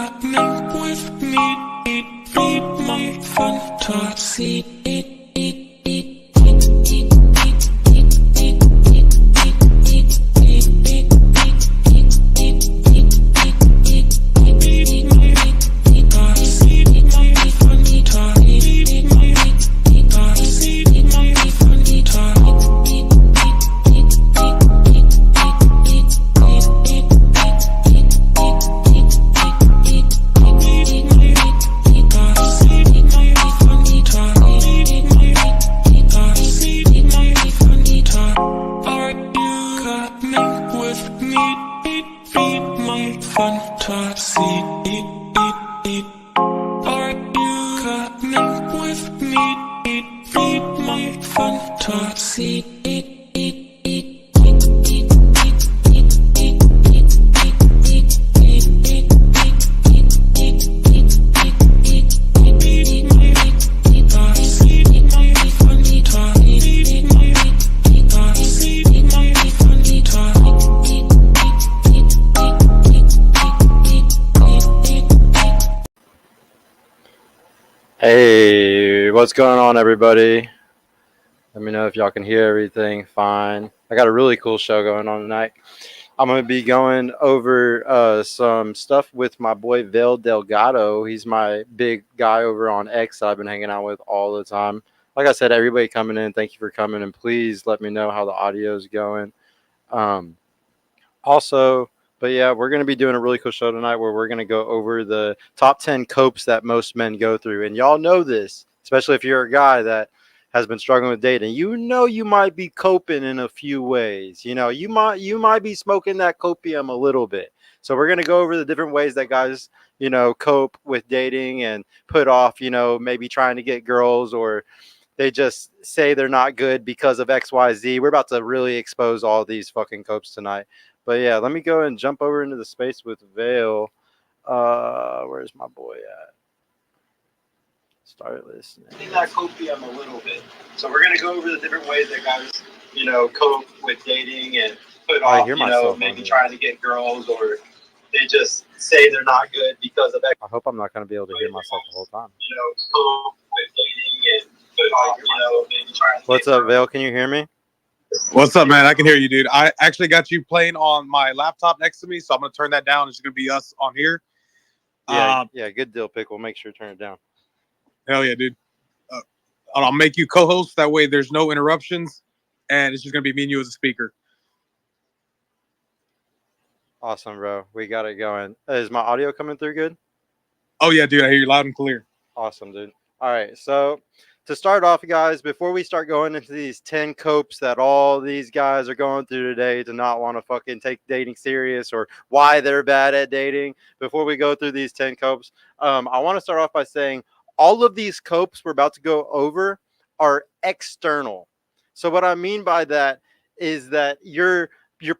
Coming with me, feed my fantasy. Hey, what's going on, everybody? Let me know if y'all can hear everything fine. I got a really cool show going on tonight. I'm going to be going over some stuff with my boy Vale Delgato. He's my big guy over on X that I've been hanging out with all the time. Like I said, everybody coming in, thank you for coming, and please let me know how the audio is going. But yeah, we're going to be doing a really cool show tonight where we're going to go over the top 10 copes that most men go through. And y'all know this, especially if you're a guy that has been struggling with dating. You know you might be coping in a few ways. You know, you might be smoking that copium a little bit. So we're going to go over the different ways that guys, cope with dating and put off, maybe trying to get girls, or they just say they're not good because of XYZ. We're about to really expose all these fucking copes tonight. But yeah, let me go and jump over into the space with Vale. Where's my boy at? Start listening. I think that copium a little bit. So we're gonna go over the different ways that guys, cope with dating and put off, maybe trying to get girls, or they just say they're not good because of X. I hope I'm not gonna be able to hear myself the whole time. Cope with dating and put off, maybe trying to. What's up, Vale? Can you hear me? What's up, man? I can hear you, dude. I actually got you playing on my laptop next to me, so I'm going to turn that down. It's going to be us on here. Yeah, good deal, Pickle. Make sure to turn it down. Hell yeah, dude. I'll make you co-host. That way there's no interruptions, and it's just going to be me and you as a speaker. Awesome, bro. We got it going. Is my audio coming through good? Oh, yeah, dude. I hear you loud and clear. Awesome, dude. All right, so to start off, guys, before we start going into these 10 copes that all these guys are going through today to not want to fucking take dating serious, or why they're bad at dating, before we go through these 10 copes, I want to start off by saying all of these copes we're about to go over are external. So what I mean by that is that you're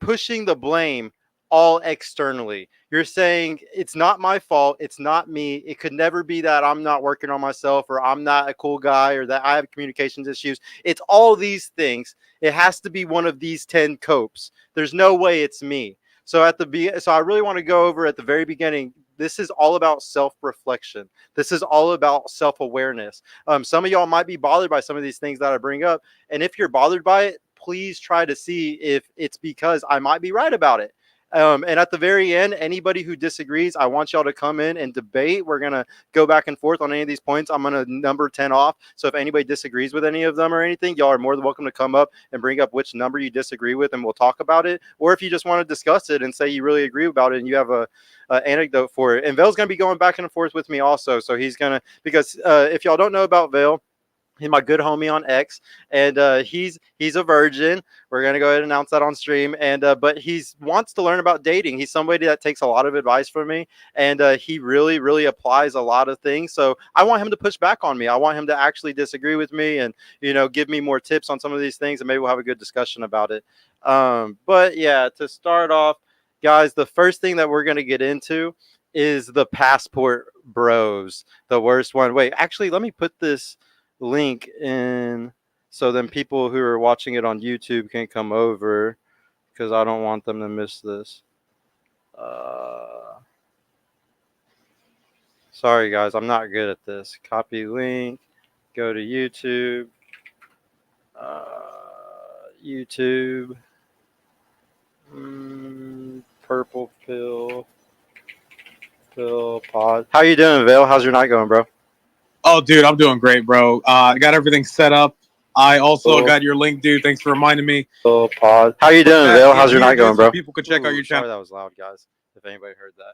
pushing the blame all externally. You're saying it's not my fault, it's not me, it could never be that I'm not working on myself, or I'm not a cool guy, or that I have communications issues. It's all these things. It has to be one of these 10 copes. There's no way it's me. So I really want to go over at the very beginning. This is all about self-reflection. This is all about self-awareness. Some of y'all might be bothered by some of these things that I bring up, and if you're bothered by it, please try to see if it's because I might be right about it. And at the very end, anybody who disagrees, I want y'all to come in and debate. We're going to go back and forth on any of these points. I'm going to number 10 off. So if anybody disagrees with any of them or anything, y'all are more than welcome to come up and bring up which number you disagree with, and we'll talk about it. Or if you just want to discuss it and say you really agree about it and you have a anecdote for it. And Vale's going to be going back and forth with me also. So he's going to, because if y'all don't know about Vale, he's my good homie on X, and he's a virgin. We're gonna go ahead and announce that on stream. And but he wants to learn about dating. He's somebody that takes a lot of advice from me, and he really, really applies a lot of things. So I want him to push back on me. I want him to actually disagree with me, and give me more tips on some of these things, and maybe we'll have a good discussion about it. But yeah, to start off, guys, the first thing that we're gonna get into is the passport bros, the worst one. Wait, actually, let me put this link in so then people who are watching it on YouTube can come over, because I don't want them to miss this. Sorry, guys, I'm not good at this. Copy link. Go to YouTube. YouTube. Purple pill pod. How you doing, Vale? How's your night going, bro? Oh, dude, I'm doing great, bro. I got everything set up. I also Cool. got your link, dude. Thanks for reminding me. Pill pod. How you Put doing, that Vale? in How's your here, night going, dude, so bro? people could check out Ooh, your sorry, channel. that was loud, guys. If anybody heard that.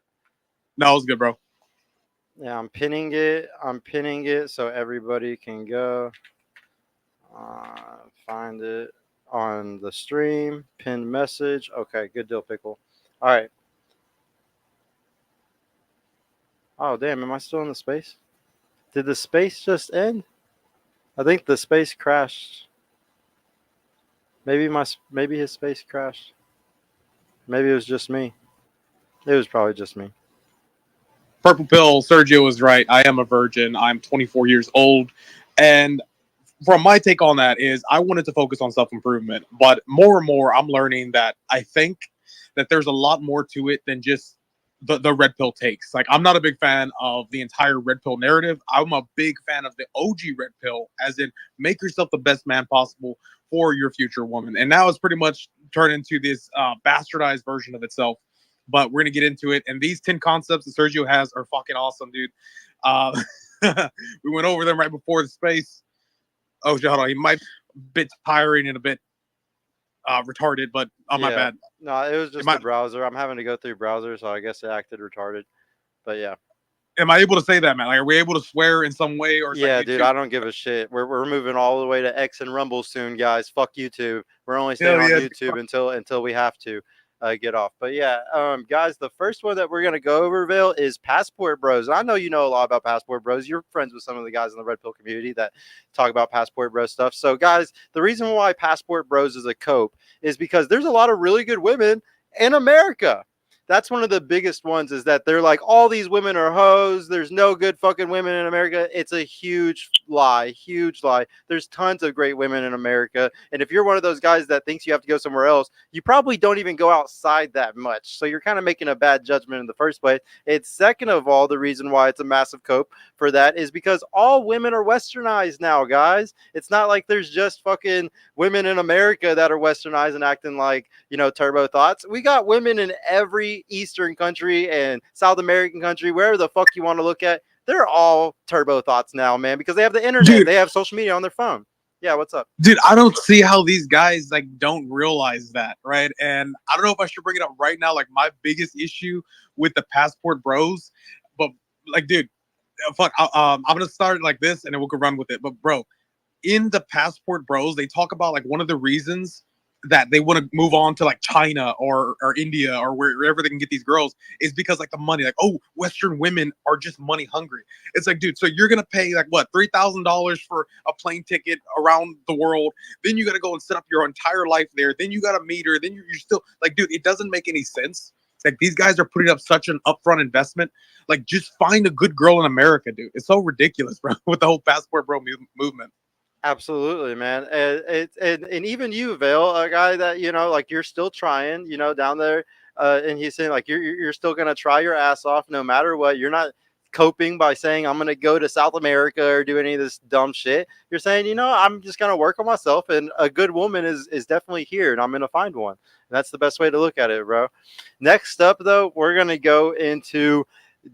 No, it was good, bro. Yeah, I'm pinning it. So everybody can go find it on the stream. Pinned message. Okay, good deal, Pickle. All right. Oh, damn. Am I still in the space? Did the space just end? I think the space crashed. Maybe his space crashed. Maybe it was just me. It was probably just me. Purple Pill, Sergio was right. I am a virgin. I'm 24 years old. And from my take on that is I wanted to focus on self-improvement. But more and more, I'm learning that I think that there's a lot more to it than just the red pill takes. Like, I'm not a big fan of the entire red pill narrative. I'm a big fan of the OG red pill, as in make yourself the best man possible for your future woman. And now it's pretty much turned into this bastardized version of itself. But we're gonna get into it. And these 10 concepts that Sergio has are fucking awesome, dude. We went over them right before the space. Oh, hold on. He might be a bit tiring and a bit retarded, but my bad. No, it was just the browser. I'm having to go through browser, so I guess it acted retarded. But yeah. Am I able to say that, man? Like, are we able to swear in some way? Or yeah, dude, I don't give a shit. We're moving all the way to X and Rumble soon, guys. Fuck YouTube. We're only staying on YouTube until we have to get off. But yeah, guys, the first one that we're gonna go over, Vale, is Passport Bros. I know you know a lot about Passport Bros. You're friends with some of the guys in the Red Pill community that talk about Passport Bros stuff. So, guys, the reason why Passport Bros is a cope is because there's a lot of really good women in America. That's one of the biggest ones, is that they're like, all these women are hoes. There's no good fucking women in America. It's a huge lie. Huge lie. There's tons of great women in America. And if you're one of those guys that thinks you have to go somewhere else, you probably don't even go outside that much. So you're kind of making a bad judgment in the first place. It's second of all, the reason why it's a massive cope for that is because all women are westernized now, guys. It's not like there's just fucking women in America that are westernized and acting like, turbo thoughts. We got women in every Eastern country and South American country, wherever the fuck you want to look at. They're all turbo thoughts now, man, because they have the internet. Dude, they have social media on their phone. Yeah, what's up? Dude, I don't see how these guys don't realize that, right? And I don't know if I should bring it up right now. Like, my biggest issue with the Passport Bros, but dude, fuck, I'm gonna start like this and then we can run with it. But bro, in the Passport Bros, they talk about one of the reasons that they want to move on to China or India or wherever they can get these girls is because the money. Western women are just money hungry. It's dude, so you're gonna pay what, $3,000 for a plane ticket around the world, then you gotta go and set up your entire life there, then you gotta meet her, then you're still dude, it doesn't make any sense. These guys are putting up such an upfront investment. Just find a good girl in America, dude. It's so ridiculous, bro, with the whole Passport Bro movement. Absolutely, man. And even you, Vale, a guy that, you're still trying, down there. And he's saying you're still going to try your ass off no matter what. You're not coping by saying, I'm going to go to South America or do any of this dumb shit. You're saying, I'm just going to work on myself. And a good woman is definitely here and I'm going to find one. And that's the best way to look at it, bro. Next up, though, we're going to go into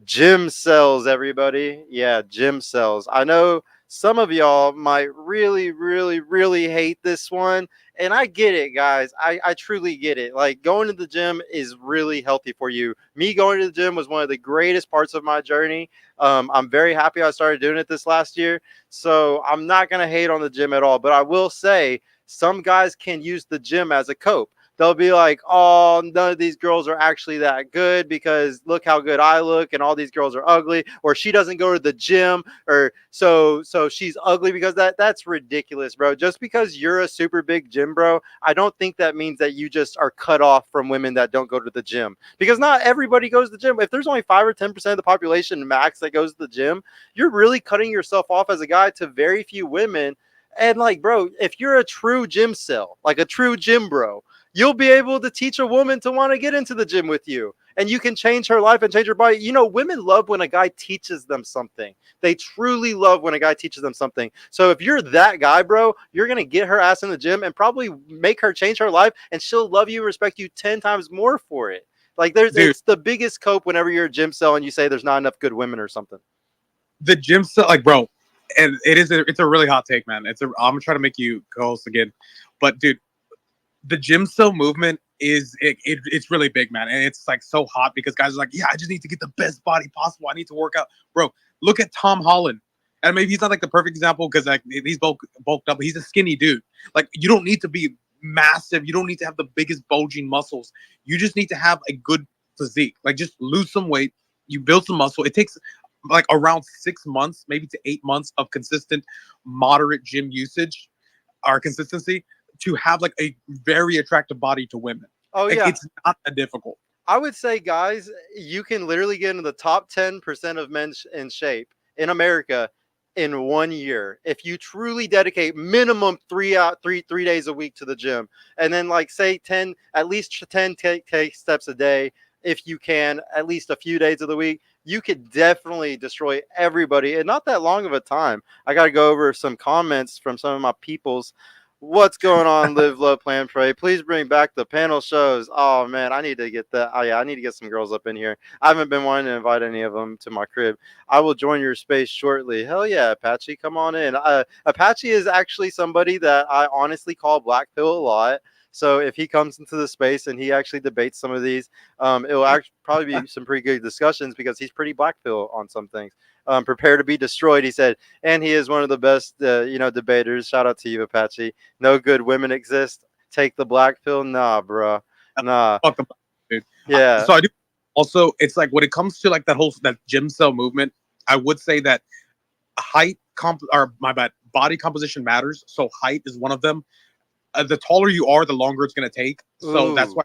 gym cells, everybody. Yeah, gym cells. I know some of y'all might really, really, really hate this one. And I get it, guys. I truly get it. Going to the gym is really healthy for you. Me going to the gym was one of the greatest parts of my journey. I'm very happy I started doing it this last year. So I'm not going to hate on the gym at all. But I will say some guys can use the gym as a cope. They'll be like, oh, none of these girls are actually that good because look how good I look and all these girls are ugly, or she doesn't go to the gym, or so she's ugly because that's ridiculous, bro. Just because you're a super big gym bro, I don't think that means that you just are cut off from women that don't go to the gym, because not everybody goes to the gym. If there's only 5 or 10% of the population max that goes to the gym, you're really cutting yourself off as a guy to very few women. And bro, if you're a true gym cell, a true gym bro, you'll be able to teach a woman to want to get into the gym with you. And you can change her life and change her body. You know, women love when a guy teaches them something. They truly love when a guy teaches them something. So if you're that guy, bro, you're going to get her ass in the gym and probably make her change her life. And she'll love you and respect you 10 times more for it. Like, Dude, it's the biggest cope whenever you're a gym cell and you say there's not enough good women or something. the gym cell, like, bro, and it's a really hot take, man. I'm gonna try to make you co-host again, but dude, the gym cell movement it's really big, man, and it's like so hot because guys are like, yeah, I just need to get the best body possible. I need to work out, bro. Look at Tom Holland, and maybe he's not like the perfect example because like he's bulked up, but he's a skinny dude. Like, you don't need to be massive. You don't need to have the biggest bulging muscles. You just need to have a good physique. Like, just lose some weight. You build some muscle. It takes like around 6 months, maybe to 8 months of consistent, moderate gym usage or consistency to have like a very attractive body to women. Oh, Like, yeah. it's not that difficult. I would say, guys, you can literally get into the top 10% of men in shape in America in 1 year if you truly dedicate minimum 3 days a week to the gym, and then like say 10, at least 10 take steps a day. If you can, at least a few days of the week, you could definitely destroy everybody in not that long of a time. I got to go over some comments from some of my peoples. What's going on? Live, love, plan, pray. Please bring back the panel shows. Oh man, I need to get that. Oh yeah, I need to get some girls up in here. I haven't been wanting to invite any of them to my crib. I will join your space shortly. Hell yeah, Apache, come on in. Apache is actually somebody that I honestly call Black Pill a lot. So if he comes into the space and he actually debates some of these, it'll actually probably be some pretty good discussions because he's pretty Black Pill on some things. Prepare to be destroyed, he said, and he is one of the best, debaters. Shout out to you, Apache. No good women exist. Take the black pill. Nah, bro. Nah. Fuck them, dude. Yeah. So I do. Also, it's like when it comes to like that gym cell movement, I would say that body composition matters. So height is one of them. The taller you are, the longer it's gonna take. So that's Ooh. why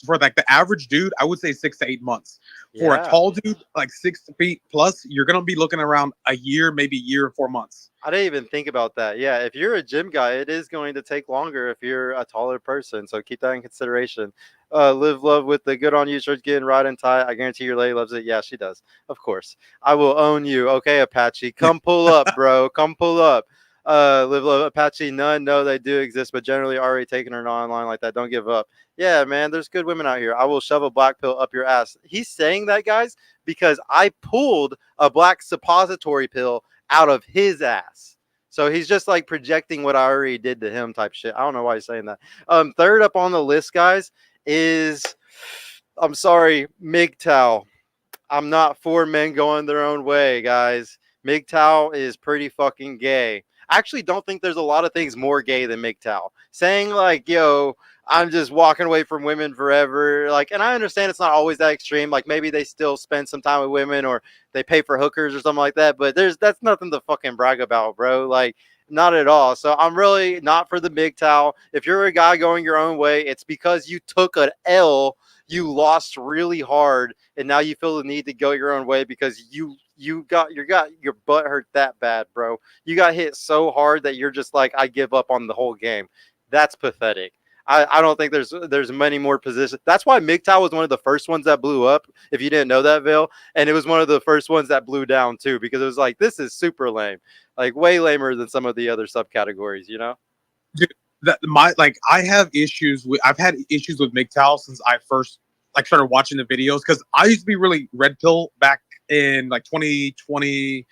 for like the average dude, I would say 6 to 8 months. For a Yeah. tall dude, like 6 feet plus, you're gonna be looking around a year, maybe a year and 4 months. I didn't even think about that. Yeah, if you're a gym guy, it is going to take longer if you're a taller person. So keep that in consideration. Live love with the good on you shirts getting right and tight. I guarantee your lady loves it. Yeah, she does. Of course. I will own you. Okay, Apache. Come pull up, bro. Come pull up. Live love Apache. None. No, they do exist, but generally already taking her online like that. Don't give up. Yeah, man, there's good women out here. I will shove a black pill up your ass. He's saying that, guys, because I pulled a black suppository pill out of his ass. So he's just like projecting what I already did to him type shit. I don't know why he's saying that. Third up on the list, guys, is, I'm sorry, MGTOW. I'm not for men going their own way, guys. MGTOW is pretty fucking gay. I actually don't think there's a lot of things more gay than MGTOW. Saying like, yo, I'm just walking away from women forever. Like, and I understand it's not always that extreme. Like maybe they still spend some time with women or they pay for hookers or something like that. But that's nothing to fucking brag about, bro. Like, not at all. So I'm really not for the MGTOW. If you're a guy going your own way, it's because you took an L, you lost really hard, and now you feel the need to go your own way because you got your butt hurt that bad, bro. You got hit so hard that you're just like, I give up on the whole game. That's pathetic. I don't think there's many more positions. That's why MGTOW was one of the first ones that blew up, if you didn't know that, Vale. And it was one of the first ones that blew down too, because it was like, this is super lame. Like way lamer than some of the other subcategories, you know? Dude, I've had issues with MGTOW since I first like started watching the videos because I used to be really red pill back in like 2020.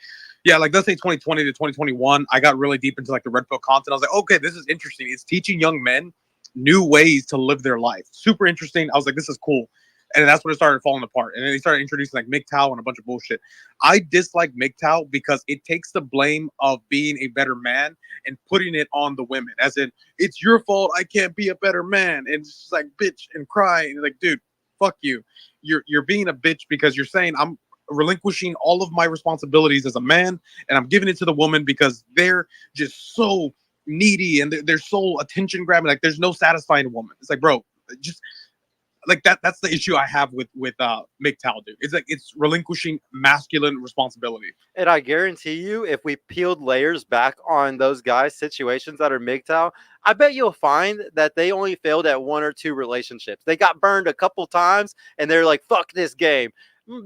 Yeah, like let's say 2020 to 2021. I got really deep into like the red pill content. I was like, okay, this is interesting. It's teaching young men new ways to live their life. Super interesting. I was like, this is cool. And that's when it started falling apart. And then they started introducing like MGTOW and a bunch of bullshit. I dislike MGTOW because it takes the blame of being a better man and putting it on the women. As in, it's your fault, I can't be a better man. And it's just like bitch and cry. And like, dude, fuck you. You're being a bitch because you're saying I'm relinquishing all of my responsibilities as a man and I'm giving it to the woman because they're just so needy and they're so attention grabbing. Like there's no satisfying a woman. It's like, bro, just like that's the issue I have with MGTOW, dude. It's like it's relinquishing masculine responsibility. And I guarantee you, if we peeled layers back on those guys' situations that are MGTOW, I bet you'll find that they only failed at one or two relationships. They got burned a couple times, and they're like, "Fuck this game."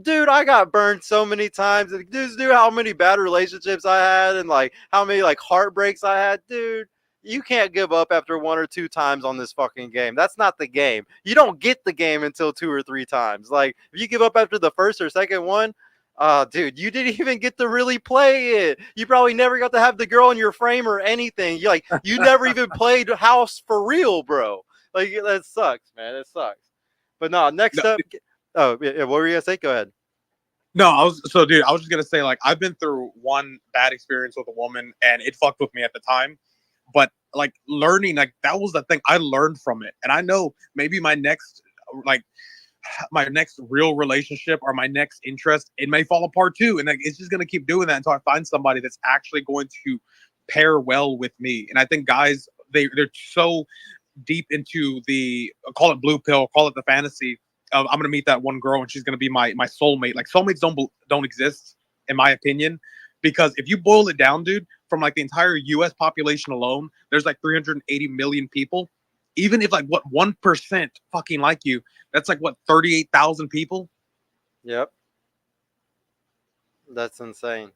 Dude, I got burned so many times. Dude, how many bad relationships I had, and like how many like heartbreaks I had, dude. You can't give up after one or two times on this fucking game. That's not the game. You don't get the game until two or three times. Like if you give up after the first or second one, dude, you didn't even get to really play it. You probably never got to have the girl in your frame or anything. You never even played house for real, bro. Like that sucks, man. It sucks. But no, next No, up. Oh, yeah, what were you gonna say? Go ahead. no, dude, I was just gonna say, like, I've been through one bad experience with a woman, and it fucked with me at the time. But like learning, like that was the thing I learned from it, and I know maybe like my next real relationship or my next interest, it may fall apart too, and like it's just gonna keep doing that until I find somebody that's actually going to pair well with me. And I think guys, they're so deep into the call it blue pill, call it the fantasy of I'm gonna meet that one girl and she's gonna be my soulmate. Like soulmates don't exist in my opinion, because if you boil it down, dude, from like the entire U.S. population alone, there's like 380 million people. Even if like what 1% fucking like you, that's like what 38,000 people. Yep, that's insane.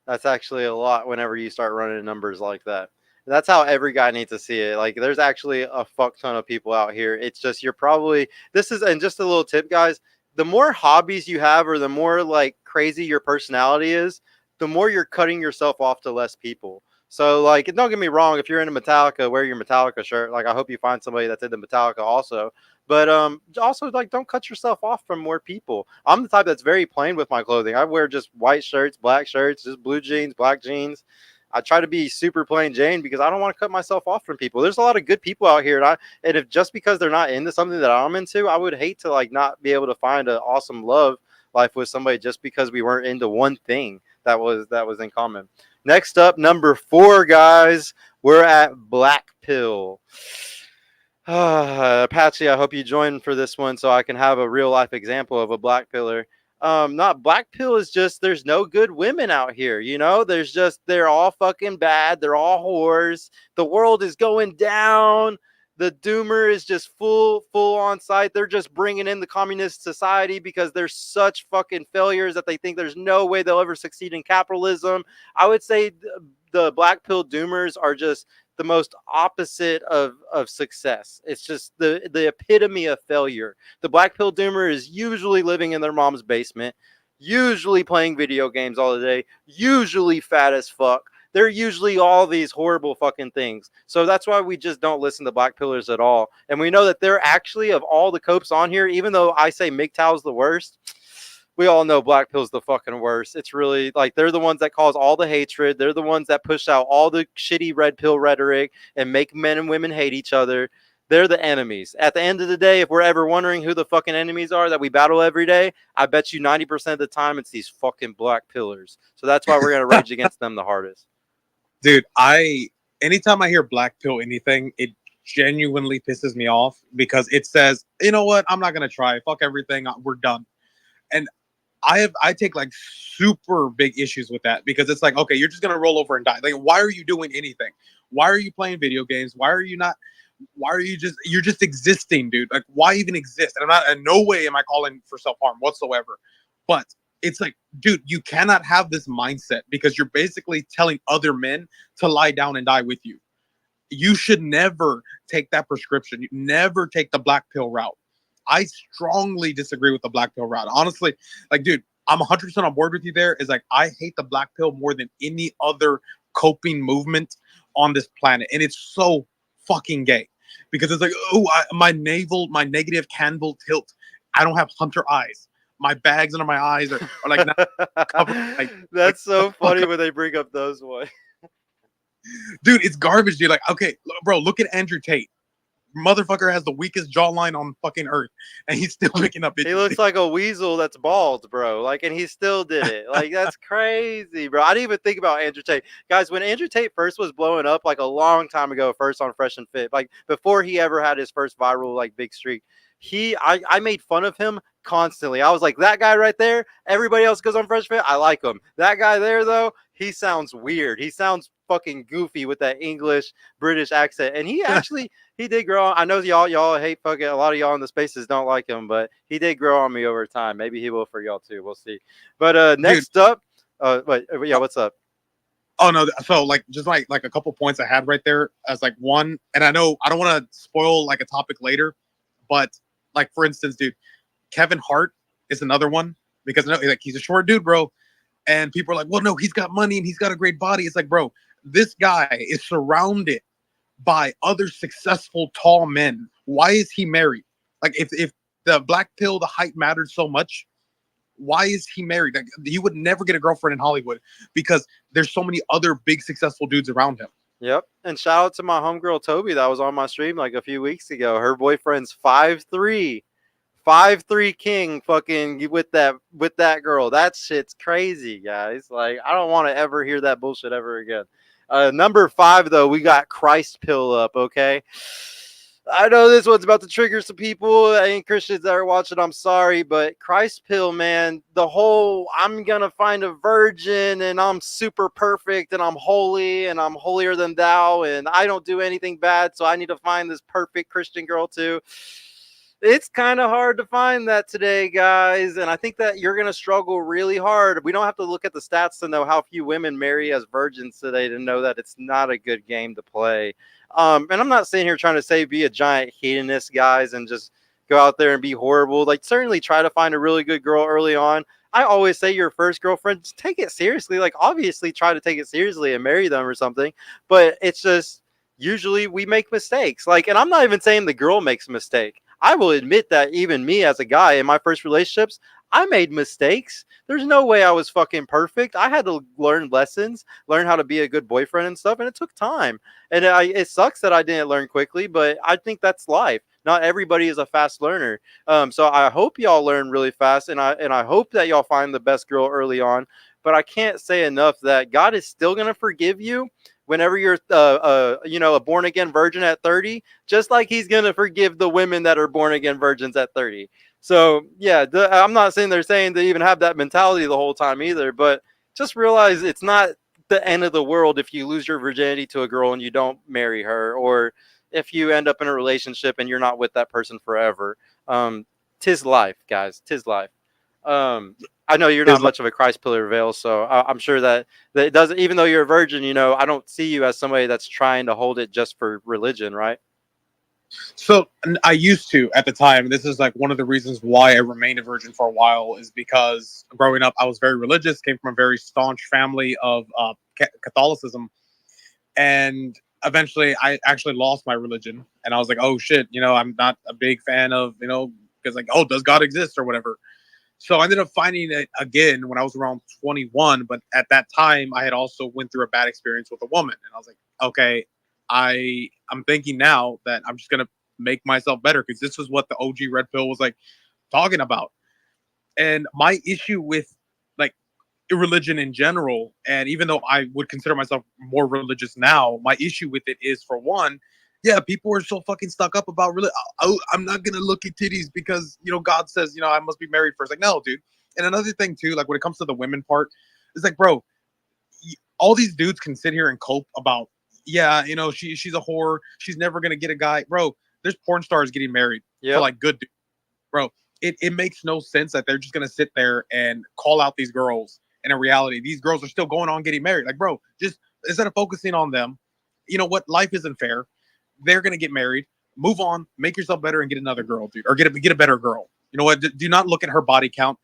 That's actually a lot whenever you start running numbers like that. That's how every guy needs to see it. Like, there's actually a fuck ton of people out here. It's just you're probably this is and just a little tip, guys. The more hobbies you have, or the more like crazy your personality is, the more you're cutting yourself off to less people. So, like, don't get me wrong. If you're into Metallica, wear your Metallica shirt. Like, I hope you find somebody that's into Metallica also. But also like don't cut yourself off from more people. I'm the type that's very plain with my clothing. I wear just white shirts, black shirts, just blue jeans, black jeans. I try to be super plain Jane because I don't want to cut myself off from people. There's a lot of good people out here, and if just because they're not into something that I'm into, I would hate to like not be able to find an awesome love life with somebody just because we weren't into one thing that was in common. Next up, number 4, guys, we're at Black Pill. Apache, I hope you join for this one so I can have a real life example of a black pillar. Not black pill is just there's no good women out here, you know? There's just they're all fucking bad, they're all whores. The world is going down. The doomer is just full on site. They're just bringing in the communist society because they're such fucking failures that they think there's no way they'll ever succeed in capitalism. I would say the black pill doomers are just the most opposite of success. It's just the epitome of failure. The black pill doomer is usually living in their mom's basement, usually playing video games all the day, usually fat as fuck. They're usually all these horrible fucking things. So that's why we just don't listen to black pillars at all. And we know that they're actually, of all the copes on here, even though I say MGTOW's the worst, we all know black pill's the fucking worst. It's really like they're the ones that cause all the hatred. They're the ones that push out all the shitty red pill rhetoric and make men and women hate each other. They're the enemies. At the end of the day, if we're ever wondering who the fucking enemies are that we battle every day, I bet you 90% of the time it's these fucking black pillars. So that's why we're going to rage against them the hardest. Dude, anytime I hear black pill anything, it genuinely pisses me off because it says, you know what, I'm not gonna try. Fuck everything. We're done. And I take like super big issues with that because it's like, okay, you're just gonna roll over and die. Like, why are you doing anything? Why are you playing video games? Why are you not? Why are you're just existing, dude? Like, why even exist? And I'm not in no way am I calling for self-harm whatsoever. But it's like, dude, you cannot have this mindset because you're basically telling other men to lie down and die with you. You should never take that prescription. You never take the black pill route. I strongly disagree with the black pill route. Honestly, like, dude, I'm 100% on board with you there. Is like, I hate the black pill more than any other coping movement on this planet. And it's so fucking gay because it's like, oh, my negative canvas tilt. I don't have hunter eyes. My bags under my eyes are like not covered. That's so funny when they bring up those ones. Dude, it's garbage, dude. Like, okay, bro, look at Andrew Tate. Motherfucker has the weakest jawline on fucking earth, and he's still picking up bitches. He looks like a weasel that's bald, bro. Like, and he still did it. Like, that's crazy, bro. I didn't even think about Andrew Tate. Guys, when Andrew Tate first was blowing up, like a long time ago, first on Fresh and Fit, like before he ever had his first viral, like, big streak, I made fun of him constantly. I was like, that guy right there, everybody else goes on Fresh Fit, I like him. That guy there, though, he sounds weird. He sounds fucking goofy with that English British accent. And he actually, he did grow on. I know y'all hate fucking, a lot of y'all in the spaces don't like him, but he did grow on me over time. Maybe he will for y'all too. We'll see. But next up, yeah, what's up? Oh no, so like just like a couple points I had right there as like one, and I know I don't want to spoil like a topic later, but like for instance, dude, Kevin Hart is another one because I know like he's a short dude, bro, and people are like, well, no, he's got money and he's got a great body. It's like, bro, this guy is surrounded by other successful tall men. Why is he married? Like if the black pill, the height mattered so much, why is he married? Like, he would never get a girlfriend in Hollywood because there's so many other big successful dudes around him. Yep. And shout out to my homegirl Toby that was on my stream like a few weeks ago. Her boyfriend's 5'3", 5'3" king fucking with that girl. That shit's crazy, guys. Like, I don't want to ever hear that bullshit ever again. Number 5 though, we got Christ Pill up, okay? I know this one's about to trigger some people. Any Christians that are watching, I'm sorry, but Christ Pill, man, the whole I'm gonna find a virgin and I'm super perfect and I'm holy and I'm holier than thou and I don't do anything bad, so I need to find this perfect Christian girl too. It's kind of hard to find that today, guys, and I think that you're going to struggle really hard. We don't have to look at the stats to know how few women marry as virgins today to know that it's not a good game to play. And I'm not sitting here trying to say be a giant hedonist, guys, and just go out there and be horrible. Like, certainly try to find a really good girl early on. I always say your first girlfriend, just take it seriously. Like, obviously try to take it seriously and marry them or something, but it's just usually we make mistakes. Like, and I'm not even saying the girl makes a mistake. I will admit that even me as a guy in my first relationships, I made mistakes. There's no way I was fucking perfect. I had to learn lessons, learn how to be a good boyfriend and stuff, and it took time. And it sucks that I didn't learn quickly, but I think that's life. Not everybody is a fast learner. So I hope y'all learn really fast, and I hope that y'all find the best girl early on. But I can't say enough that God is still gonna forgive you whenever you're a born again virgin at 30, just like he's going to forgive the women that are born again virgins at 30. So yeah, I'm not saying they're saying to even have that mentality the whole time either, but just realize it's not the end of the world if you lose your virginity to a girl and you don't marry her, or if you end up in a relationship and you're not with that person forever. Tis life, guys. Tis life. I know you're not much of a Christ pillar, Vale, so I'm sure that it doesn't. Even though you're a virgin, I don't see you as somebody that's trying to hold it just for religion, right? So I used to at the time. This is like one of the reasons why I remained a virgin for a while is because growing up, I was very religious, came from a very staunch family of Catholicism, and eventually I actually lost my religion, and I was like, oh shit, I'm not a big fan of because like, oh, does God exist or whatever. So I ended up finding it again when I was around 21. But at that time, I had also went through a bad experience with a woman. And I was like, okay, I'm thinking now that I'm just going to make myself better because this was what the OG Red Pill was like talking about. And my issue with like religion in general, and even though I would consider myself more religious now, my issue with it is, for one, yeah, people are so fucking stuck up about really. Oh, I'm not gonna look at titties because God says I must be married first. Like, no, dude. And another thing too, like when it comes to the women part, it's like, bro, all these dudes can sit here and cope about, yeah, she's a whore, she's never gonna get a guy, bro. There's porn stars getting married for like good dudes, bro. It makes no sense that they're just gonna sit there and call out these girls, and in reality, these girls are still going on getting married. Like, bro, just instead of focusing on them, you know what? Life isn't fair. They're gonna get married. Move on, make yourself better, and get another girl, dude, or get a better girl. You know what? Do not look at her body count.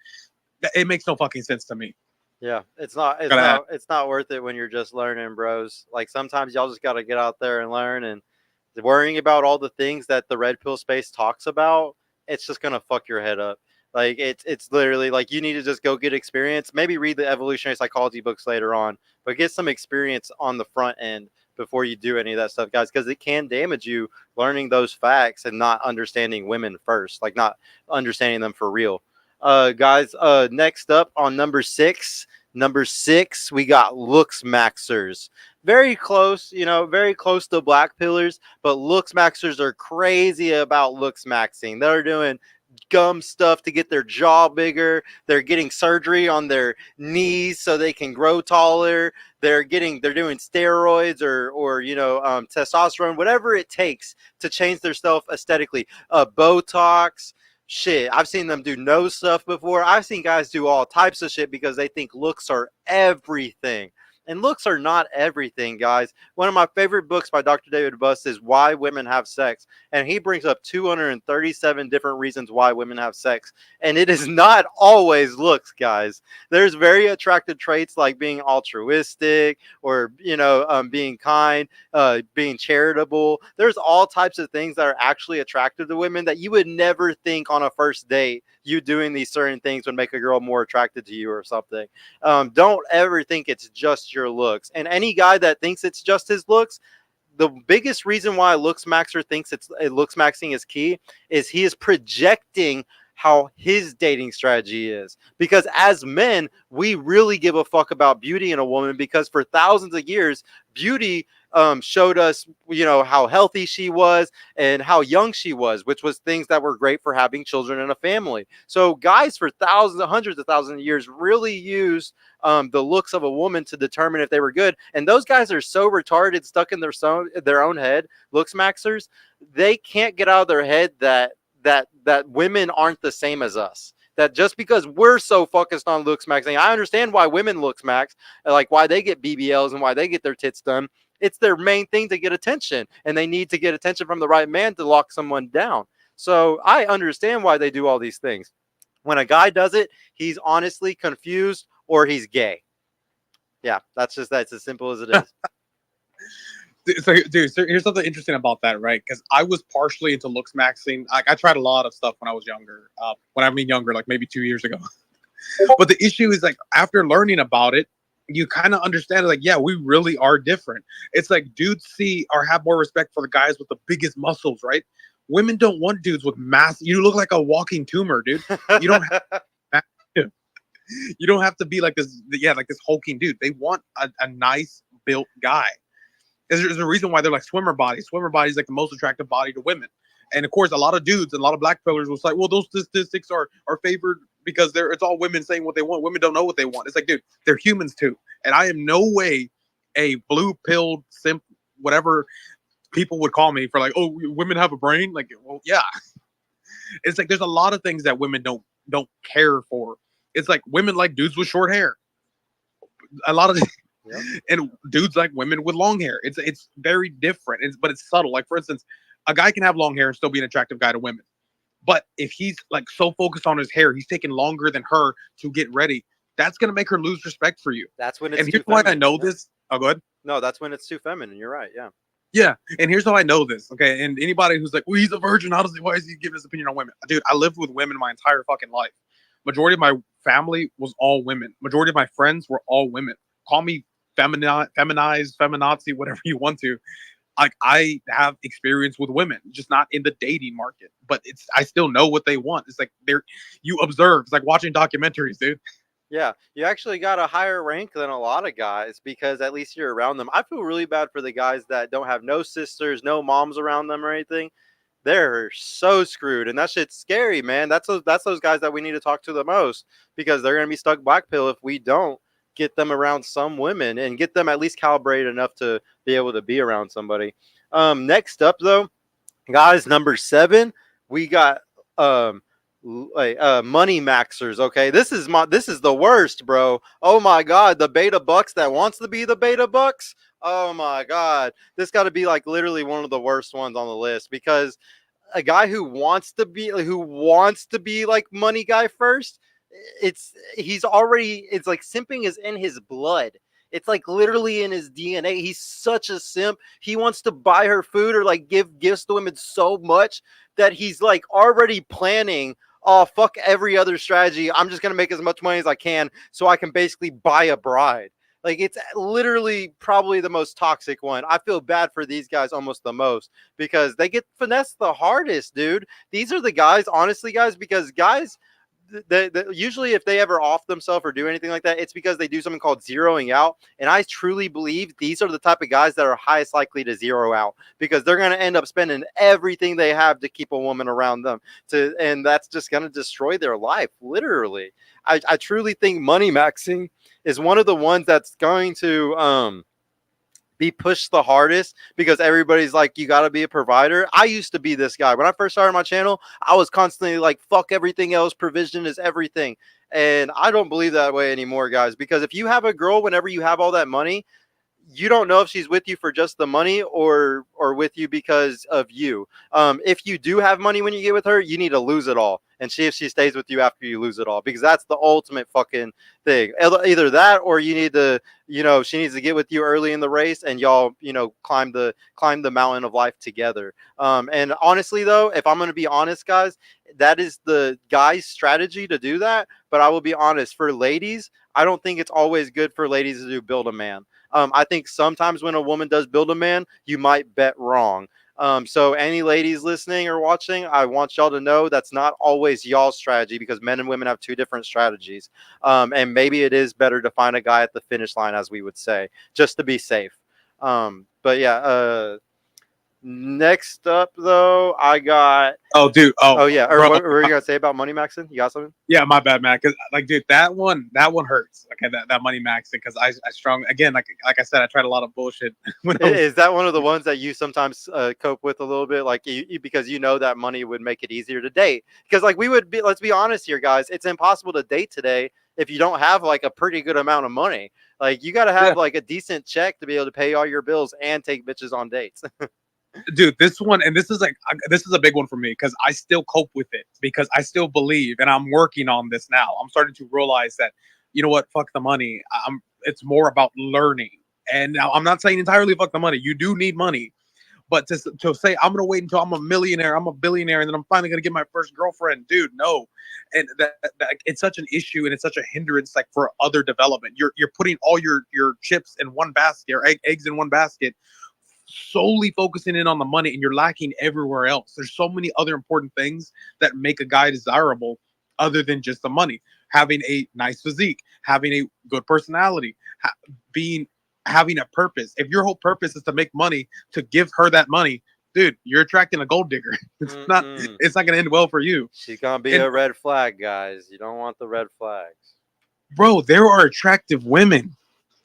It makes no fucking sense to me. Yeah, it's not worth it when you're just learning, bros. Like, sometimes y'all just got to get out there and learn, and worrying about all the things that the red pill space talks about, it's just gonna fuck your head up. Like, it's literally like you need to just go get experience. Maybe read the evolutionary psychology books later on, but get some experience on the front end before you do any of that stuff, guys, because it can damage you learning those facts and not understanding women first, like not understanding them for real. Guys, next up on number 6, Number 6, we got looks maxers. Very close, very close to black pillars, but looks maxers are crazy about looks maxing. They're doing gum stuff to get their jaw bigger. They're getting surgery on their knees so they can grow taller. They're doing steroids or testosterone, whatever it takes to change their self aesthetically. Botox. Shit, I've seen them do nose stuff before. I've seen guys do all types of shit because they think looks are everything. And looks are not everything, guys. One of my favorite books by Dr. David Buss is Why Women Have Sex. And he brings up 237 different reasons why women have sex. And it is not always looks, guys. There's very attractive traits like being altruistic or, being kind, being charitable. There's all types of things that are actually attractive to women that you would never think on a first date. You doing these certain things would make a girl more attracted to you or something. Don't ever think it's just your looks. And any guy that thinks it's just his looks, the biggest reason why looks maxer thinks looks maxing is key is he is projecting how his dating strategy is. Because as men, we really give a fuck about beauty in a woman because for thousands of years, beauty showed us, how healthy she was and how young she was, which was things that were great for having children and a family. So guys for hundreds of thousands of years really used the looks of a woman to determine if they were good. And those guys are so retarded, stuck in their own head, looks maxers, they can't get out of their head that women aren't the same as us. That just because we're so focused on looks maxing, I understand why women looks max, like why they get BBLs and why they get their tits done. It's their main thing to get attention, and they need to get attention from the right man to lock someone down. So I understand why they do all these things. When a guy does it, he's honestly confused or he's gay. Yeah, that's as simple as it is. So here's something interesting about that, right? Because I was partially into looks maxing. I tried a lot of stuff when I was younger. When I mean younger, like maybe 2 years ago. But the issue is like after learning about it, you kind of understand like, yeah, we really are different. It's like dudes see or have more respect for the guys with the biggest muscles, right? Women don't want dudes with mass. You look like a walking tumor, dude. You don't have you don't have to be like this, like this hulking dude. They want a nice built guy. There's a reason why they're like swimmer bodies. Swimmer bodies like the most attractive body to women. And of course, a lot of dudes and a lot of black pillars will say, well, those statistics are favored because it's all women saying what they want. Women don't know what they want. It's like, dude, they're humans too. And I am no way a blue pilled simp, whatever people would call me for like, oh, women have a brain. Like, well, yeah. It's like there's a lot of things that women don't care for. It's like women like dudes with short hair. A lot of Yep. And dudes like women with long hair. It's very different. But it's subtle. Like for instance, a guy can have long hair and still be an attractive guy to women. But if he's like so focused on his hair, he's taking longer than her to get ready. That's gonna make her lose respect for you. That's when it's. And here's why I know this. Oh, go ahead. No, that's when it's too feminine. You're right. Yeah. Yeah, and here's how I know this. Okay, and anybody who's like, well, he's a virgin. Why is he giving his opinion on women? Dude, I lived with women my entire fucking life. Majority of my family was all women. Majority of my friends were all women. Call me feminized, feminazi, whatever you want to. Like I have experience with women, just not in the dating market, but I still know what they want. It's like you observe. It's like watching documentaries, dude. Yeah, you actually got a higher rank than a lot of guys because at least you're around them. I feel really bad for the guys that don't have no sisters, no moms around them or anything. They're so screwed, and that shit's scary, man. That's those guys that we need to talk to the most because they're gonna be stuck black pill if we don't get them around some women and get them at least calibrated enough to be able to be around somebody. Next up, though, guys, number 7, we got money maxers. Okay, this is the worst, bro. Oh my god, the beta bucks that wants to be the beta bucks. Oh my god, this got to be like literally one of the worst ones on the list because a guy who wants to be like money guy first, it's like simping is in his blood. It's like literally in his DNA. He's such a simp. He wants to buy her food or like give gifts to women so much that he's like already planning, oh, fuck every other strategy. I'm just going to make as much money as I can so I can basically buy a bride. Like, it's literally probably the most toxic one. I feel bad for these guys almost the most because they get finessed the hardest, dude. These are the guys, honestly, guys, because guys, usually if they ever off themselves or do anything like that, it's because they do something called zeroing out. And I truly believe these are the type of guys that are highest likely to zero out because they're going to end up spending everything they have to keep a woman around them and that's just going to destroy their life. Literally. I truly think money maxing is one of the ones that's going to, be pushed the hardest because everybody's like, you got to be a provider. I used to be this guy. When I first started my channel, I was constantly like, fuck everything else. Provision is everything. And I don't believe that way anymore, guys, because if you have a girl, whenever you have all that money, you don't know if she's with you for just the money or with you because of you. If you do have money when you get with her, you need to lose it all and see if she stays with you after you lose it all, because that's the ultimate fucking thing. Either that or you need to, she needs to get with you early in the race and y'all, climb the mountain of life together. And honestly though, if I'm going to be honest, guys, that is the guy's strategy to do that. But I will be honest, for ladies, I don't think it's always good for ladies to do build a man. I think sometimes when a woman does build a man, you might bet wrong. So any ladies listening or watching, I want y'all to know that's not always y'all's strategy because men and women have two different strategies. And maybe it is better to find a guy at the finish line, as we would say, just to be safe. But yeah, next up though, I got. Oh, dude. Oh yeah. Or Bro, what were you gonna say about money maxing? You got something? yeah, my bad, man. Because like, dude, that one hurts. Okay, that money maxing. Because I strong again. Like I said, I tried a lot of bullshit. Is that one of the ones that you sometimes cope with a little bit, like because that money would make it easier to date? Because like we would be, let's be honest here, guys, it's impossible to date today if you don't have like a pretty good amount of money. Like you got to have like a decent check to be able to pay all your bills and take bitches on dates. Dude, this one, and this is a big one for me because I still cope with it because I still believe, and I'm working on this now. I'm starting to realize that, you know what, fuck the money. It's more about learning. And now I'm not saying entirely fuck the money. You do need money, but to say I'm gonna wait until I'm a millionaire, I'm a billionaire, and then I'm finally gonna get my first girlfriend, dude, no. And that it's such an issue and it's such a hindrance, like for other development. You're putting all your chips in one basket or eggs in one basket, solely focusing in on the money, and you're lacking everywhere else. There's so many other important things that make a guy desirable other than just the money. Having a nice physique, having a good personality, having a purpose. If your whole purpose is to make money, to give her that money, dude, you're attracting a gold digger. It's not going to end well for you. She's going to be a red flag, guys. You don't want the red flags. Bro, there are attractive women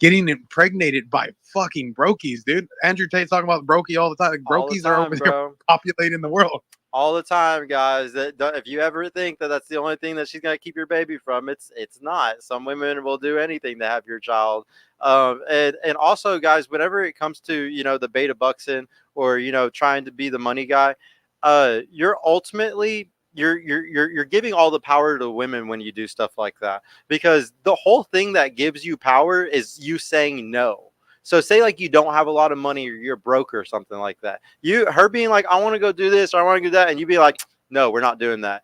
getting impregnated by fucking brokies, dude. Andrew Tate's talking about brokey all the time. Like, brokies are over there populating the world all the time, guys. If you ever think that that's the only thing that she's gonna keep your baby from, it's not. Some women will do anything to have your child. And also, guys, whenever it comes to the beta buxton or trying to be the money guy, you're ultimately you're giving all the power to women when you do stuff like that, because the whole thing that gives you power is you saying no. So say like you don't have a lot of money or you're broke or something like that. Her being like, I want to go do this or I want to do that, and you be like, no, we're not doing that.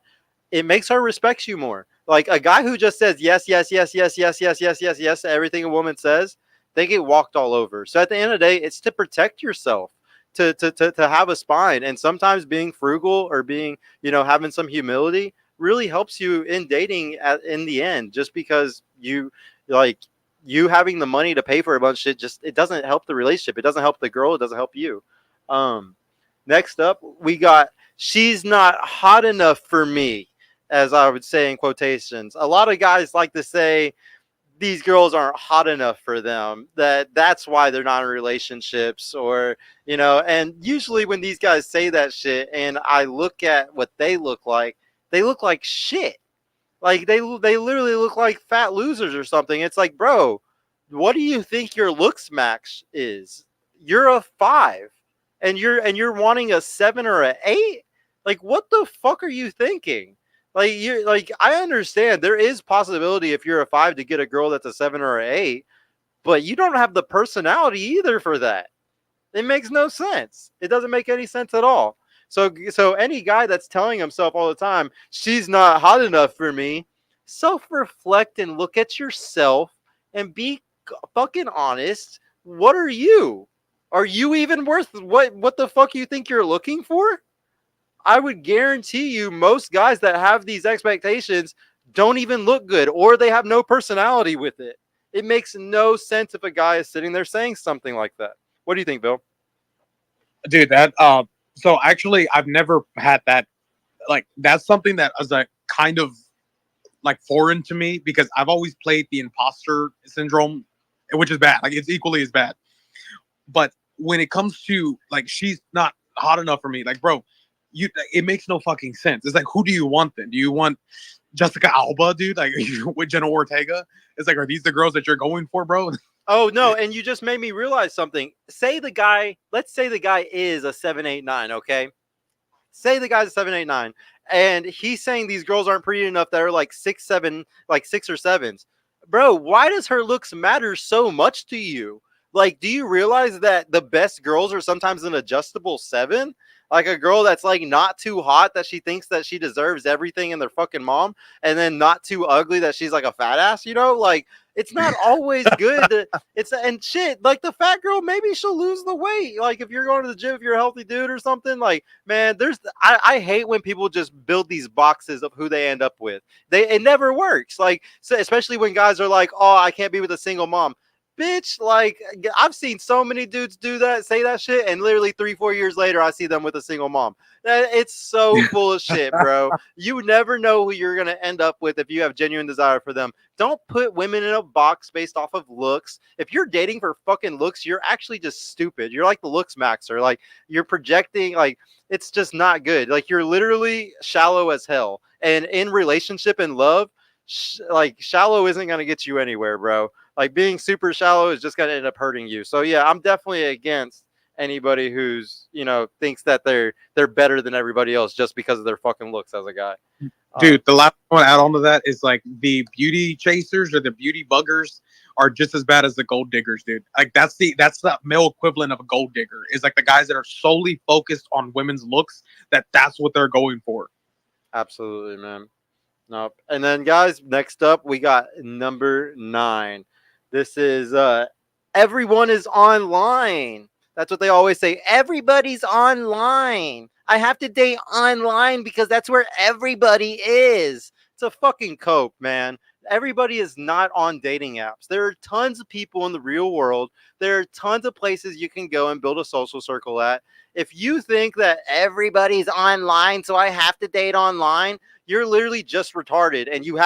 It makes her respect you more. Like a guy who just says yes, yes, yes, yes, yes, yes, yes, yes, yes to everything a woman says, they get walked all over. So at the end of the day, it's to protect yourself. To have a spine, and sometimes being frugal or being having some humility really helps you in dating in the end, just because you having the money to pay for a bunch of shit, it doesn't help the relationship. It doesn't help the girl, it doesn't help you. Next up we got, she's not hot enough for me, as I would say in quotations. A lot of guys like to say these girls aren't hot enough for them, that's why they're not in relationships, or and usually when these guys say that shit and I look at what they look like shit. Like they literally look like fat losers or something. It's like, bro, what do you think your looks max is? You're a 5 and you're wanting a 7 or an 8? Like, what the fuck are you thinking? Like, I understand there is possibility if you're a 5 to get a girl that's a 7 or an 8, but you don't have the personality either for that. It makes no sense. It doesn't make any sense at all. So any guy that's telling himself all the time, she's not hot enough for me, self-reflect and look at yourself and be fucking honest. What are you? Are you even worth what the fuck you think you're looking for? I would guarantee you most guys that have these expectations don't even look good, or they have no personality with it. It makes no sense if a guy is sitting there saying something like that. What do you think, Bill? Dude, so actually I've never had that. Like, that's something that is like kind of like foreign to me, because I've always played the imposter syndrome, which is bad. Like, it's equally as bad. But when it comes to like, she's not hot enough for me, like, bro, it makes no fucking sense. It's like, who do you want then? Do you want Jessica Alba, dude? Like, with Jenna Ortega? It's like, are these the girls that you're going for, bro? Oh no, and you just made me realize something. Let's say the guy is a 7'8'9", okay? Say the guy's a 7'8'9", and he's saying these girls aren't pretty enough that are like 6'7", like 6 or 7s. Bro, why does her looks matter so much to you? Like, do you realize that the best girls are sometimes an adjustable 7? Like a girl that's like not too hot that she thinks that she deserves everything in their fucking mom, and then not too ugly that she's like a fat ass, you know? Like, it's not always good to, it's and shit, like the fat girl, maybe she'll lose the weight. Like if you're going to the gym, if you're a healthy dude or something, like, man, I hate when people just build these boxes of who they end up with. It never works. Like, so especially when guys are like, oh, I can't be with a single mom. Bitch, like I've seen so many dudes do that, say that shit, and literally 3-4 years later, I see them with a single mom. It's so full of shit, bro. You never know who you're gonna end up with if you have genuine desire for them. Don't put women in a box based off of looks. If you're dating for fucking looks, you're actually just stupid. You're like the looks maxer. Like you're projecting. Like it's just not good. Like you're literally shallow as hell. And in relationship and love, like shallow isn't gonna get you anywhere, bro. Like being super shallow is just gonna end up hurting you. So yeah, I'm definitely against anybody who's thinks that they're better than everybody else just because of their fucking looks as a guy. Dude, the last one to add on to that is like the beauty chasers or the beauty buggers are just as bad as the gold diggers, dude. Like that's the male equivalent of a gold digger. Is like the guys that are solely focused on women's looks. That's what they're going for. Absolutely, man. Nope. And then guys, next up we got number 9. This is everyone is online. That's what they always say. Everybody's online. I have to date online because that's where everybody is. It's a fucking cope, man. Everybody is not on dating apps. There are tons of people in the real world. There are tons of places you can go and build a social circle at. If you think that everybody's online, so I have to date online, you're literally just retarded and you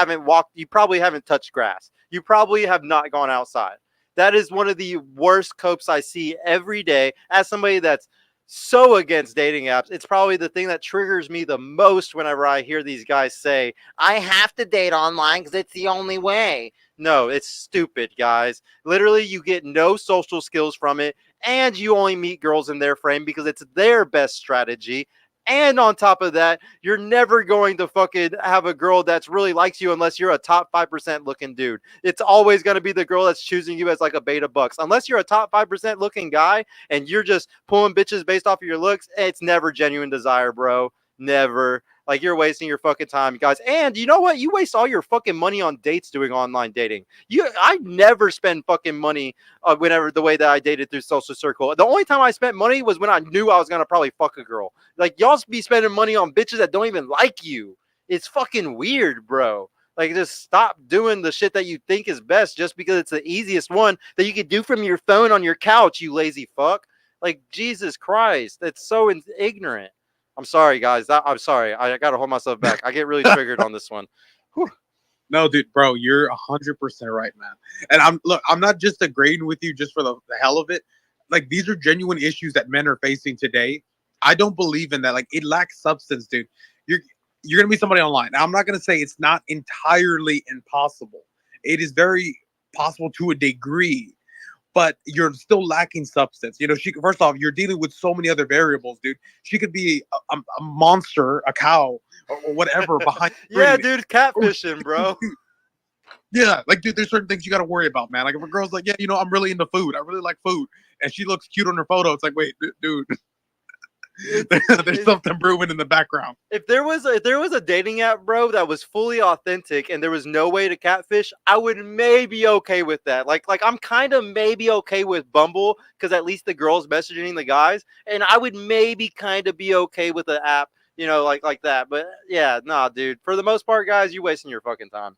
probably haven't touched grass. You probably have not gone outside. That is one of the worst copes I see every day. As somebody that's so against dating apps, it's probably the thing that triggers me the most whenever I hear these guys say, I have to date online because it's the only way. No, it's stupid, guys. Literally, you get no social skills from it, and you only meet girls in their frame because it's their best strategy. And on top of that, you're never going to fucking have a girl that's really likes you unless you're a top 5% looking dude. It's always going to be the girl that's choosing you as like a beta bucks. Unless you're a top 5% looking guy and you're just pulling bitches based off of your looks, it's never genuine desire, bro. Never. Like you're wasting your fucking time, guys. And you know what? You waste all your fucking money on dates doing online dating. I never spend fucking money whenever the way that I dated through Social Circle. The only time I spent money was when I knew I was gonna probably fuck a girl. Like y'all be spending money on bitches that don't even like you. It's fucking weird, bro. Like just stop doing the shit that you think is best just because it's the easiest one that you could do from your phone on your couch, you lazy fuck. Like Jesus Christ, that's so ignorant. I'm sorry, guys. I'm sorry. I got to hold myself back. I get really triggered on this one. Whew. No, dude, bro, you're 100% right, man. And I'm not just agreeing with you just for the hell of it. Like these are genuine issues that men are facing today. I don't believe in that. Like it lacks substance, dude. You're gonna be somebody online. Now, I'm not gonna say it's not entirely impossible. It is very possible to a degree, but you're still lacking substance. First off, you're dealing with so many other variables, dude. She could be a monster, a cow, or whatever behind. Yeah, dude, catfishing, bro. Yeah, like, dude, there's certain things you got to worry about, man. Like, if a girl's like, yeah, I'm really into food. I really like food. And she looks cute on her photo. It's like, wait, dude, there's something brewing in the background. If there was a dating app, bro, that was fully authentic and there was no way to catfish, I would maybe okay with that. Like I'm kind of maybe okay with Bumble because at least the girls messaging the guys, and I would maybe kind of be okay with an app you know, like that. But yeah, nah, dude. For the most part, guys, you wasting your fucking time.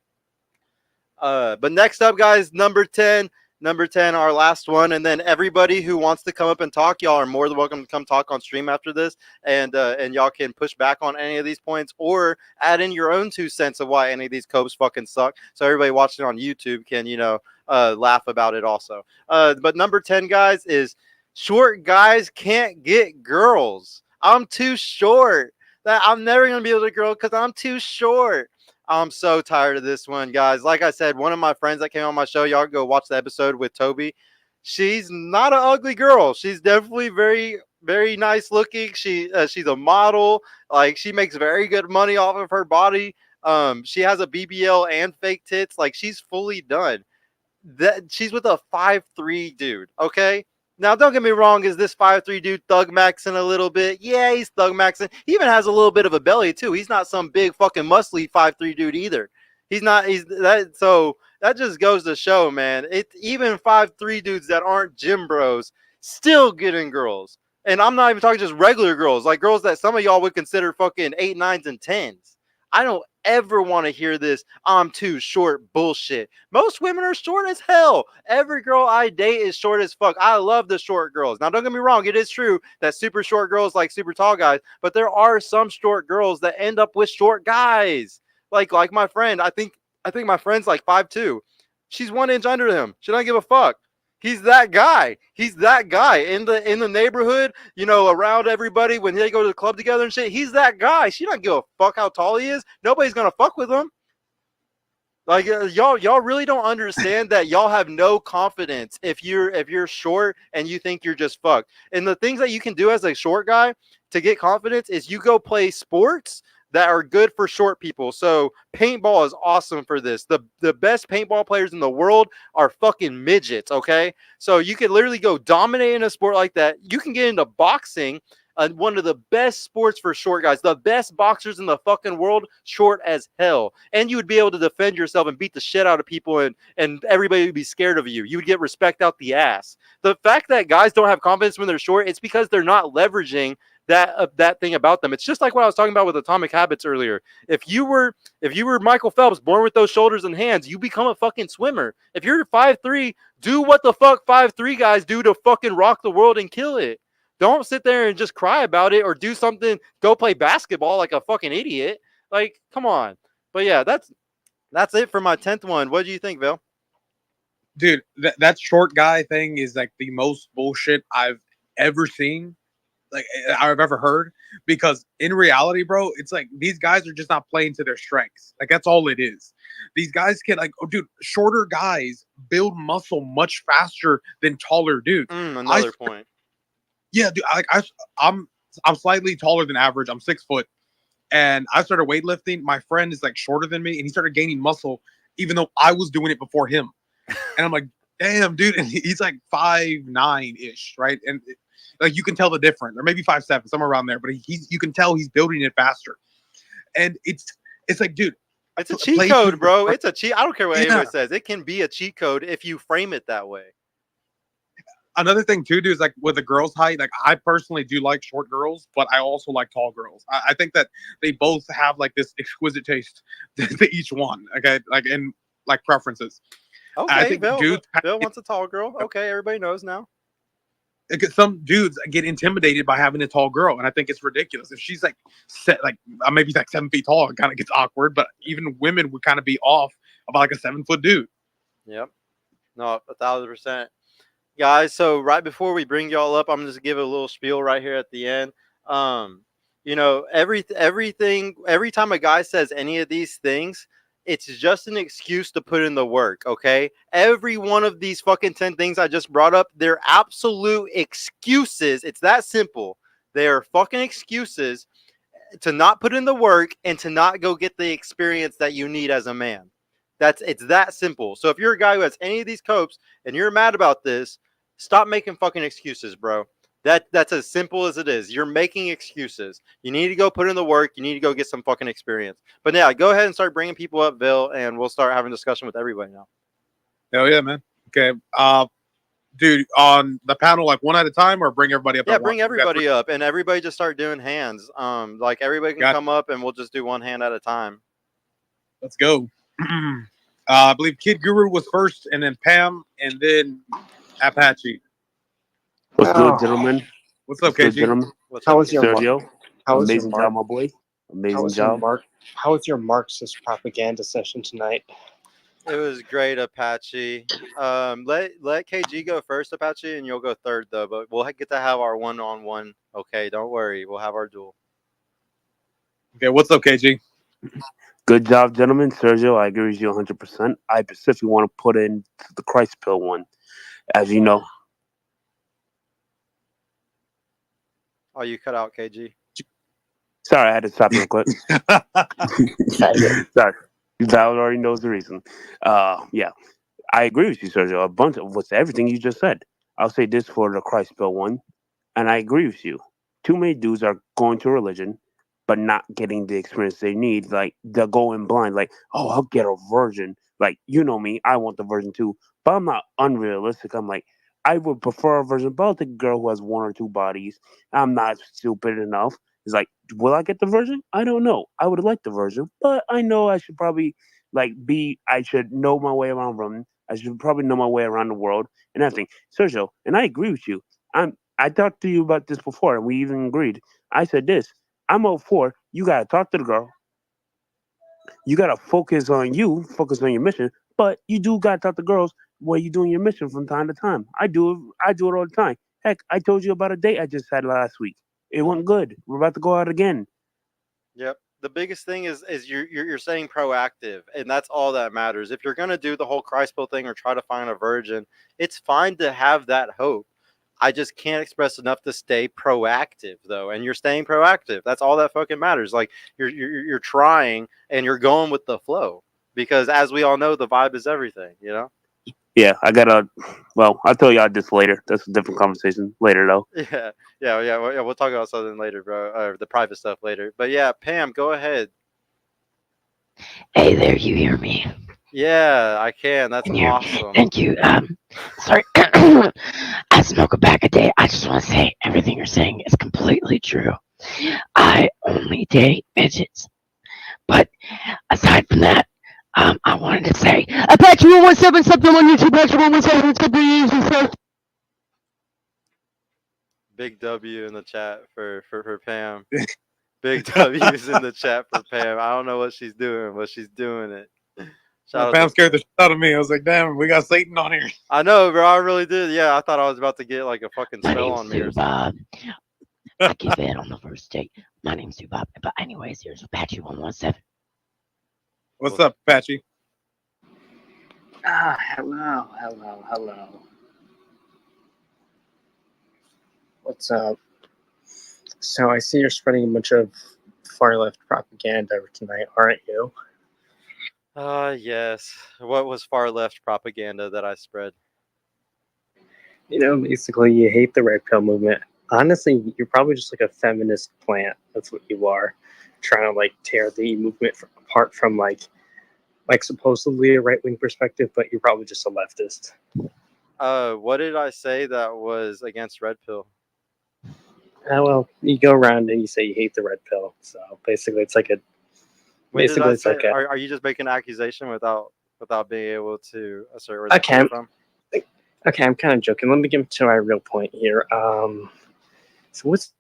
But next up, guys, number 10. Number 10, our last one. And then everybody who wants to come up and talk, y'all are more than welcome to come talk on stream after this. And y'all can push back on any of these points or add in your own 2 cents of why any of these copes fucking suck. So everybody watching on YouTube can, you know, laugh about it also. But number 10, guys, is short guys can't get girls. I'm too short. That I'm never going to be able to girl because I'm too short. I'm so tired of this one, guys. Like I said, one of my friends that came on my show, y'all go watch the episode with Toby. She's not an ugly girl. She's definitely very, very nice looking. She's a model. Like she makes very good money off of her body. She has a BBL and fake tits. Like she's fully done. That she's with a 5'3" dude. Okay. Now, don't get me wrong. Is this 5'3" dude thug maxing a little bit? Yeah, he's thug maxing. He even has a little bit of a belly too. He's not some big fucking muscly 5'3" dude either. He's not. He's that. So that just goes to show, man. It's even 5'3" dudes that aren't gym bros still getting girls. And I'm not even talking just regular girls, like girls that some of y'all would consider fucking 8, 9s, and 10s. I don't ever want to hear this I'm too short bullshit. Most women are short as hell. Every girl I date is short as fuck. I love the short girls. Now, don't get me wrong. It is true that super short girls like super tall guys, but there are some short girls that end up with short guys. Like my friend. I think my friend's like 5'2". She's 1 inch under him. She doesn't give a fuck. He's that guy. He's that guy in the neighborhood, you know, around everybody when they go to the club together and shit. He's that guy. She doesn't give a fuck how tall he is. Nobody's gonna fuck with him. Like y'all really don't understand that y'all have no confidence if you're short and you think you're just fucked. And the things that you can do as a short guy to get confidence is you go play sports that are good for short people. So paintball is awesome for this. The best paintball players in the world are fucking midgets, okay? So you can literally go dominate in a sport like that. You can get into boxing, one of the best sports for short guys, the best boxers in the fucking world, short as hell. And you would be able to defend yourself and beat the shit out of people, and everybody would be scared of you. You would get respect out the ass. The fact that guys don't have confidence when they're short, it's because they're not leveraging that thing about them. It's just like what I was talking about with Atomic Habits earlier. If you were Michael Phelps, born with those shoulders and hands, you become a fucking swimmer. If you're 5'3", do what the fuck 5'3" guys do to fucking rock the world and kill it. Don't sit there and just cry about it or do something. Go play basketball like a fucking idiot. Like, come on. But yeah, that's it for my 10th one. What do you think, Bill? Dude, that short guy thing is like the most bullshit I've ever seen. Like I've ever heard, because in reality, bro, it's like these guys are just not playing to their strengths. Like that's all it is. These guys can dude, shorter guys build muscle much faster than taller dudes. Another point. Yeah, dude, I'm slightly taller than average. I'm 6 foot, and I started weightlifting. My friend is like shorter than me, and he started gaining muscle, even though I was doing it before him. And I'm like, damn, dude, and he's like 5'9" ish, right? And like you can tell the difference, or maybe 5'7", somewhere around there. But you can tell he's building it faster, and it's like, dude, it's a cheat code, bro. It's a cheat. I don't care what anyone says. It can be a cheat code if you frame it that way. Another thing too, dude, is like with the girls' height. Like I personally do like short girls, but I also like tall girls. I think that they both have like this exquisite taste to each one. Okay, like in like preferences. Okay, I think Bill dudes wants a tall girl. Okay, everybody knows now. Some dudes get intimidated by having a tall girl, and I think it's ridiculous. If she's like maybe like 7 feet tall, it kind of gets awkward. But even women would kind of be off about like a 7-foot dude. Yep, no, 1,000%, guys. So right before we bring y'all up, I'm just give a little spiel right here at the end. You know, everything. Every time a guy says any of these things, it's just an excuse to put in the work, okay? Every one of these fucking 10 things I just brought up, they're absolute excuses. It's that simple. They are fucking excuses to not put in the work and to not go get the experience that you need as a man. It's that simple. So if you're a guy who has any of these copes and you're mad about this, stop making fucking excuses, bro. That's as simple as it is. You're making excuses. You need to go put in the work. You need to go get some fucking experience. But yeah, go ahead and start bringing people up, Bill, and we'll start having a discussion with everybody now. Hell yeah, man. Okay. dude, on the panel, like one at a time, or bring everybody up Yeah, at once? bring everybody up, and everybody just start doing hands. Like everybody can come up, and we'll just do one hand at a time. Let's go. I believe Kid Guru was first, and then Pam, and then Apache. What's good, gentlemen? What's up, good, KG? gentlemen? How was your Sergio? How was your Amazing job, my boy. Amazing job. How was your Marxist propaganda session tonight? It was great, Apache. Let KG go first, Apache, and you'll go third though. But we'll get to have our one-on-one. Okay, don't worry. We'll have our duel. Okay, what's up, KG? Good job, gentlemen. Sergio, I agree with you 100%. I specifically want to put in the Christ pill one. As you know, Oh, you cut out, KG. sorry, I had to stop real quick. Sorry, Val already knows the reason. Yeah, I agree with you, Sergio. A bunch of what's everything you just said. I'll say this for the Christ pill one, and I agree with you. Too many dudes are going to religion, but not getting the experience they need. Like they're going blind. Like, oh, I'll get a virgin. Like you know me, I want the virgin too, but I'm not unrealistic. I'm like, I would prefer a virgin, but I'll take a girl who has one or two bodies. I'm not stupid enough. It's like, will I get the virgin? I don't know. I would like the virgin, but I know I should probably I should know my way around Roman. I should probably know my way around the world and everything. Sergio, and I agree with you. I talked to you about this before, and we even agreed. I said this. I'm all for you gotta talk to the girl. You gotta focus on you, focus on your mission, but you do gotta talk to girls while you're doing your mission from time to time. I do it all the time. Heck, I told you about a date I just had last week. It went good. We're about to go out again. Yep. The biggest thing is you're saying proactive, and that's all that matters. If you're gonna do the whole Christ pill thing or try to find a virgin, it's fine to have that hope. I just can't express enough to stay proactive though, and you're staying proactive. That's all that fucking matters. Like you're trying and you're going with the flow because as we all know, the vibe is everything. You know. Yeah, I gotta. Well, I'll tell y'all this later. That's a different conversation later, though. Yeah. We'll talk about something later, bro. Or the private stuff later. But yeah, Pam, go ahead. Hey there, you hear me? Yeah, I can. That's Can you? awesome. Thank you. Sorry, I smoke a pack a day. I just want to say everything you're saying is completely true. I only date midgets, but aside from that, I wanted to say Apache 117 something on YouTube. Apache 117 something. Big W in the chat for Pam. Big W's in the chat for Pam. I don't know what she's doing, but she's doing it. Pam scared the shit out of me. I was like, damn, we got Satan on here. I know, bro. I really did. Yeah, I thought I was about to get like a fucking spell on me or something. I give it on the first date. My name's Bob. But anyways, here's Apache 117. What's up, Apache? Hello. What's up? So I see you're spreading a bunch of far left propaganda tonight, aren't you? Yes. What was far left propaganda that I spread? You know, basically you hate the red pill movement. Honestly, you're probably just like a feminist plant. That's what you are. Trying to like tear the movement apart from like supposedly a right-wing perspective, but you're probably just a leftist. What did I say that was against red pill? Well, you go around and you say you hate the red pill. So basically, it's like a. Basically, it's like. Are you just making an accusation without being able to assert where that's coming from? Okay, I'm kind of joking. Let me get to my real point here. So what's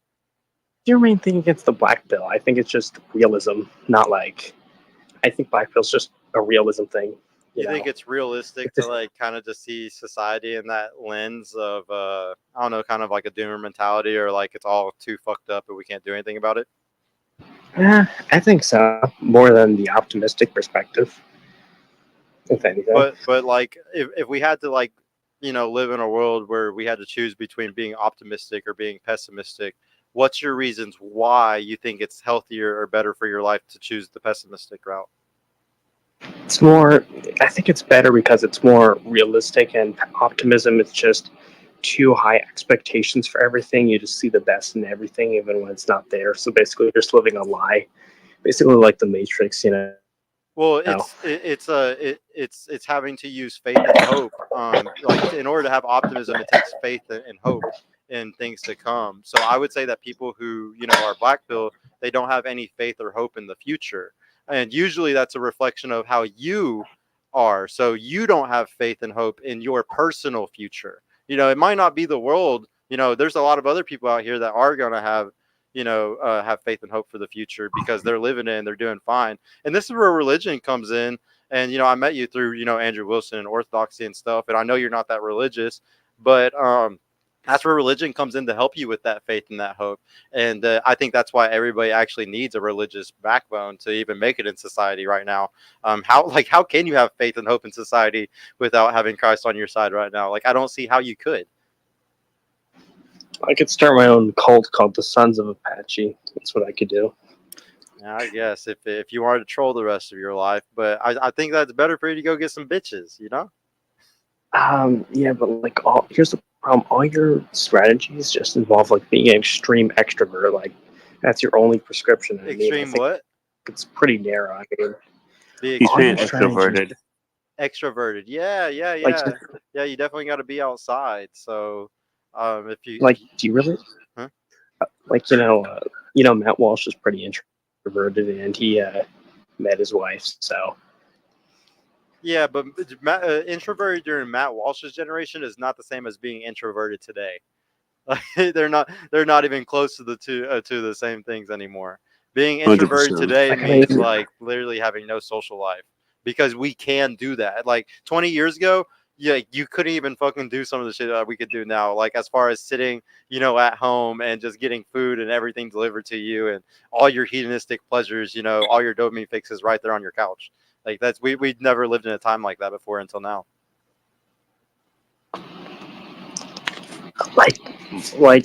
your main thing against the black pill? I think it's just realism, not like. I think black pill's just a realism thing. You think it's realistic to like kind of just see society in that lens of I don't know, kind of like a doomer mentality, or like it's all too fucked up and we can't do anything about it? Yeah, I think so. More than the optimistic perspective, if anything. But like if we had to like live in a world where we had to choose between being optimistic or being pessimistic, what's your reasons why you think it's healthier or better for your life to choose the pessimistic route? It's more, I think it's better because it's more realistic, and optimism is just too high expectations for everything. You just see the best in everything, even when it's not there. So basically, you're just living a lie. Basically, like the Matrix, you know. Well, No. it's having to use faith and hope. Like in order to have optimism, it takes faith and hope in things to come. So I would say that people who are black pill, they don't have any faith or hope in the future, and usually that's a reflection of how you are. So you don't have faith and hope in your personal future. It might not be the world. There's a lot of other people out here that are gonna have faith and hope for the future because they're living it and they're doing fine. And this is where religion comes in. And I met you through Andrew Wilson and Orthodoxy and stuff, and I know you're not that religious, but that's where religion comes in to help you with that faith and that hope. And I think that's why everybody actually needs a religious backbone to even make it in society right now. How can you have faith and hope in society without having Christ on your side right now? Like, I don't see how you could. I could start my own cult called the Sons of Apache. That's what I could do. I guess if you wanted to troll the rest of your life, but I think that's better for you to go get some bitches, Yeah, but like, here's the problem: all your strategies just involve like being an extreme extrovert. Like, that's your only prescription. I Extreme think what? it's pretty narrow. I mean, Be He's all your saying extreme. strategies, extroverted. Extroverted. Yeah, yeah, like, yeah. Yeah, you definitely got to be outside. So, if like, do you really? huh? Like, Matt Walsh is pretty introverted, and he met his wife. So Yeah, but introverted during Matt Walsh's generation is not the same as being introverted today. They're not. They're not even close to the same things anymore. Being introverted 100%. today like, I means mean, like literally having no social life because we can do that. Like 20 years ago, yeah, you couldn't even fucking do some of the shit that we could do now. Like as far as sitting, at home and just getting food and everything delivered to you and all your hedonistic pleasures, all your dopamine fixes right there on your couch. Like that's we'd never lived in a time like that before until now.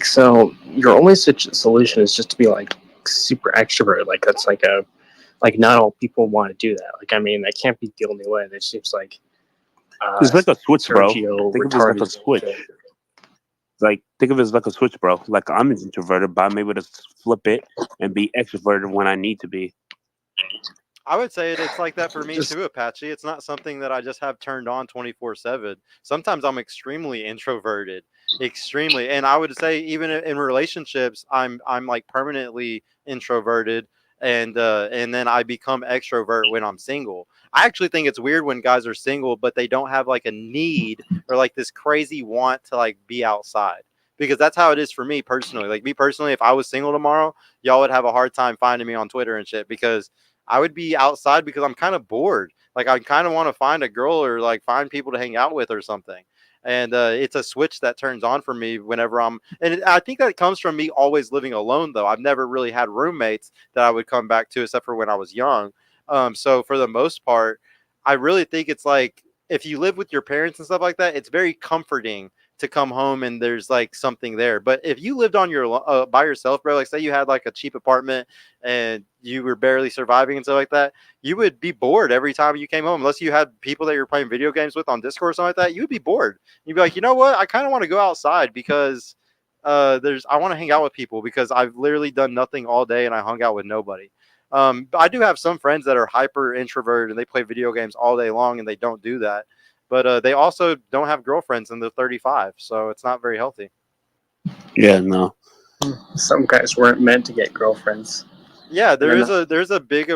so your only solution is just to be like super extrovert. Like that's like not all people want to do that. Like I mean, that can't be the only way. That seems like It's like a switch, bro. Sergio Think of it as like a retarded. switch. Like, think of it as like a switch, bro. Like, I'm introverted, but I'm able to flip it and be extroverted when I need to be. I would say it's like that for me Just too, Apache. It's not something that I just have turned on 24/7. Sometimes I'm extremely introverted, extremely, and I would say even in relationships, I'm like permanently introverted, and then I become extrovert when I'm single. I actually think it's weird when guys are single, but they don't have like a need or like this crazy want to like be outside. Because that's how it is for me personally. Like me personally, if I was single tomorrow, y'all would have a hard time finding me on Twitter and shit because I would be outside because I'm kind of bored. Like I kind of want to find a girl or like find people to hang out with or something. And it's a switch that turns on for me whenever I think that comes from me always living alone, though. I've never really had roommates that I would come back to, except for when I was young. So for the most part, I really think it's like if you live with your parents and stuff like that, it's very comforting to come home and there's like something there. But if you lived on your by yourself, bro, like say you had like a cheap apartment and you were barely surviving and stuff like that, you would be bored every time you came home. Unless you had people that you're playing video games with on Discord or something like that, you would be bored. You'd be like, you know what? I kind of want to go outside because I want to hang out with people because I've literally done nothing all day and I hung out with nobody. But I do have some friends that are hyper introverted and they play video games all day long and they don't do that. But they also don't have girlfriends and they're 35, so it's not very healthy. Yeah, no. some guys weren't meant to get girlfriends. Yeah, And then there's a big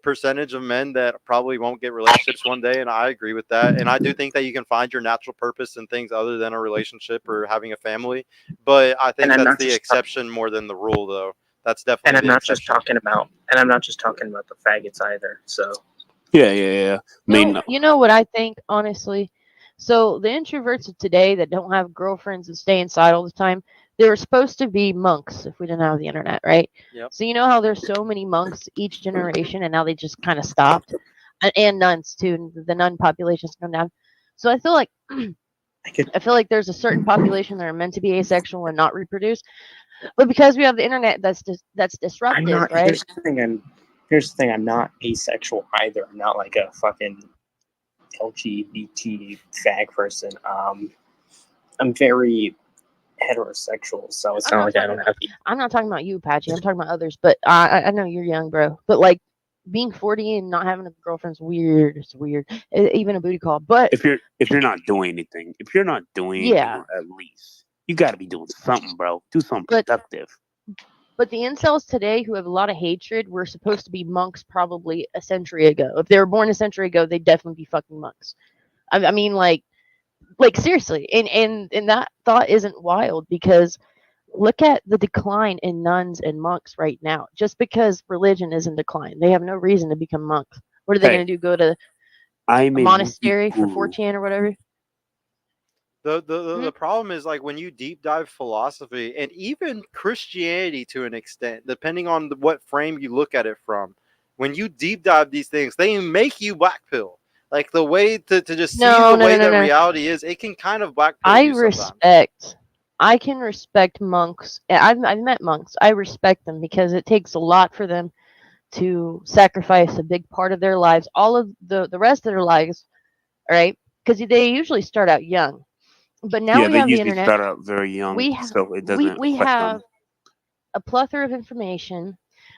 percentage of men that probably won't get relationships one day, and I agree with that. And I do think that you can find your natural purpose in things other than a relationship or having a family. But I think I'm that's not the just exception more than the rule, though. That's and definitely I'm the not just exception. talking about and I'm not just talking about the faggots either. So Yeah. I mean, No, you know what I think, honestly? So the introverts of today that don't have girlfriends and stay inside all the time, they were supposed to be monks if we didn't have the internet, right? Yep. So you know how there's so many monks each generation and now they just kind of stopped? And nuns too. The nun population's come down. So I feel like there's a certain population that are meant to be asexual and not reproduce, but because we have the internet, that's I'm disruptive, not. right? Here's the thing. I'm not asexual either. I'm not like a fucking LGBT fag person. I'm very heterosexual, so it's I'm not not like I talking don't have. I'm not talking about you, Patchy. I'm talking about others. But I know you're young, bro. But like being 40 and not having a girlfriend's weird. It's weird. Even a booty call. But If you're not doing anything, if you're not doing anything, yeah, at least you got to be doing something, bro. Do something but productive. but the incels today who have a lot of hatred were supposed to be monks probably a century ago. If they were born a century ago, they'd definitely be fucking monks. I mean, like seriously, and that thought isn't wild because look at the decline in nuns and monks right now. Just because religion is in decline, they have no reason to become monks. What are they going Hey, to do? Go to I'm a a movie monastery for guru. 4chan or whatever? The problem is like when you deep dive philosophy and even Christianity to an extent, depending on what frame you look at it from, when you deep dive these things, they make you black pill. Like the way to just see No, the no, no, way no, that no. reality is, it can kind of black pill I you sometimes. respect. I can respect monks. I've met monks. I respect them because it takes a lot for them to sacrifice a big part of their lives, all of the rest of their lives, all right? Because they usually start out young. But now Yeah, we they have the usually internet. start out very young, so it doesn't We affect them. have a plethora of information.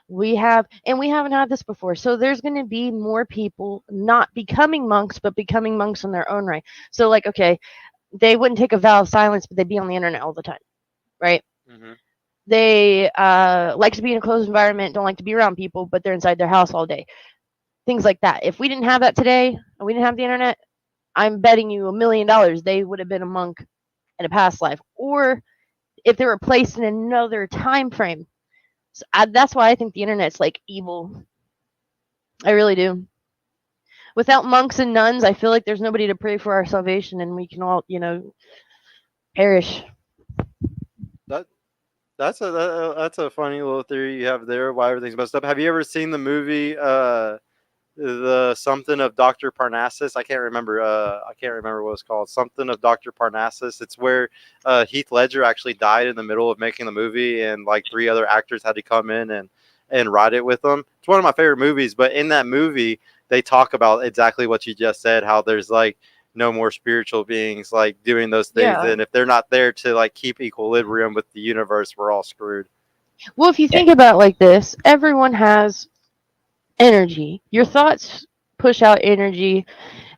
We haven't had this before. So there's going to be more people not becoming monks, but becoming monks in their own right. So like, okay, they wouldn't take a vow of silence, but they'd be on the internet all the time, right? Mm-hmm. They like to be in a closed environment, don't like to be around people, but they're inside their house all day. Things like that. If we didn't have that today, and we didn't have the internet, I'm betting you $1 million they would have been a monk in a past life, or if they were placed in another time frame. So that's why I think the internet's like evil. I really do. Without monks and nuns, I feel like there's nobody to pray for our salvation, and we can all, perish. That that's a funny little theory you have there. Why everything's messed up. Have you ever seen the movie the something of Dr. Parnassus? I can't remember what it's called. Something of Dr. Parnassus. It's where Heath Ledger actually died in the middle of making the movie, and like three other actors had to come in and write it with them. It's one of my favorite movies. But in that movie, they talk about exactly what you just said. How there's like no more spiritual beings like doing those things, Yeah. and if they're not there to like keep equilibrium with the universe, we're all screwed. Well, if you think about it like this, everyone has energy. Your thoughts push out energy.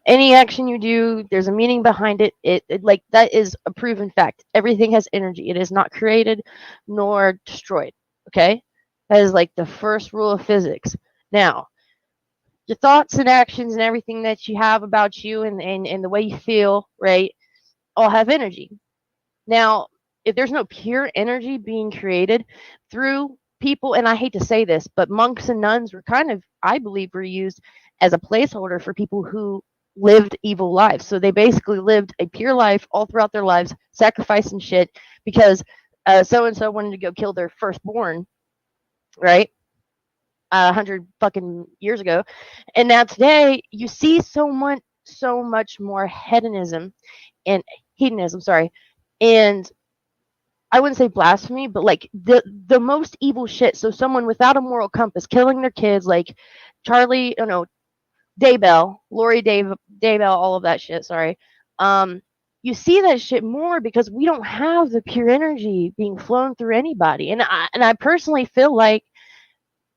Any action you do, there's a meaning behind it. It like that is a proven fact. Everything has energy. It is not created nor destroyed. Okay, that is like the first rule of physics. Now, your thoughts and actions and everything that you have about you and the way you feel, right, all have energy. Now, if there's no pure energy being created through people, and I hate to say this, but monks and nuns were kind of, I believe, were used as a placeholder for people who lived evil lives. So they basically lived a pure life all throughout their lives, sacrificing shit because so and so wanted to go kill their firstborn, right? 100 fucking years ago, and now today you see so much more and hedonism, sorry, and I wouldn't say blasphemy, but like the most evil shit. So someone without a moral compass, killing their kids, like Charlie, oh no, Daybell, Lori Daybell, all of that shit. Sorry. Um, you see that shit more because we don't have the pure energy being flown through anybody, and I personally feel like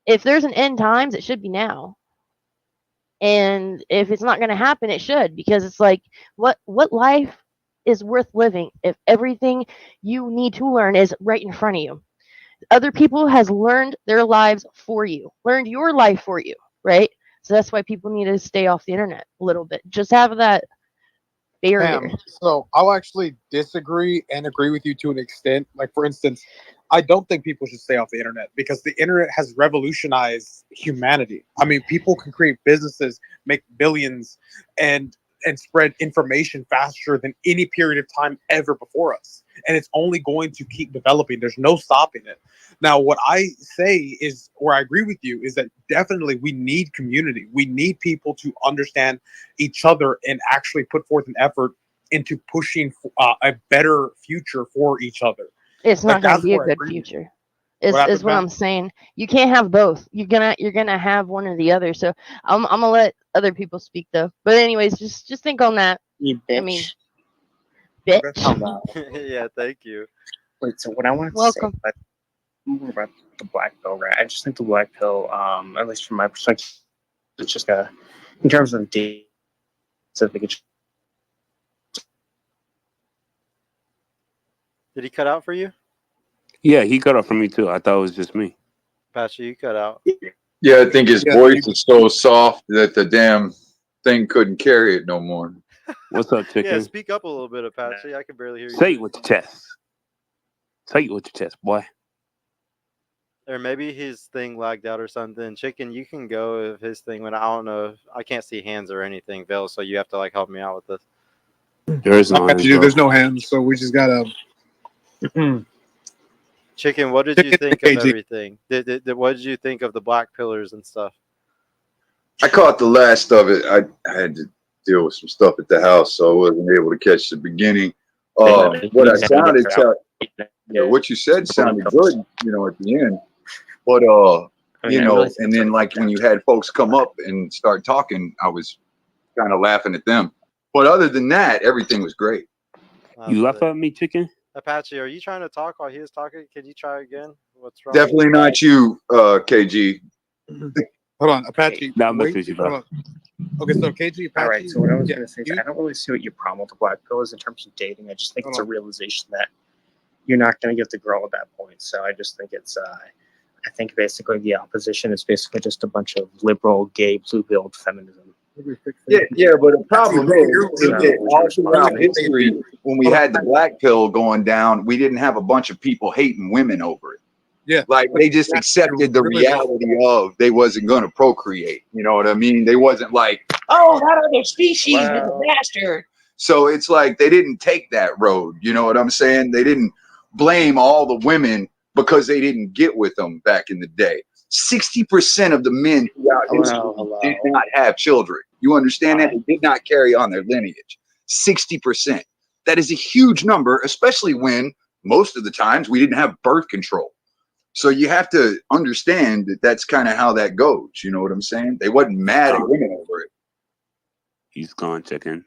if there's an end times, it should be now. And if it's not going to happen, it should, because it's like what life is worth living if everything you need to learn is right in front of you. Other people has learned their lives for you, learned your life for you, right? So that's why people need to stay off the internet a little bit. Just have that barrier. So I'll actually disagree and agree with you to an extent. Like, for instance, I don't think people should stay off the internet because the internet has revolutionized humanity. I mean, people can create businesses, make billions, and spread information faster than any period of time ever before us. And it's only going to keep developing. There's no stopping it. Now, what I say is, where I agree with you, is that definitely we need community. We need people to understand each other and actually put forth an effort into pushing a better future for each other. It's Like, not going to that's be a where I good agree with you. future. What Is happened, what man? I'm saying. You can't have both. You're gonna have one or the other. So I'm gonna let other people speak though. But anyways, just think on that. You I mean, bitch. Okay. bitch. Hello. Yeah, thank you. Wait, so what I wanted to say Welcome. about more about the black pill, right? I just think the black pill, at least from my perspective, it's just in terms of dating, so I think it's Did he cut out for you? Yeah, he cut off from me too. I thought it was just me. Patrick, you cut out. Yeah, I think his Yeah, voice is so soft that the damn thing couldn't carry it no more. What's up, Yeah, chicken? speak up a little bit, Apache. I can barely hear you. Say it with your chest. Say it with your chest, boy. Or maybe his thing lagged out or something. Chicken, you can go if his thing went. I don't know. I can't see hands or anything, Bill. So you have to like help me out with this. There is no I got hands, you. bro. There's no hands, so we just gotta. Chicken, what did you Chicken think of KG. everything? What did you think of the black pillars and stuff? I caught the last of it. I had to deal with some stuff at the house, so I wasn't able to catch the beginning. What I sounded, what you said sounded good, at the end. But and then like when you had folks come up and start talking, I was kind of laughing at them. But other than that, everything was great. You laugh at me, chicken? Apache, are you trying to talk while he was talking? Can you try again? What's wrong? Definitely not you, KG. Hold on, Apache. Nah, I'm messing wait, with you, bro. hold on. Okay, so KG, Apache. all right. So what I was yeah, going to say is you- I don't really see what your problem with the black pill is in terms of dating. I just think Hold it's a on. realization that you're not going to get the girl at that point. So I just think it's I think basically the opposition is basically just a bunch of liberal, gay, blue-pilled feminism. Yeah, but the problem is you're- that all throughout you're- history, when we had the black pill going down, we didn't have a bunch of people hating women over it. Yeah. Like they just accepted the reality of they wasn't going to procreate. You know what I mean? They wasn't like, oh, that other species is a bastard. So it's like they didn't take that road. You know what I'm saying? They didn't blame all the women because they didn't get with them back in the day. 60% of the men throughout history did not have children. You understand that? They did not carry on their lineage. 60%. That is a huge number, especially when most of the times we didn't have birth control. So you have to understand that that's kind of how that goes. You know what I'm saying? They wasn't mad at women over it. He's gone, chicken.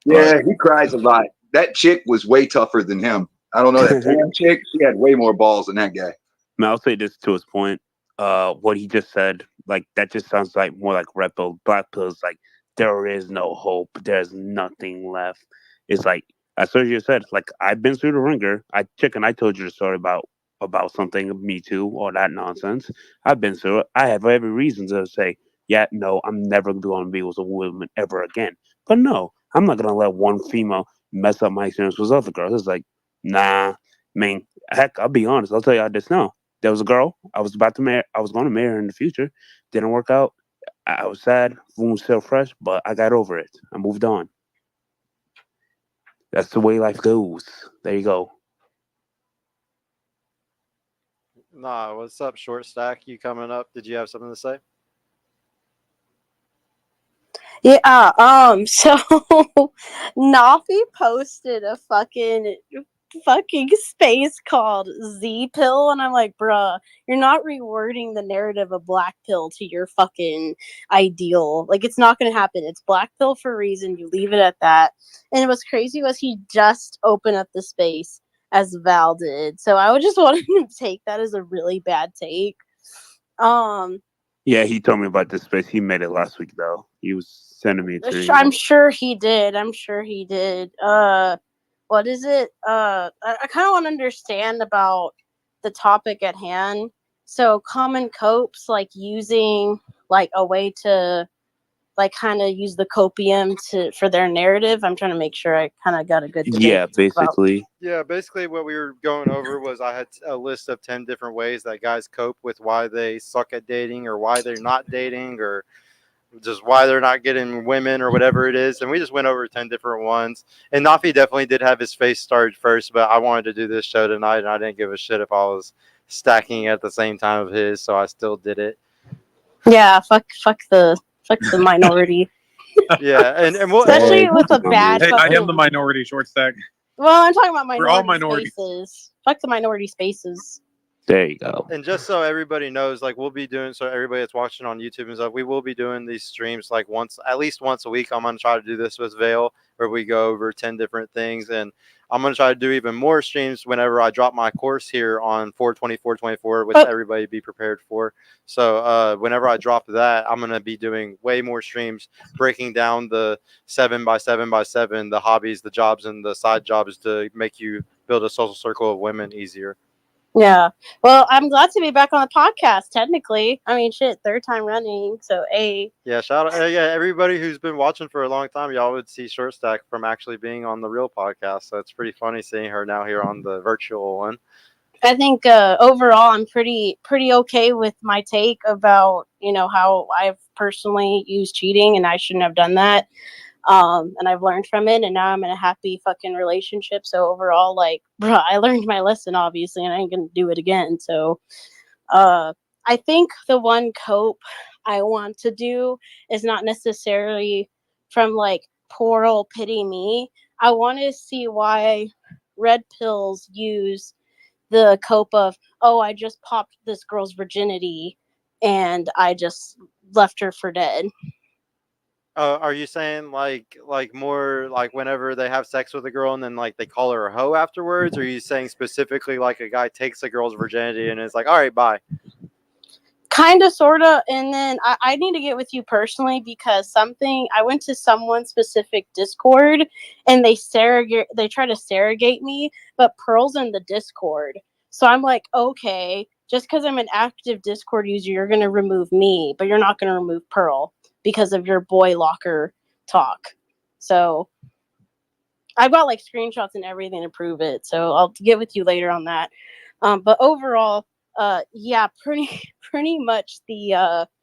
Yeah, he cries a lot. That chick was way tougher than him. I don't know, that damn chick, she had way more balls than that guy. Man, I'll say this to his point. What he just said, like that just sounds like more like red pill, black pills. Like there is no hope. There's nothing left. It's like as Sergio said, like I've been through the ringer. I told you the story about something, Me Too, all that nonsense. I've been through it. I have every reason to say, yeah, no, I'm never going to be with a woman ever again. But no, I'm not going to let one female mess up my experience with other girls. It's like, nah. I mean, heck, I'll be honest. I'll tell you this now. There was a girl I was about to marry. I was going to marry her in the future. Didn't work out. I was sad. Wound still fresh, but I got over it. I moved on. That's the way life goes. There you go. Nah, what's up, Short Stack? You coming up? Did you have something to say? Yeah, so Nafi posted a fucking space called Z Pill, and I'm like, bruh, you're not rewording the narrative of Black Pill to your fucking ideal. Like, it's not gonna happen. It's Black Pill for a reason. You leave it at that. And what's crazy was he just opened up the space as Val did. So I would just want him to take that as a really bad take. Yeah, he told me about this space. He made it last week, though. He was sending me a dream. I'm sure he did. What is it? I kind of want to understand about the topic at hand. So common copes, like using like a way to like kind of use the copium for their narrative. I'm trying to make sure I kind of got a good Yeah, basically. Yeah, basically what we were going over was I had a list of 10 different ways that guys cope with why they suck at dating or why they're not dating or just why they're not getting women or whatever it is. And we just went over 10 different ones. And Nafi definitely did have his face started first, but I wanted to do this show tonight and I didn't give a shit if I was stacking at the same time of his, so I still did it. Yeah, fuck the minority. Yeah, and we'll, especially with a bad. Hey, I am the minority, Short Stack. Well, I'm talking about minority We're all minorities. spaces. Fuck the minority spaces. There you go. And just so everybody knows, like we'll be doing, so everybody that's watching on YouTube and stuff, we will be doing these streams like at least once a week. I'm gonna try to do this with Vale. where we go over 10 different things. And I'm going to try to do even more streams whenever I drop my course here on 4/24/24, which everybody be prepared for. So whenever I drop that, I'm going to be doing way more streams, breaking down the 7x7x7, the hobbies, the jobs, and the side jobs to make you build a social circle of women easier. Yeah. Well, I'm glad to be back on the podcast, technically. I mean, shit, third time running. So, Yeah, shout out. Yeah, everybody who's been watching for a long time, y'all would see Short Stack from actually being on the real podcast. So it's pretty funny seeing her now here on the virtual one. I think overall I'm pretty okay with my take about, you know, how I've personally used cheating and I shouldn't have done that. And I've learned from it, and now I'm in a happy fucking relationship. So overall, like, bro, I learned my lesson, obviously, and I ain't gonna do it again. So I think the one cope I want to do is not necessarily from like poor old pity me. I want to see why red pills use the cope of, oh, I just popped this girl's virginity and I just left her for dead. Are you saying like more like whenever they have sex with a girl and then like they call her a hoe afterwards? Or are you saying specifically like a guy takes a girl's virginity and is like, all right, bye? Kind of, sort of. And then I need to get with you personally because I went to someone's specific Discord and they try to surrogate me, but Pearl's in the Discord. So I'm like, okay, just because I'm an active Discord user, you're going to remove me, but you're not going to remove Pearl because of your boy locker talk. So I've got like screenshots and everything to prove it. So I'll get with you later on that. But overall, yeah, pretty much the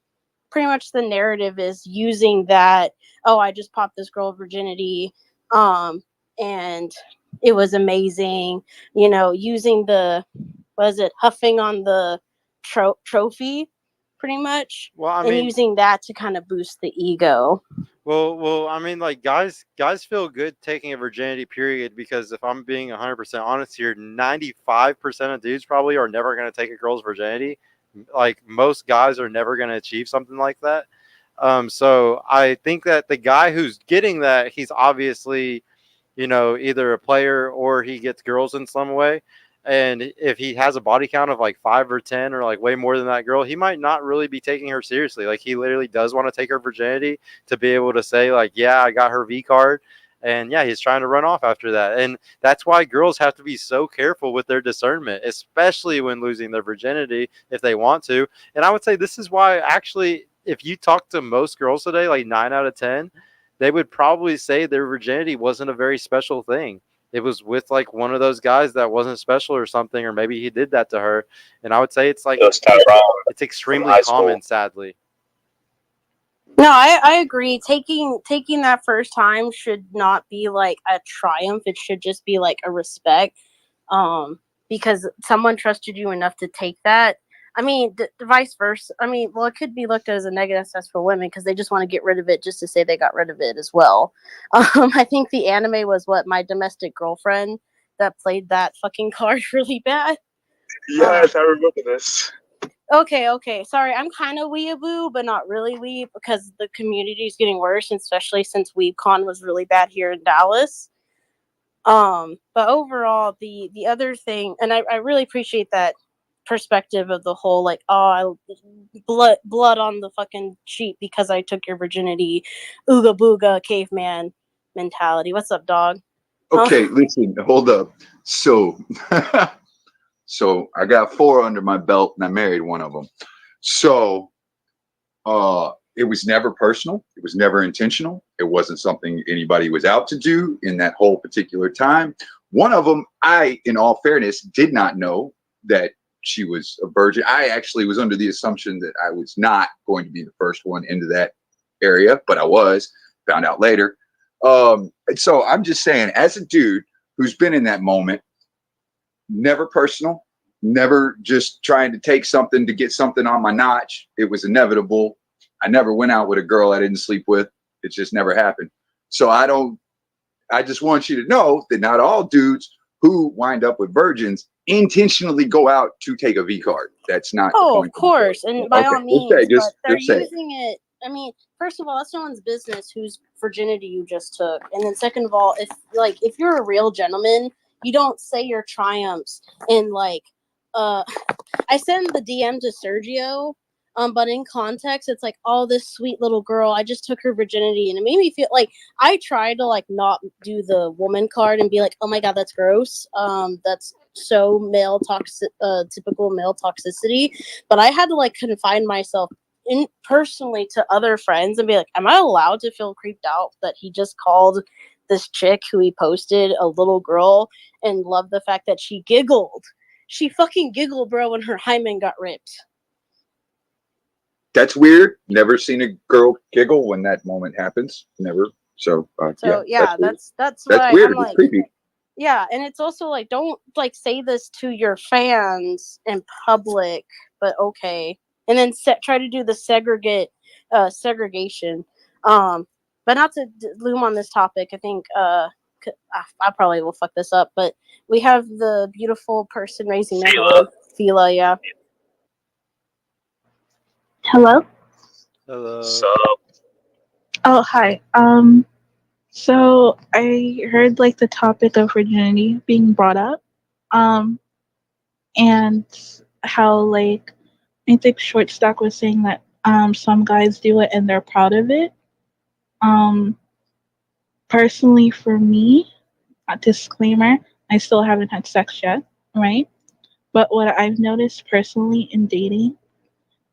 narrative is using that, oh, I just popped this girl virginity, and it was amazing, you know, using huffing on the trophy pretty much. Well, I and mean, using that to kind of boost the ego. Well, I mean, like guys feel good taking a virginity period because if I'm being 100% honest here, 95% of dudes probably are never going to take a girl's virginity. Like most guys are never going to achieve something like that. So I think that the guy who's getting that, he's obviously, you know, either a player or he gets girls in some way. And if he has a body count of like 5 or 10 or like way more than that girl, he might not really be taking her seriously. Like he literally does want to take her virginity to be able to say like, yeah, I got her V card. And yeah, he's trying to run off after that. And that's why girls have to be so careful with their discernment, especially when losing their virginity if they want to. And I would say this is why actually, if you talk to most girls today, like 9 out of 10, they would probably say their virginity wasn't a very special thing. It was with like one of those guys that wasn't special or something, or maybe he did that to her. And I would say it's like it's extremely common, sadly. No, I agree. Taking that first time should not be like a triumph. It should just be like a respect. Because someone trusted you enough to take that. I mean, the vice versa. I mean, well, it could be looked at as a negative sense for women because they just want to get rid of it just to say they got rid of it as well. I think the anime was My Domestic Girlfriend that played that fucking card really bad. Yes, I remember this. Okay. Sorry, I'm kind of weeaboo, but not really weeb because the community is getting worse, especially since WeebCon was really bad here in Dallas. But overall, the other thing, and I really appreciate that perspective of the whole like, oh, blood on the fucking sheet because I took your virginity, ooga booga caveman mentality. What's up, dog? Okay, listen, hold up. So so I got 4 under my belt and I married one of them. So it was never personal. It was never intentional. It wasn't something anybody was out to do in that whole particular time. One of them, I, in all fairness, did not know that she was a virgin. I actually was under the assumption that I was not going to be the first one into that area, but I was. Found out later. So I'm just saying, as a dude who's been in that moment, never personal, never just trying to take something to get something on my notch. It was inevitable. I never went out with a girl I didn't sleep with. It just never happened. So I just want you to know that not all dudes who wind up with virgins intentionally go out to take a V card. That's not the point. Of course. And by all means, but they're using it. I mean, first of all, that's no one's business whose virginity you just took. And then second of all, if you're a real gentleman, you don't say your triumphs in like I send the DM to Sergio, but in context, it's like, oh, this sweet little girl, I just took her virginity, and it made me feel like I tried to like not do the woman card and be like, oh my god, that's gross. That's so male toxic, typical male toxicity. But I had to like confine myself in personally to other friends and be like, am I allowed to feel creeped out that he just called this chick who he posted a little girl and loved the fact that she giggled. She fucking giggled, bro, when her hymen got ripped. That's weird. Never seen a girl giggle when that moment happens. Never. So yeah, that's why weird. I'm like, it's creepy. Yeah, and it's also like, don't like say this to your fans in public, but okay, and then try to do the segregation. But not to loom on this topic. I think I probably will fuck this up, but we have the beautiful person raising their hand. Fila, yeah. Hello? Hello. Sup? Oh, hi. So I heard like the topic of virginity being brought up. And how like I think Short Stack was saying that some guys do it and they're proud of it. Personally for me, a disclaimer, I still haven't had sex yet, right? But what I've noticed personally in dating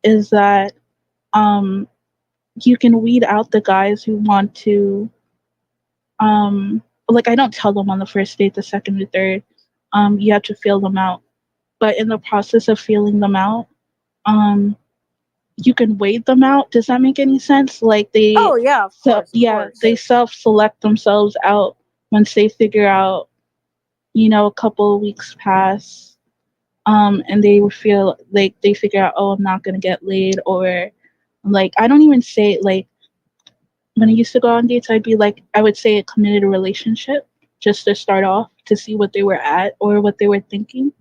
is that you can weed out the guys who want to like I don't tell them on the first date, the second or third. You have to feel them out. But in the process of feeling them out, you can wait them out. Does that make any sense? Like they Oh yeah, of course. they self-select themselves out once they figure out, a couple of weeks pass, and they would feel like they figure out, oh, I'm not gonna get laid, or like I don't even say like when I used to go on dates, I would say a committed relationship just to start off to see what they were at or what they were thinking.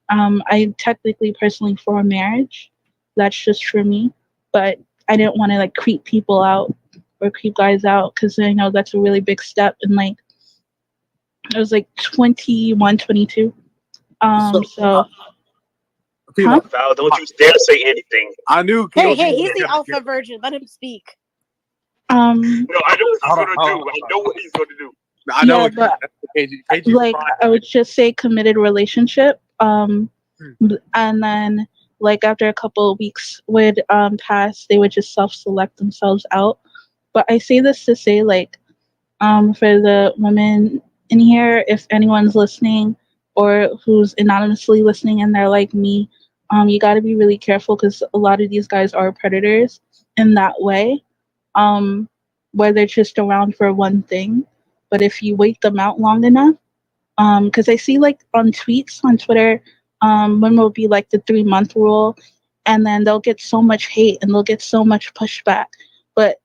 I technically personally for a marriage. That's just for me, but I didn't want to like creep people out or creep guys out because I know that's a really big step. And like, I was like 21, 22. So Fila, Val, don't you dare say anything. I knew. Hey, KG he's was the gonna alpha get- virgin. Let him speak. No, I know what he's Hold on, gonna hold do. on, I know what he's gonna do. I know. Yeah, what but KG's like fine. I would just say committed relationship. And then like after a couple of weeks would pass, they would just self-select themselves out. But I say this to say like for the women in here, if anyone's listening or who's anonymously listening and they're like me, you got to be really careful because a lot of these guys are predators in that way, where they're just around for one thing. But if you wait them out long enough, because I see like on tweets on Twitter, women will be like the 3 month rule, and then they'll get so much hate and they'll get so much pushback. But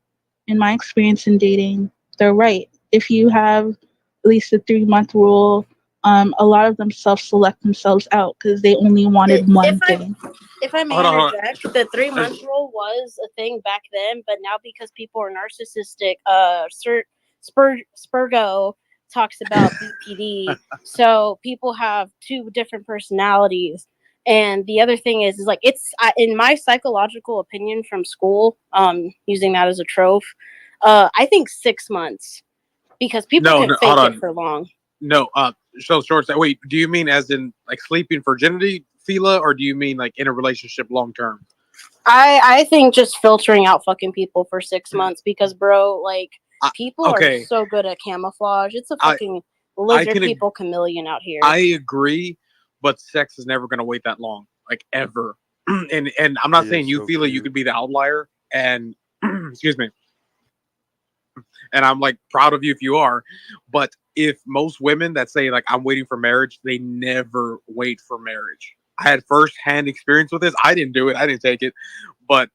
in my experience in dating, they're right. If you have at least a 3 month rule, a lot of them self-select themselves out because they only wanted one thing. If I may Hold on. interject, the 3 month rule was a thing back then, but now because people are narcissistic, Spurgo talks about BPD, so people have two different personalities. And the other thing is like in my psychological opinion from school, using that as a trope, I think 6 months because people can fake hold it on. for long. No, so Short Stack. Wait, do you mean as in like sleeping virginity, Fila, or do you mean like in a relationship long term? I think just filtering out fucking people for 6 months because, bro, like people are so good at camouflage. It's a fucking lizard people chameleon out here. I agree, but sex is never going to wait that long, like ever. and I'm not saying you, Fila, you could be the outlier, and excuse me. And I'm like proud of you if you are, but if most women that say like I'm waiting for marriage, they never wait for marriage. I had first-hand experience with this. I didn't do it. I didn't take it, but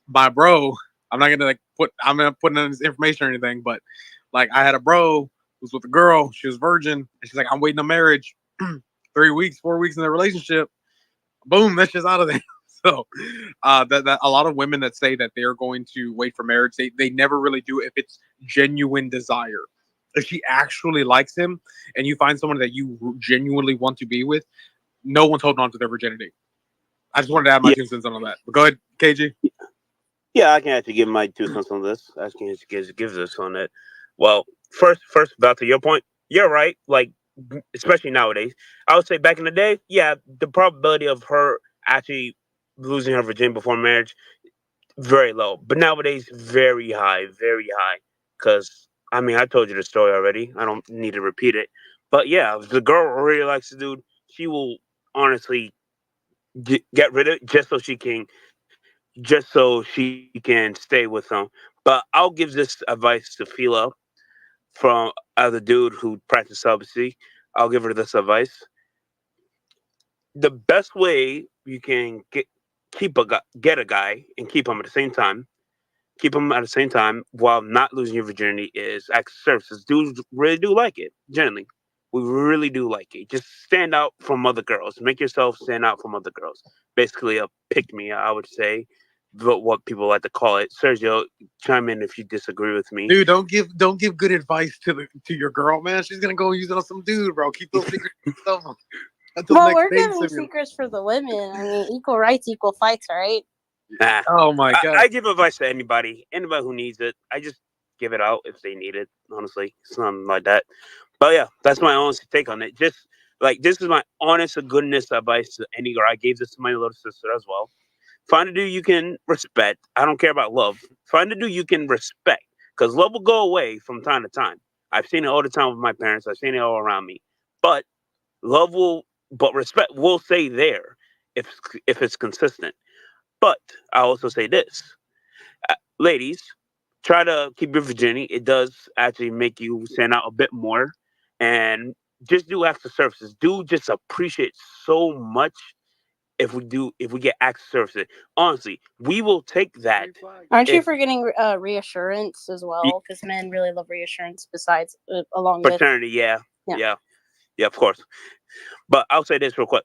my bro, I'm gonna put in this information or anything, but like I had a bro who was with a girl. She was virgin, and she's like, I'm waiting on marriage. 3 weeks, 4 weeks in the relationship, boom, that's just out of there. So that a lot of women that say that they're going to wait for marriage, they never really do if it's genuine desire. If she actually likes him and you find someone that you genuinely want to be with, no one's holding on to their virginity. I just wanted to add my Yeah, 2 cents on that. But go ahead, KG. yeah, I can actually give my 2 cents on this. I can actually give this on it. Well, first, about to your point, you're right. Like, especially nowadays, I would say back in the day, yeah, the probability of her actually losing her virginity before marriage very low, but nowadays very high, very high. Because I mean, I told you the story already. I don't need to repeat it. But yeah, if the girl really likes the dude, she will honestly get rid of it just so she can stay with him. But I'll give this advice to Phila from as a dude who practices celibacy. I'll give her this advice: the best way you can get a guy and keep them at the same time while not losing your virginity is acts of services. Dudes really do like it. Generally, we really do like it. Just stand out from other girls. Make yourself stand out from other girls. Basically, a pick me, I would say, but what people like to call it. Sergio, chime in if you disagree with me. Dude, don't give good advice to your girl, man. She's gonna go use it on some dude, bro. Keep those secrets to yourself until Well, next we're dating giving scenario. secrets for the women. I mean, equal rights, equal fights, right? Nah, Oh my god. I give advice to anybody who needs it. I just give it out if they need it. Honestly, something like that. But yeah, that's my honest take on it. Just like this is my honest to goodness advice to any girl. I gave this to my little sister as well. Find a dude you can respect. I don't care about love. Find a dude you can respect. Because love will go away from time to time. I've seen it all the time with my parents. I've seen it all around me. But love will, but respect will stay there if it's consistent. But I also say this, ladies, try to keep your virginity. It does actually make you stand out a bit more, and just do acts of services. Do just appreciate so much if we get acts of services. Honestly, we will take that. Aren't you If forgetting reassurance as well? Because men really love reassurance. Besides, along with paternity, yeah, yeah. yeah, yeah, of course. But I'll say this real quick.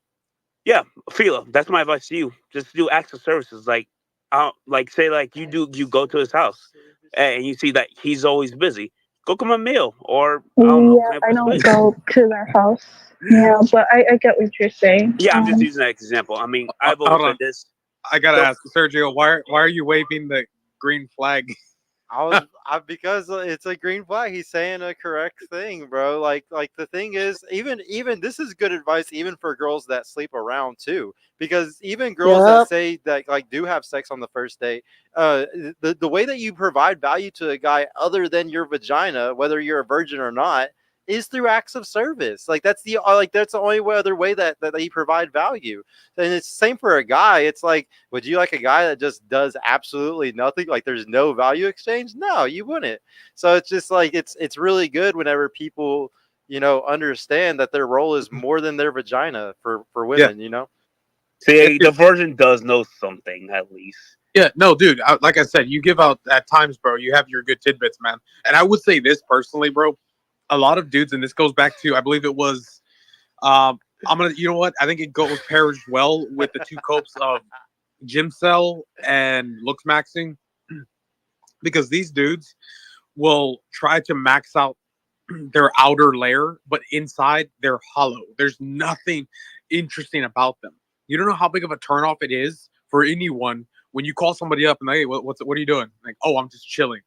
Yeah, Philo, that's my advice to you. Just do acts of services. Like say like you go to his house and you see that he's always busy. Go cook him a meal or I don't know, Yeah, clean up I his don't place. go to their house. Yeah, but I get what you're saying. Yeah, I'm just using that example. I mean, I've Hold always said on. this. I gotta Don't ask Sergio, why are you waving the green flag? Because it's a green flag. He's saying a correct thing, bro. Like the thing is, even this is good advice, even for girls that sleep around too. Because even girls that Yep. say that like do have sex on the first date, the way that you provide value to a guy other than your vagina, whether you're a virgin or not, is through acts of service. That's the only other way that they provide value. And it's the same for a guy. It's like, would you like a guy that just does absolutely nothing? Like there's no value exchange? No, you wouldn't. So it's just like it's really good whenever people, understand that their role is more than their vagina for Yeah. women. Yeah, see the dude. virgin does know something at least. Yeah, no, dude. Like I said, you give out at times, bro. You have your good tidbits, man. And I would say this personally, bro. A lot of dudes, and this goes back to, I believe it was, you know what? I think it goes pairs well with the two copes of gym cell and looks maxing, because these dudes will try to max out their outer layer, but inside they're hollow. There's nothing interesting about them. You don't know how big of a turnoff it is for anyone when you call somebody up and like, hey, what are you doing? Like, oh, I'm just chilling.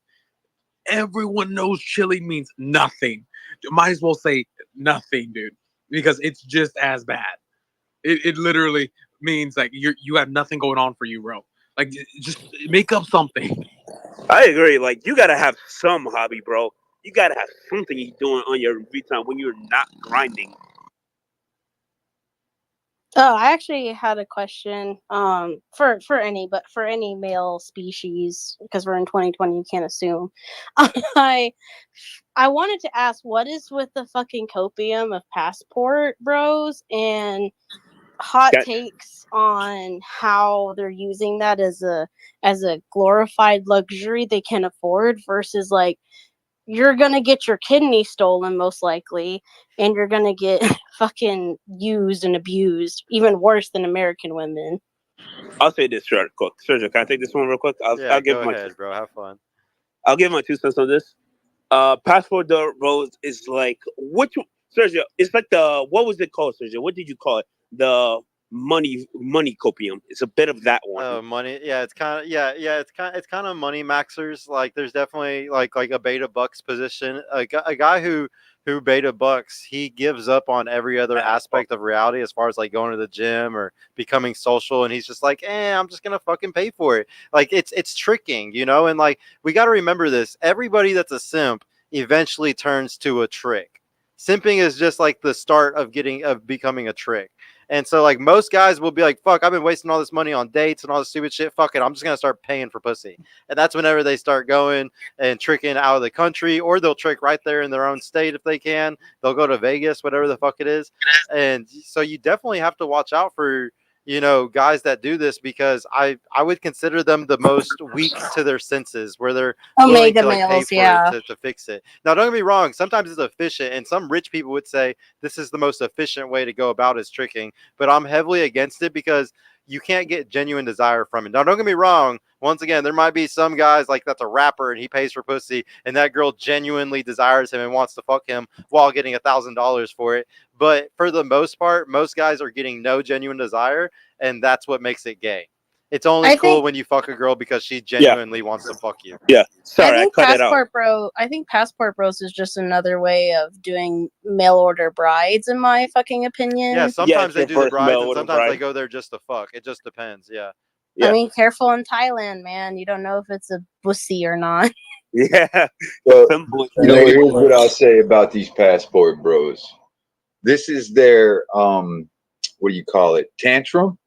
Everyone knows chilling means nothing. Might as well say nothing, dude, because it's just as bad. It literally means like you have nothing going on for you, bro. Like just make up something. I agree. Like you gotta have some hobby, bro. You gotta have something you're doing on your free time when you're not grinding. Oh, I actually had a question. For any male species, because we're in 2020, you can't assume. I I wanted to ask, what is with the fucking copium of passport bros and hot That takes on how they're using that as a glorified luxury they can afford versus like you're gonna get your kidney stolen most likely and you're gonna get fucking used and abused even worse than American women. I'll say this real quick. Sergio, can I take this one real quick? Yeah, I'll give go my ahead, bro. Have fun. I'll give my 2 cents on this. Passport the Rose is like Sergio? It's like the what was it called, Sergio? What did you call it? The money copium. It's a bit of that one. Oh, money. Yeah, it's kind of it's kind of money maxers. Like, there's definitely like a beta bucks position. A guy who beta bucks, he gives up on every other aspect of reality as far as like going to the gym or becoming social, and he's just like, I'm just gonna fucking pay for it. Like, it's tricking, and like, we got to remember this. Everybody that's a simp eventually turns to a trick. Simping is just like the start of becoming a trick. And so, like, most guys will be like, fuck, I've been wasting all this money on dates and all this stupid shit. Fuck it. I'm just going to start paying for pussy. And that's whenever they start going and tricking out of the country, or they'll trick right there in their own state if they can. They'll go to Vegas, whatever the fuck it is. And so you definitely have to watch out for, guys that do this, because I would consider them the most weak to their senses, where they're willing Omega to like pay males, for yeah. it to fix it. Now, don't get me wrong. Sometimes it's efficient, and some rich people would say this is the most efficient way to go about is tricking. But I'm heavily against it because you can't get genuine desire from it. Now, don't get me wrong. Once again, there might be some guys like that's a rapper and he pays for pussy, and that girl genuinely desires him and wants to fuck him while getting $1,000 for it. But for the most part, most guys are getting no genuine desire, and that's what makes it gay. It's only I cool think when you fuck a girl because she Yeah, genuinely wants to fuck you. yeah. I Sorry, I think cut it out. Passport Bros is just another way of doing mail order brides, in my fucking Yeah, opinion. sometimes It's they your do the first brides, mail and order sometimes they bride. go there just to fuck. It just depends. Yeah. I Yeah, mean, careful in Thailand, man. You don't know if it's a pussy or not. yeah. Well, Simple as You know, that. here's what I'll say about these passport bros. This is their what do you call it? Tantrum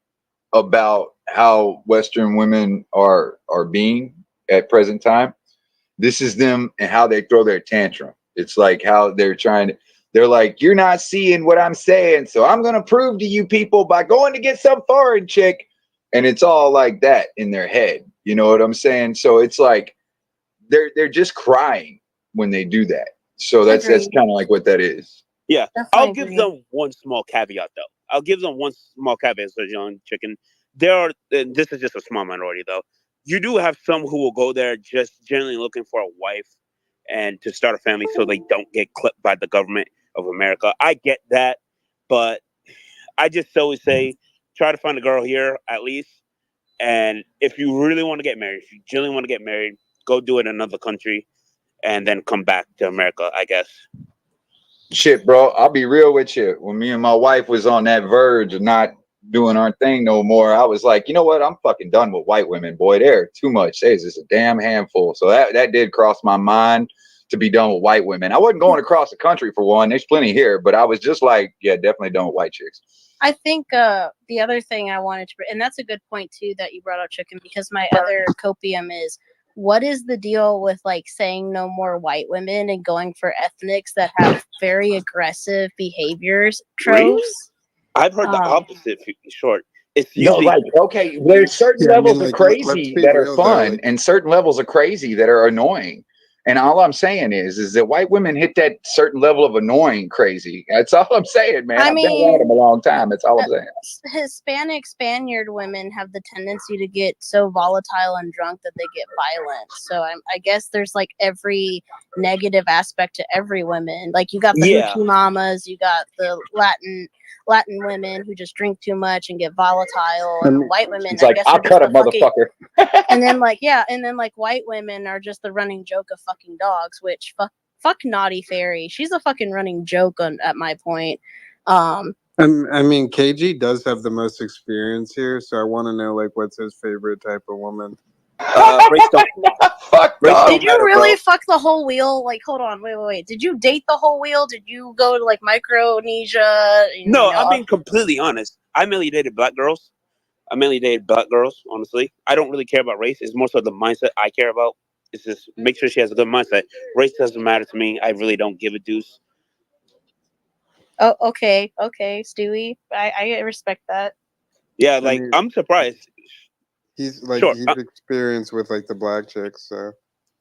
about how Western women are being at present time. This is them and how they throw their tantrum. It's like how they're like, you're not seeing what I'm saying, so I'm gonna prove to you people by going to get some foreign chick. And it's all like that in their head. You know what I'm saying? So it's like they're just crying when they do that. So that's Agreed. kind of like what that is. Yeah, I'll Definitely give agree. them one small caveat though. I'll give them one small caveat, so John Chicken. There are, and this is just a small minority though. You do have some who will go there just generally looking for a wife and to start a family, so they don't get clipped by the government of America. I get that, but I just always say try to find a girl here at least. And if you really want to get married, if you genuinely want to get married, go do it in another country, and then come back to America, I guess. Shit, bro, I'll be real with you. When me and my wife was on that verge of not doing our thing no more, I was like, you know what? I'm fucking done with white women, boy. They're too much. They're just a damn handful. So that did cross my mind to be done with white women. I wasn't going across the country for one. There's plenty here, but I was just like, yeah, definitely done with white chicks. I think the other thing I wanted to, and that's a good point too that you brought up, Chicken, because my other copium is, what is the deal with like saying no more white women and going for ethnics that have very aggressive behaviors Really? tropes? I've heard the opposite. Short. It's No, usually like, okay, there's certain Yeah, I mean, levels of like, let's crazy be that are real though. fun Like, and certain levels of crazy that are annoying. And all I'm saying is that white women hit that certain level of annoying crazy. That's all I'm saying, man. I I've been around mean, them a long time. That's all I'm saying. Hispanic Spaniard women have the tendency to get so volatile and drunk that they get violent. So I guess there's like every negative aspect to every woman. Like, you got the yeah. hoochie mamas, you got the Latin women who just drink too much and get volatile, and the white women, It's I like, guess, I'll are just cut a the fucking. motherfucker. And then like white women are just the running joke of fucking dogs, which fuck Naughty Fairy. She's a fucking running joke at my point. I mean, KG does have the most experience here, so I want to know, like, what's his favorite type of woman? Race don't Fuck race dog. Did don't you matter, really bro. fuck the whole wheel? Like, hold on, wait. Did you date the whole wheel? Did you go to like Micronesia? No, I'm being completely honest. I mainly dated black girls. Honestly. I don't really care about race. It's more so the mindset I care about. It's just make sure she has a good mindset. Race doesn't matter to me. I really don't give a deuce. Oh, okay, Stewie. I respect that. Yeah, I like mean, I'm surprised. he's Sure. experienced with like the black chicks, so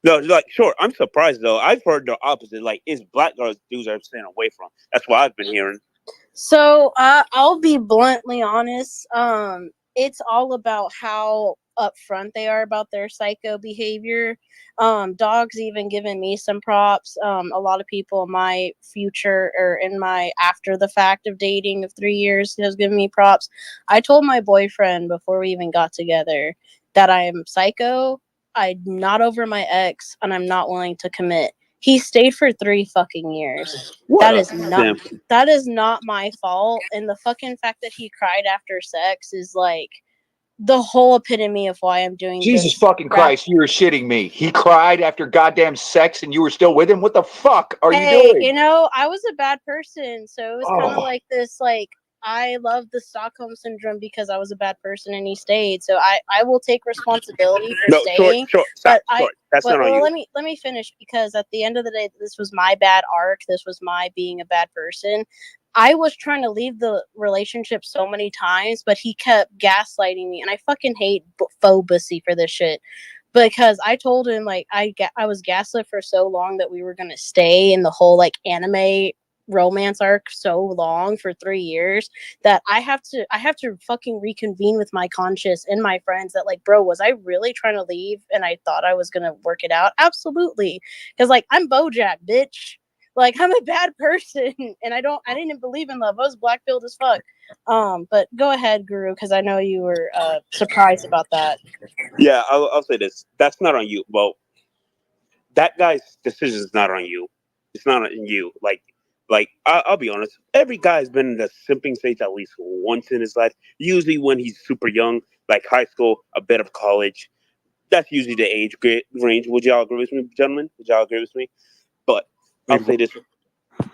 No, like sure. I'm surprised though. I've heard the opposite. Like it's black girls dudes are staying away from. That's what I've been hearing. So I'll be bluntly honest. it's all about how upfront they are about their psycho behavior. Dogs even giving me some props. A lot of people in my future or in my after the fact of dating of 3 years has given me props. I told my boyfriend before we even got together that I am psycho. I'm not over my ex, and I'm not willing to commit. He stayed for 3 fucking years. What That a is not simp. that is not my fault. And the fucking fact that he cried after sex is like the whole epitome of why I'm doing Jesus this fucking rap. Christ, you were shitting me. He cried after goddamn sex and you were still with him? What the fuck are you Hey, doing? I was a bad person, so it was kind of Oh, like this, like I love the Stockholm syndrome because I was a bad person and he stayed. So I will take responsibility for No, short, staying. stop, But I short. That's but not on well, you. let me finish, because at the end of the day, this was my bad arc. This was my being a bad person. I was trying to leave the relationship so many times, but he kept gaslighting me, and I fucking hate faux pussy for this shit. Because I told him like I was gaslit for so long that we were gonna stay in the whole like anime romance arc so long for 3 years that I have to fucking reconvene with my conscience and my friends that like, bro, was I really trying to leave and I thought I was gonna work it out? Absolutely. Because like I'm BoJack, bitch. Like I'm a bad person and I didn't believe in love. I was black pilled as fuck. But go ahead, Guru, because I know you were surprised about that. Yeah, I'll say this. That's not on you. Well, that guy's decision is not on you. It's not on you. I'll be honest. Every guy's been in the simping stage at least once in his life. Usually when he's super young, like high school, a bit of college. That's usually the age range. Would y'all agree with me, gentlemen? Would y'all agree with me? But I'll say this.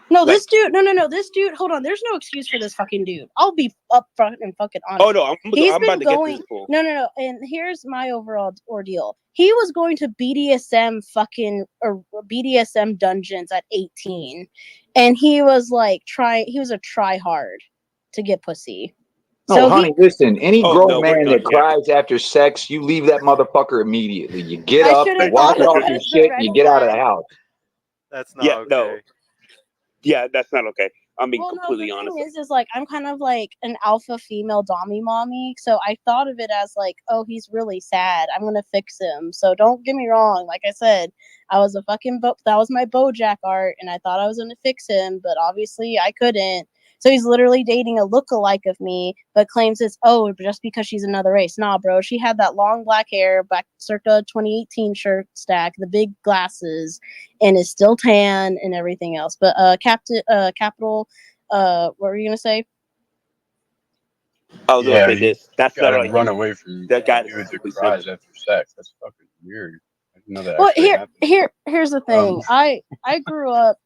No, Like, this dude. No. This dude. Hold on. There's no excuse for this fucking dude. I'll be upfront and fucking oh honest. no, He's I'm about been to get to this going. fool. No. And here's my overall ordeal. He was going to BDSM fucking or BDSM dungeons at 18, and he was like He was a try hard to get pussy. no, So honey, listen. Any Oh grown no, we're man done that here. cries after sex, you leave that motherfucker immediately. You get I up, should you have wash thought of off that your as the shit, and red you get out of the flag. house. That's not Yeah, no. okay. Yeah, that's not okay. I'm being Well, no, the completely honest. thing is like I'm kind of like an alpha female dommy mommy, so I thought of it as like, oh, he's really sad. I'm gonna fix him. So don't get me wrong. Like I said, I was a fucking that was my BoJack art, and I thought I was gonna fix him, but obviously I couldn't. So he's literally dating a lookalike of me, but claims it's just because she's another race. Nah, bro, she had that long black hair, back circa 2018 shirt stack, the big glasses, and is still tan and everything else. But Capital, what were you gonna say? I was gonna Yeah, say you this. That's not gotta on run you. away from That guy is dude that simply simp. cries after sex. That's fucking weird. I didn't know that Well, actually happened. here's the Um, thing. I grew up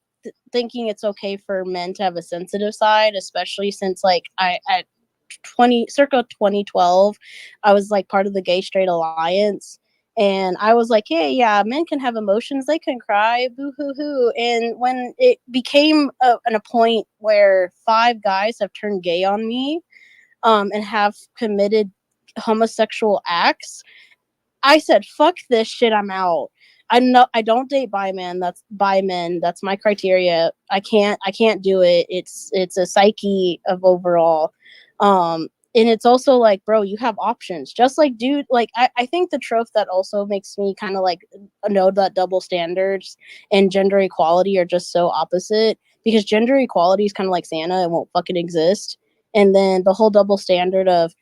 thinking it's okay for men to have a sensitive side, especially since like I at circa 2012, I was like part of the Gay Straight Alliance. And I was like, hey, yeah, men can have emotions. They can cry, boo hoo hoo. And when it became a point where 5 guys have turned gay on me, and have committed homosexual acts, I said, fuck this shit, I'm out. I don't date bi men. That's bi men. That's my criteria. I can't do it. It's a psyche of overall. And it's also like, bro, you have options. Just like, dude, like I think the trope that also makes me kind of like know that double standards and gender equality are just so opposite, because gender equality is kind of like Santa, it won't fucking exist. And then the whole double standard of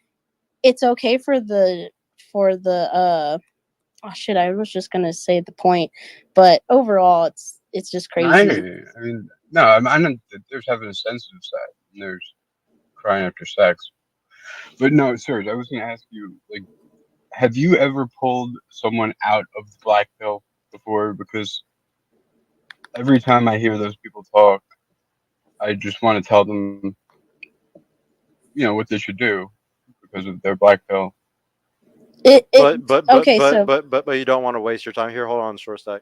it's okay for the oh shit, I was just gonna say the point, but overall it's just I crazy. mean, no, I know that there's having a sensitive side, and there's crying after sex. But no, Serge, I was gonna ask you, like, have you ever pulled someone out of the black pill before? Because every time I hear those people talk, I just want to tell them, what they should do because of their black pill. Okay, so But you don't want to waste your time here. Hold on, short stack.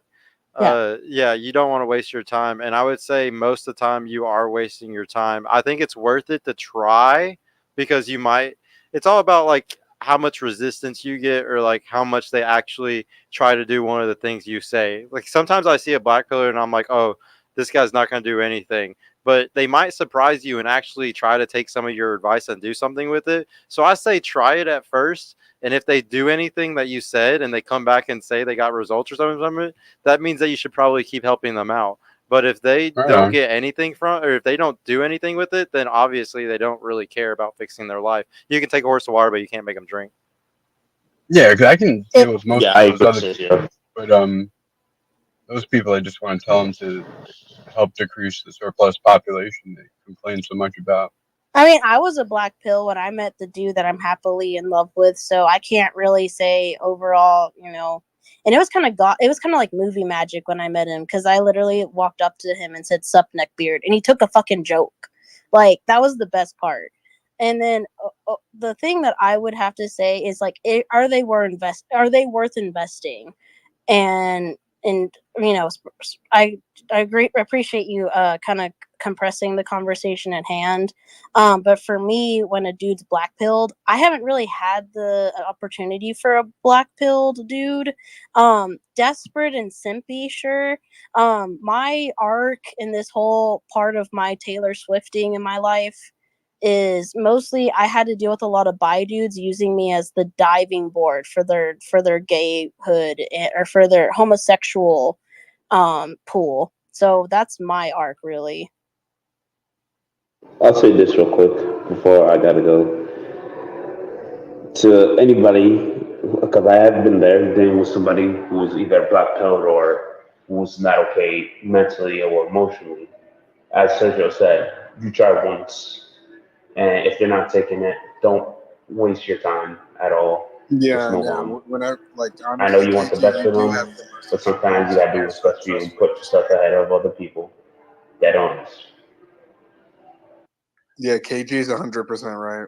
yeah. Yeah, you don't want to waste your time, and I would say most of the time you are wasting your time. I think it's worth it to try, because you might. It's all about like how much resistance you get, or like how much they actually try to do one of the things you say. Like sometimes I see a black pillar and I'm like, oh, this guy's not going to do anything. but they might surprise you and actually try to take some of your advice and do something with it. So I say try it at first, and if they do anything that you said and they come back and say they got results or something from it, that means that you should probably keep helping them out. But if they Right don't on. get anything from, or if they don't do anything with it, then obviously they don't really care about fixing their life. You can take a horse to water, but you can't make them drink. Yeah, because I can deal with most Yeah, of I those other agree. people, but those people I just want to tell them to help decrease the surplus population they complain so much about. I mean, I was a black pill when I met the dude that I'm happily in love with, so I can't really say overall, you know. And it was kind of like movie magic when I met him, because I literally walked up to him and said "sup neckbeard," and he took a fucking joke. Like, that was the best part. And then the thing that I would have to say is, like, are they worth investing? And you know, I appreciate you kind of compressing the conversation at hand. But for me, when a dude's black pilled, I haven't really had the opportunity for a black pilled dude. Desperate and simpy, sure. My arc in this whole part of my Taylor Swifting in my life is mostly I had to deal with a lot of bi dudes using me as the diving board for their gayhood, or for their homosexual pool. So that's my arc, really. I'll say this real quick before I gotta go. To anybody, because I have been there dealing with somebody who was either black pilled or who's not okay mentally or emotionally. As Sergio said, you try once, and if they're not taking it, don't waste your time at all. Just Yeah, move yeah. on. Whenever, like, I know honestly, you want the KG, best you for do them, have the most but experience sometimes you in gotta do here, what's so best for you trust and me. put yourself ahead of other people that aren't. Yeah, KG is 100% right.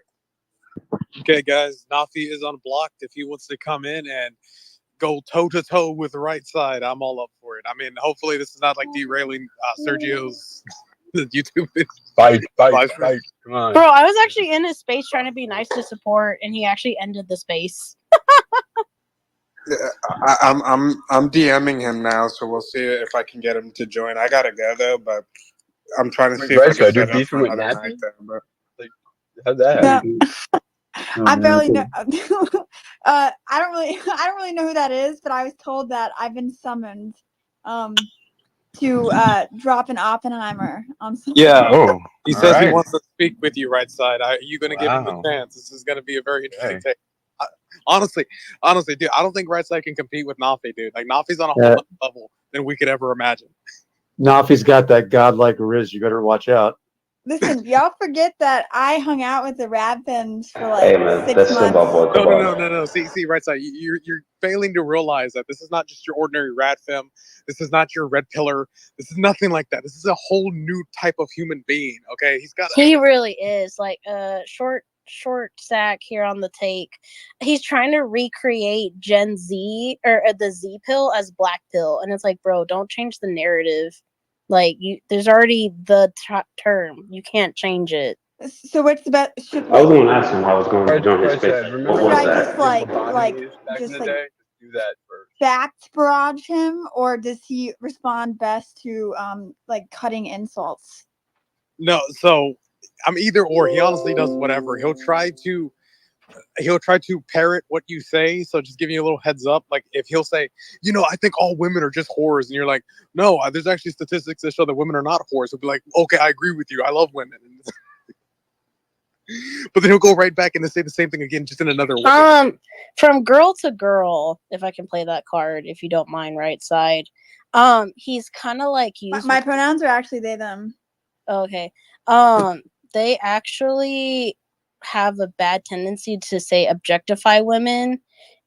Okay, guys, Nafi is unblocked. If he wants to come in and go toe to toe with the right side, I'm all up for it. I mean, hopefully this is not like derailing Sergio's YouTube. Fight. Live stream. Come on. Bro, I was actually in his space trying to be nice to support, and he actually ended the space. Yeah, I'm DMing him now, so we'll see if I can get him to join. I gotta go though, but I'm trying to Wait, see if I right can side, you're set it up for beefing with another Nappy? night though. But Like, how'd that No, happen? I barely know. I don't really know who that is, but I was told that I've been summoned to drop an Oppenheimer on someone. Yeah. Oh, He all says he right. wants to speak with you, right side. Are you going to give him Wow. the chance? This is going to be a very interesting Okay. take. Honestly, dude, I don't think right side can compete with Nafi, dude. Like, Nafi's on a whole Yeah. other level than we could ever imagine. Nafi's got that godlike riz. You better watch out. Listen, y'all forget that I hung out with the Radpins for Hey like man, 6 that's still months. about boy No. See, right side. You're failing to realize that this is not just your ordinary rat fem. This is not your red pillar. This is nothing like that. This is a whole new type of human being. Okay, he's got. He really is, like, short sack here on the take. He's trying to recreate Gen Z, or the Z pill, as black pill, and it's like, bro, don't change the narrative. Like, there's already the term. You can't change it. So what's the best? I was going to ask him how I was going to join his Right space. side, What remember Should was I when just that? like like back in the day? Just do that first. fact barrage him, or does he respond best to like cutting insults? No, so I'm either or. He honestly does whatever. He'll try to parrot what you say. So just giving you a little heads up. Like, if he'll say, I think all women are just whores, and you're like, no, there's actually statistics that show that women are not whores. He'll be like, okay, I agree with you. I love women. But then he'll go right back and say the same thing again, just in another way. From girl to girl, if I can play that card, if you don't mind, right side. He's kind of like My pronouns are actually they them. Okay. They actually have a bad tendency to say objectify women,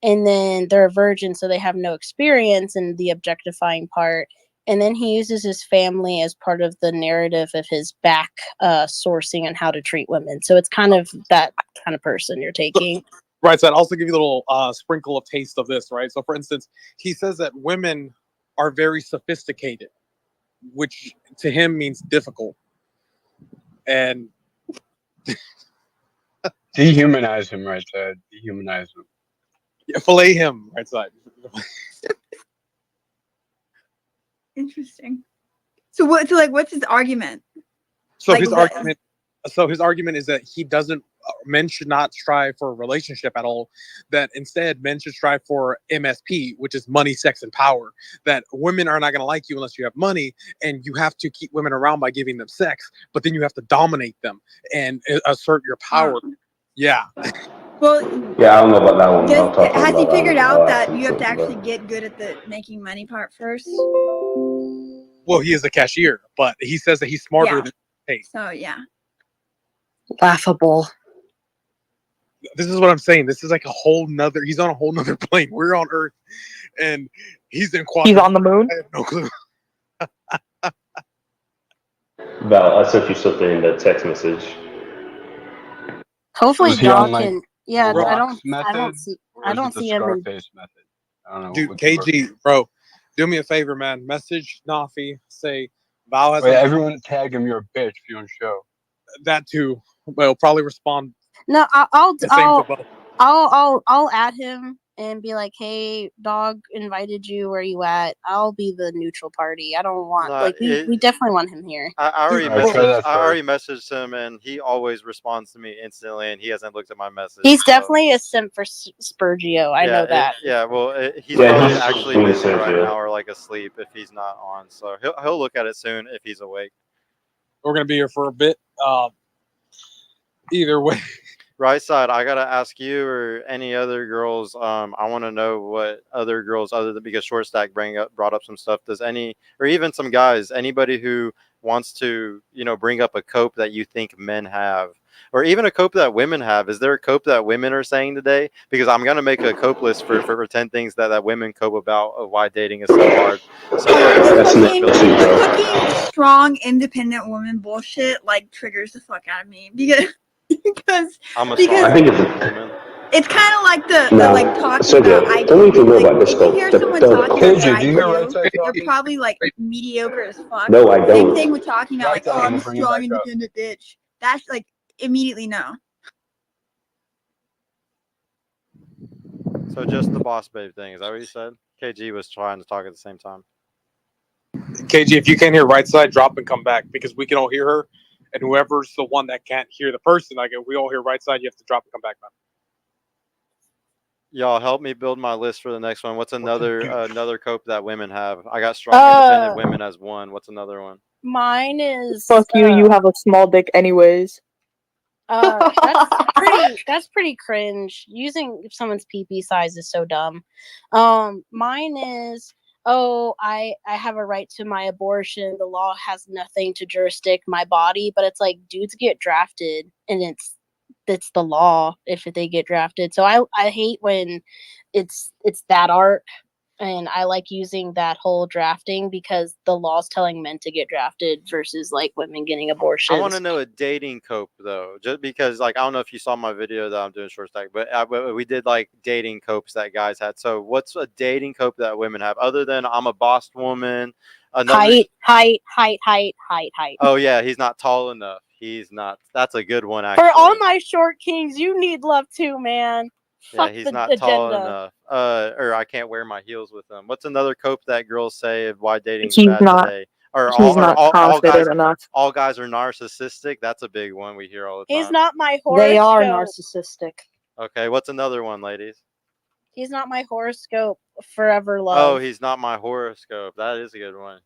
and then they're a virgin, so they have no experience in the objectifying part. And then he uses his family as part of the narrative of his back sourcing and how to treat women. So it's kind of that kind of person you're taking. Right, so I'd also give you a little sprinkle of taste of this, right? So, for instance, he says that women are very sophisticated, which to him means difficult. And Dehumanize him, right side. Dehumanize him. Yeah, fillet him, right side. Interesting. So what's his argument? So Like his what? argument. So his argument is that he doesn't. Men should not strive for a relationship at all. That instead, men should strive for MSP, which is money, sex, and power. That women are not going to like you unless you have money, and you have to keep women around by giving them sex. But then you have to dominate them and assert your power. Yeah. Well, Yeah, I don't know about that one. I'll talk has he about that figured one. out I'll that actually you have to talk about actually it. get good at the making money part first? Well, he is a cashier, but he says that he's smarter Yeah. than. Hey, So yeah. Laughable. this is what I'm saying. This is like a whole nother. He's on a whole nother plane. We're on Earth, and he's in quantum. He's on the moon. I have no clue. Val, I sent you something in the text message. Hopefully, Was he on Dog like can. the Yeah, I rocks don't. method, or I was don't it the see him in. Scarface method? I don't know. Dude, which one. KG, bro, do me a favor, man. Message Nafi. Say Val has Wait, a, everyone tag him. You're a bitch if you on show. that too. Well, he'll probably respond No, the same for both. I'll add him and be like, "Hey, Dog invited you. Where you at?" I'll be the neutral party. I don't want Nah, we definitely want him here. I already All right, try messaged. that I already first. messaged him, and he always responds to me instantly, and he hasn't looked at my message. He's so- definitely a simp for Spurgio. I know that. He's Yeah, probably he's actually doing busy right Sergio. now or like asleep if he's not on. So he'll look at it soon if he's awake. We're gonna be here for a bit. Either way, Right side, I gotta ask you or any other girls. I want to know what other girls, other than because Short Stack brought up some stuff. Does any or even some guys, anybody who wants to bring up a cope that you think men have, or even a cope that women have? Is there a cope that women are saying today? Because I'm gonna make a cope list for 10 things that women cope about of why dating is so hard. So The fucking strong, independent woman bullshit like triggers the fuck out of me because I'm a because strong I think it's woman. it's kind of like the Now, like talking Sergio, about don't IQ. even worry Like about this if you scope. hear The someone third talking cope. about their KJ, do you hear Right IQ, Side you're talking? probably like mediocre as fuck. No, I Same don't. thing with talking about Right like, Side, oh, I'm I'm a gonna bring him strong, back up. independent bitch. That's like immediately no. So just the boss babe thing. Is that what you said? KG was trying to talk at the same time. KG, if you can't hear right side, drop and come back because we can all hear her, and whoever's the one that can't hear the person, like if we all hear right side, you have to drop and come back, man. Y'all help me build my list for the next one. What's another cope that women have? I got strong, independent women as one. What's another one? Mine is Fuck you. You have a small dick, anyways. that's pretty cringe. Using someone's PP size is so dumb. Mine is I have a right to my abortion. The law has nothing to jurisdict my body, but it's like dudes get drafted and it's the law if they get drafted. So I hate when it's that arc. And I like using that whole drafting because the law's telling men to get drafted versus like women getting abortions. I want to know a dating cope though, just because like I don't know if you saw my video that I'm doing Short Stack, but we did like dating copes that guys had. So what's a dating cope that women have other than I'm a bossed woman? Height. Oh yeah, he's not tall enough. He's not. That's a good one actually. For all my short kings, you need love too, man. Yeah, Fuck he's the not agenda. tall enough. Or I can't wear my heels with him. What's another cope that girls say of why dating's He's bad not. today? Or He's not all guys. confident enough. All guys are narcissistic. That's a big one we hear all the time. He's not my horoscope. They are narcissistic. Okay, what's another one, ladies? He's not my horoscope. Forever love. Oh, he's not my horoscope. That is a good one.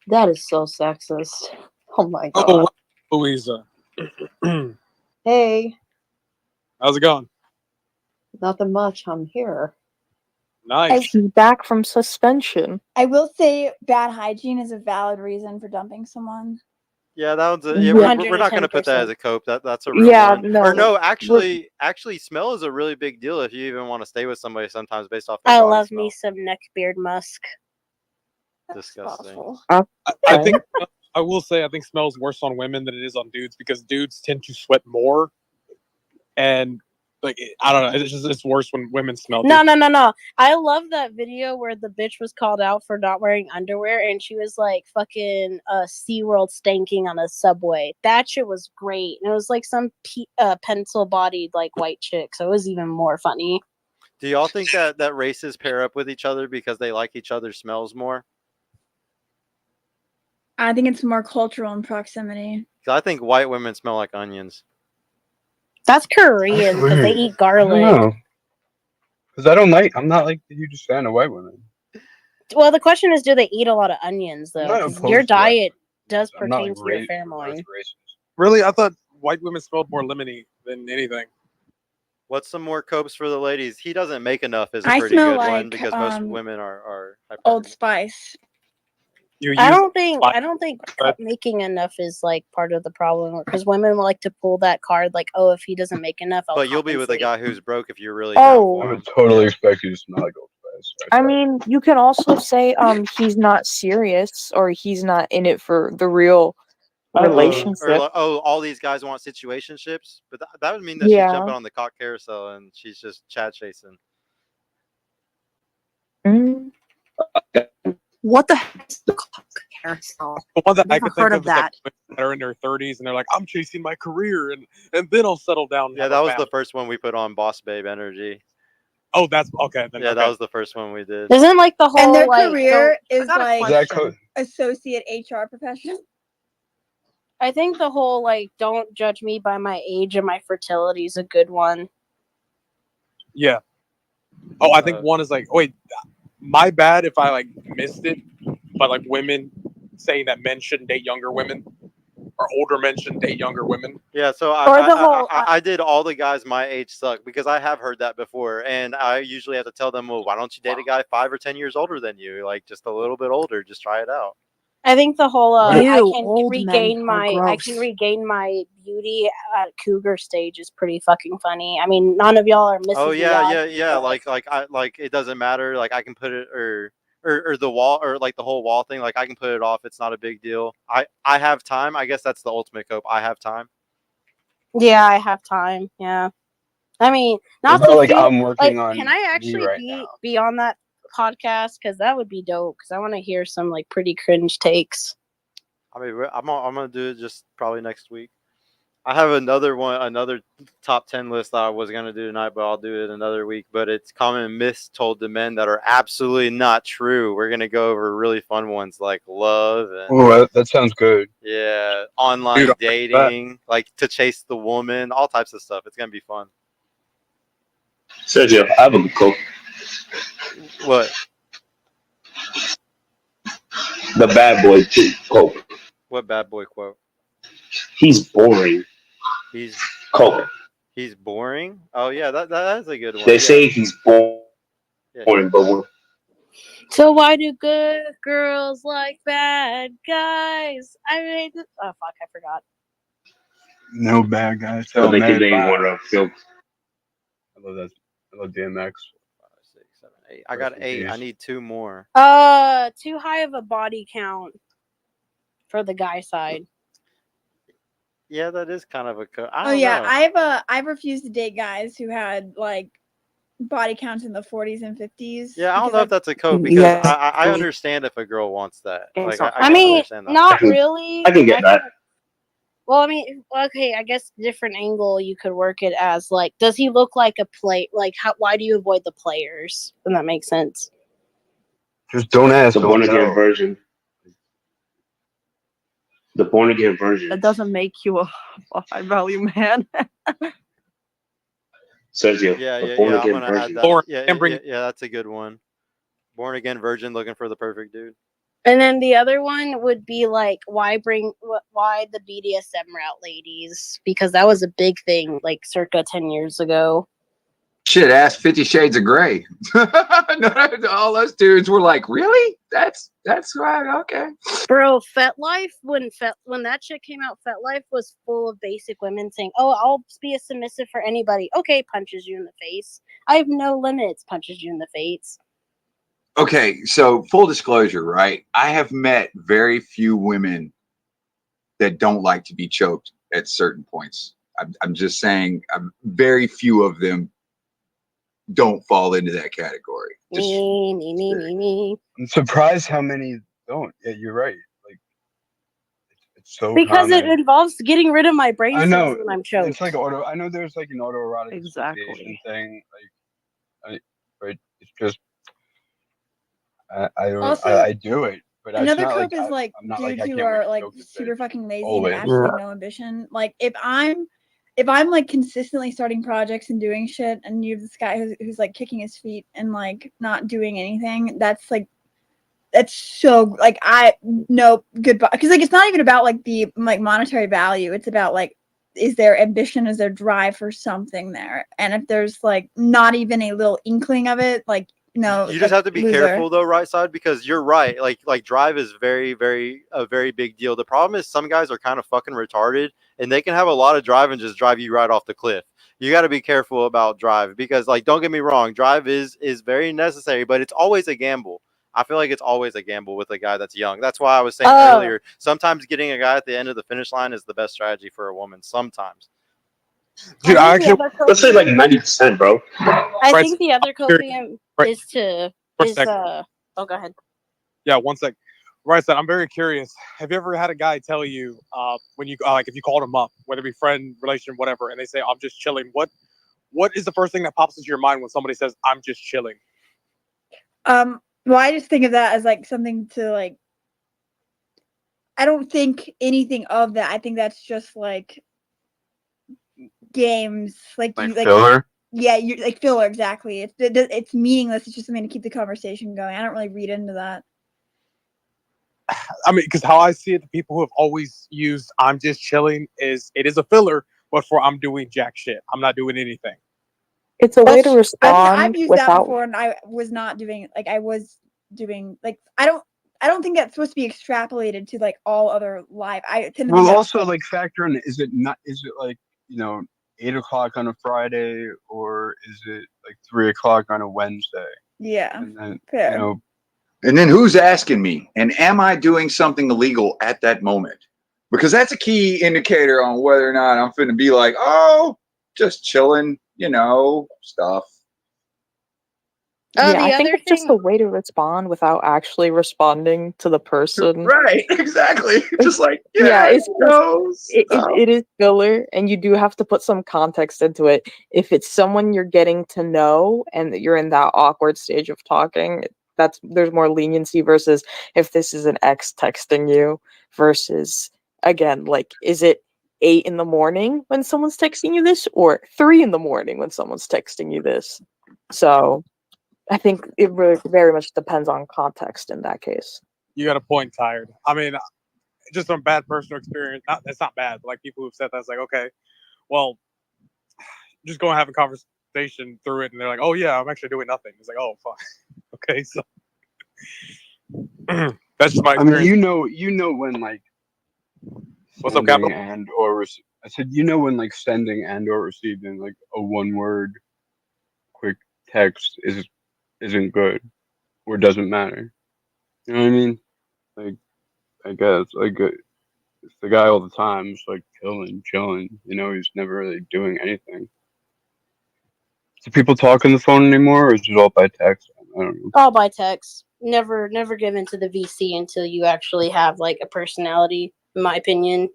That is so sexist. Oh my god. Oh, Louisa. Hey, How's it going? nothing much. I'm here. Nice. She's back from suspension. I will say bad hygiene is a valid reason for dumping someone. Yeah, that one's we're not going to put that as a cope. That's a real one. no. Or no, actually, smell is a really big deal if you even want to stay with somebody. Sometimes based off. I love me some neck beard musk. Disgusting. I think I will say I think smells worse on women than it is on dudes because dudes tend to sweat more, and like I don't know, it's worse when women smell. No. I love that video where the bitch was called out for not wearing underwear and she was like fucking SeaWorld stanking on a subway. That shit was great. And it was like some pencil bodied like white chick, so it was even more funny. Do y'all think that races pair up with each other because they like each other's smells more? I think it's more cultural and proximity. 'Cause I think white women smell like onions. That's Korean because they eat I garlic. don't know. Because I'm not like the hugest fan of white women. Well, the question is, do they eat a lot of onions I'm though? not 'Cause opposed your to that. diet does I'm not pertain like to your opposed family. to racist. Really, I thought white women smelled more lemony than anything. What's some more copes for the ladies? He doesn't make enough is a I pretty smell good one like because most women are Old Spice. You I use don't think making enough is like part of the problem because women like to pull that card like, oh, if he doesn't make enough, I'll But you'll be with a compensate. guy who's broke if you're really down Oh, for I him. would totally expect you to smell like Old Spice. I mean, you can also say he's not serious or he's not in it for the real relationship. Or like, oh, all these guys want situationships, but that would mean that she's Yeah. jumping on the cock carousel and she's just Chad chasing. Mm. What the heck is the cock carousel? The one that I Never could think heard of of is like that. women that are in their 30s and they're like, I'm chasing my career and then I'll settle down. And Yeah, have that a was the family." first one we put on Boss Babe Energy. Oh, that's okay. Then, Yeah, okay. that was the first one we did. Isn't like the whole And their like career don't- is like Is that co- associate HR professional. I think the whole like don't judge me by my age and my fertility is a good one. Yeah. Oh, I think one is like, wait, my bad if I like missed it, but like women saying that men shouldn't date younger women or older men shouldn't date younger women. Yeah, so I did all the guys my age suck because I have heard that before, and I usually have to tell them, well, why don't you date a guy 5 or 10 years older than you, like just a little bit older, just try it out. I think the whole Ew, I can old regain men are my beauty at cougar stage is pretty fucking funny. I mean, none of y'all are Mrs. Oh yeah, Miyagi, yeah. but- Like it doesn't matter. Like I can put it or the wall or like the whole wall thing. Like I can put it off. It's not a big deal. I have time. I guess that's the ultimate cope. I have time. Yeah, I have time. Yeah, I mean, not What about, to like, feel I'm working like. on Can I me actually right be on that podcast? Because that would be dope. Because I want to hear some like pretty cringe takes. I mean, I'm gonna do it just probably next week. I have another top 10 list that I was gonna do tonight, but I'll do it another week. But it's common myths told to men that are absolutely not true. We're gonna go over really fun ones like love and Oh, that sounds good. yeah, online Dude, dating, like to chase the woman, all types of stuff. It's gonna be fun. Sergio, I have a quote. What? The bad boy quote. What bad boy quote? He's boring. He's Quote. He's boring. Oh yeah, that is a good one. They Yeah. say he's boring, but So why do good girls like bad guys? I mean, oh fuck, I forgot. No bad guys. so Tell they men can name lies. one of Phil. I love that. I love DMX. 5, 6, 7, 8. I got Rest in 8. I peace. need 2 more. Too high of a body count for the guy side. Yeah, that is kind of a I Oh don't yeah, know. I've refused to date guys who had like body counts in the 40s and 50s. Yeah, I don't because know I- if that's a code because I understand if a girl wants that. Like I I can mean, understand that. not really. I can get that. Well, I mean, okay, I guess different angle you could work it as like, does he look like a play? Like, how? Why do you avoid the players? Does that make sense? Just don't ask. The don't born again tell. version. The born again version. That doesn't make you a high value man. Sergio, Yeah, the yeah, born yeah. I'm again gonna add version. that. Yeah, that's a good one. Born again virgin looking for the perfect dude. And then the other one would be like, why the BDSM route, ladies? Because that was a big thing, like circa 10 years ago. Shit, ask 50 Shades of Grey. All those dudes were like, really? That's right. Okay. Bro, FetLife, when that shit came out, FetLife was full of basic women saying, oh, I'll be a submissive for anybody. Okay, punches you in the face. I have no limits, punches you in the face. Okay, so full disclosure, right? I have met very few women that don't like to be choked at certain points. I'm just saying, very few of them don't fall into that category. Me. I'm surprised how many don't. Yeah, you're right. Like it's so Because common. it involves getting rid of my brain I cells know when I'm choked. it's like auto. I know there's like an autoerotic Exactly. asphyxiation thing. Like, but it's just I don't. Also- I do it, But it's Another not cope like is like I'm not like dudes I who can't wait are to like choke this super bitch. fucking lazy and Always. have absolutely no ambition. Like if I'm like consistently starting projects and doing shit, and you have this guy who's like kicking his feet and like not doing anything, that's so like I no goodbye, because like it's not even about like the like monetary value. It's about like, is there ambition, is there drive for something there? And if there's like not even a little inkling of it, like no, You just like, have to be loser. careful though, right side, because you're right. Like drive is very, very a very big deal. The problem is some guys are kind of fucking retarded, and they can have a lot of drive and just drive you right off the cliff. You got to be careful about drive, because like, don't get me wrong, drive is very necessary, but it's always a gamble. I feel like it's always a gamble with a guy that's young. That's why I was saying earlier, sometimes getting a guy at the end of the finish line is the best strategy for a woman. Sometimes. Dude, I actually Let's say like 90%, bro. I Right, think the other coping right, is to one is sec. oh, go ahead. Yeah, one sec. Right, so I'm very curious. Have you ever had a guy tell you when you like if you called him up, whether it be friend, relation, whatever, and they say I'm just chilling? What is the first thing that pops into your mind when somebody says I'm just chilling? Well, I just think of that as like something to like. I don't think anything of that. I think that's just like games, like you like filler? Yeah, you like filler, exactly. It's meaningless. It's just something to keep the conversation going. I don't really read into that. I mean, because how I see it, the people who have always used "I'm just chilling" is it is a filler, but for I'm doing jack shit. I'm not doing anything. It's a way to I've respond used that without. before, and I was not doing like I was doing like I don't think that's supposed to be extrapolated to like all other live. I tend to think Well, that's also like factor in, is it like 8 o'clock on a Friday, or is it like 3 o'clock on a Wednesday? Yeah, And then fair. And then who's asking me? And am I doing something illegal at that moment? Because that's a key indicator on whether or not I'm finna be like, oh, just chilling, stuff. Yeah, The I think other it's just a thing, way to respond without actually responding to the person. Right, exactly. Just like, Yeah, yeah, it's just, it is filler, and you do have to put some context into it. If it's someone you're getting to know and that you're in that awkward stage of talking, there's more leniency versus if this is an ex texting you versus, again, like, is it 8 in the morning when someone's texting you this or 3 in the morning when someone's texting you this? So I think it really very much depends on context in that case. You got a point, tired. I mean, just from bad personal experience. That's not bad, but like people who've said that's like, okay, well, just go and have a conversation through it, and they're like, oh yeah, I'm actually doing nothing. It's like, oh fuck, okay, so that's just my I mean, experience. you know when like What's up, sending Capo? and or I said when like sending and or receiving like a 1 word quick text isn't good or doesn't matter. You know what I mean? Like, I guess like it's the guy all the time, just like chilling. He's never really doing anything. Do people talk on the phone anymore, or is it all by text? I don't know. all by text. Never give into the VC until you actually have like a personality, in my opinion.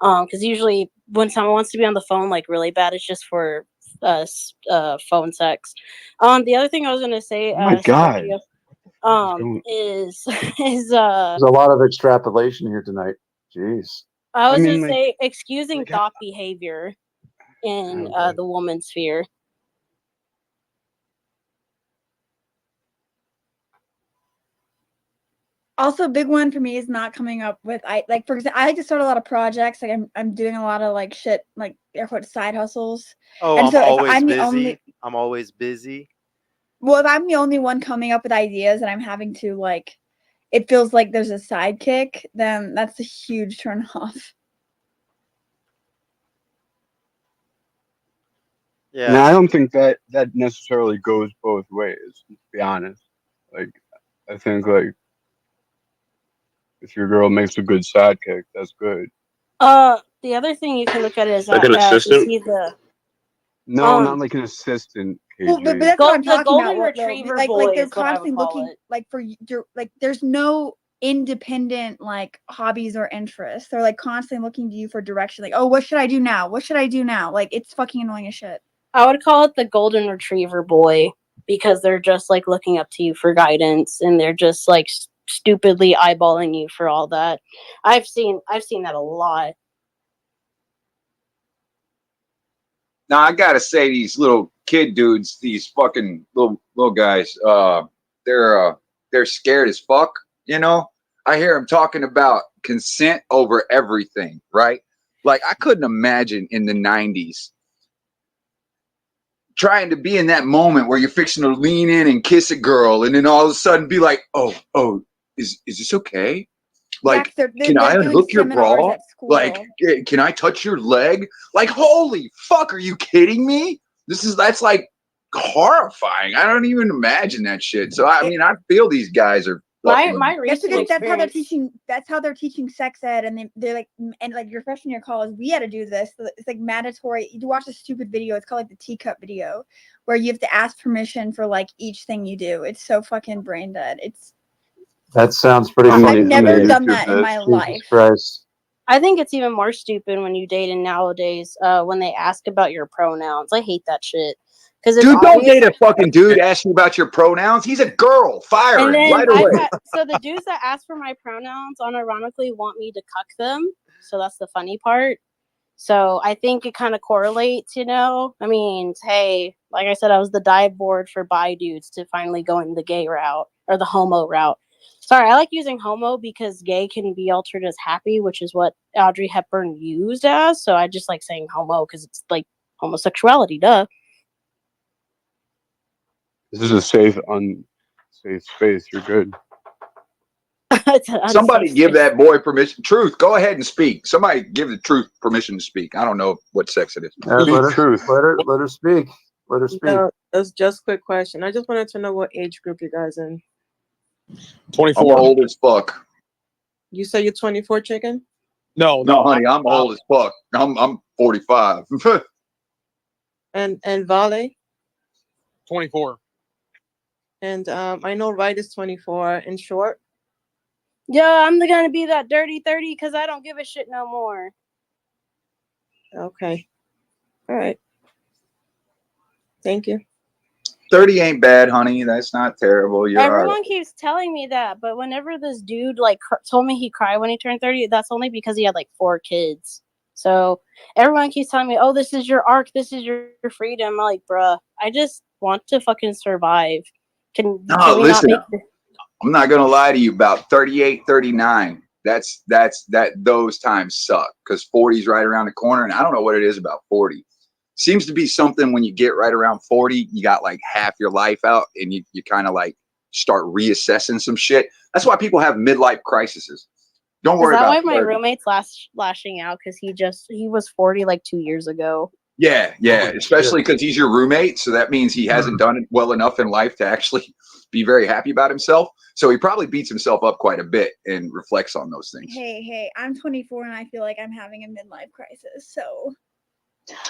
Because usually when someone wants to be on the phone like really bad, it's just for phone sex. The other thing I was gonna say, Oh my God. Sergio, is There's a lot of extrapolation here tonight. Jeez. I was mean, gonna like, say excusing thought behavior in the woman's sphere. Also, big one for me is not coming up with for example, I like to start a lot of projects. Like I'm doing a lot of like shit, like air quote side hustles. Oh, And I'm so if always I'm the busy. only I'm always busy. well, if I'm the only one coming up with ideas and I'm having to like, it feels like there's a sidekick, then that's a huge turn off. Yeah. Now, I don't think that necessarily goes both ways. To be honest, like I think like if your girl makes a good sidekick, that's good. The other thing you can look at is Like an is assistant? he the No, not like an assistant, Well, but KG. that's what I'm the talking about. golden What though? retriever Like boy they're is what I would constantly call looking it. like for like there's no independent like hobbies or interests. They're like constantly looking to you for direction. Like, oh, what should I do now? What should I do now? Like it's fucking annoying as shit. I would call it the golden retriever boy because they're just like looking up to you for guidance and they're just like stupidly eyeballing you for all that. I've seen that a lot. Now I gotta say, these little kid dudes, these fucking little guys, they're scared as fuck. You know, I hear them talking about consent over everything, right? Like I couldn't imagine in the '90s trying to be in that moment where you're fixing to lean in and kiss a girl, and then all of a sudden be like, oh, is this okay? Like, can I unhook your bra? Like, can I touch your leg? Like, holy fuck, are you kidding me? That's like horrifying. I don't even imagine that shit. So I mean, I feel these guys are fucking. My That's recent because that's how they're experience. teaching. That's how they're teaching sex ed, and they're like, and like your freshman year college, we had to do this. So it's like mandatory. You watch a stupid video. It's called like the teacup video, where you have to ask permission for like each thing you do. It's so fucking brain dead. That sounds pretty funny. I've never to me. done that in my Jesus life. Christ. I think it's even more stupid when you date in nowadays when they ask about your pronouns. I hate that shit. Because Dude, don't date a fucking dude asking about your pronouns. He's a girl. Fire And him then right I've away. had, so the dudes that ask for my pronouns unironically want me to cuck them. So that's the funny part. So I think it kind of correlates, you know? I mean, hey, like I said, I was the dive board for bi dudes to finally go in the gay route or the homo route. Sorry, I like using homo because gay can be altered as happy, which is what Audrey Hepburn used as. So I just like saying homo because it's like homosexuality, duh. This is a safe, unsafe space. You're good. Somebody give that boy permission. Truth, go ahead and speak. Somebody give the truth permission to speak. I don't know what sex it is. Let her speak. Let her speak. No, that's just a quick question. I just wanted to know what age group you guys in. 24. I'm old as fuck. You say you're 24, chicken? No, honey, I'm old as fuck. I'm 45. And Vale? 24. And I know Wright is 24. In short? Yeah, I'm gonna be that dirty 30 because I don't give a shit no more. Okay. All right. Thank you. 30 ain't bad, honey. That's not terrible. You're all Everyone right. keeps telling me that, but whenever this dude like told me he cried when he turned 30, that's only because he had like 4 kids. So everyone keeps telling me, "Oh, this is your arc. This is your freedom." I'm like, bruh, I just want to fucking survive. Can we Listen, not make? I'm not gonna lie to you. About 38, 39. Those times suck because 40's right around the corner, and I don't know what it is about 40. Seems to be something when you get right around 40, you got like half your life out, and you kind of like start reassessing some shit. That's why people have midlife crises. Don't Is worry that about why my 30. roommate's lashing out because he was 40 like 2 years ago? Yeah, especially because he's your roommate, so that means he hasn't done it well enough in life to actually be very happy about himself. So he probably beats himself up quite a bit and reflects on those things. Hey, I'm 24 and I feel like I'm having a midlife crisis. So,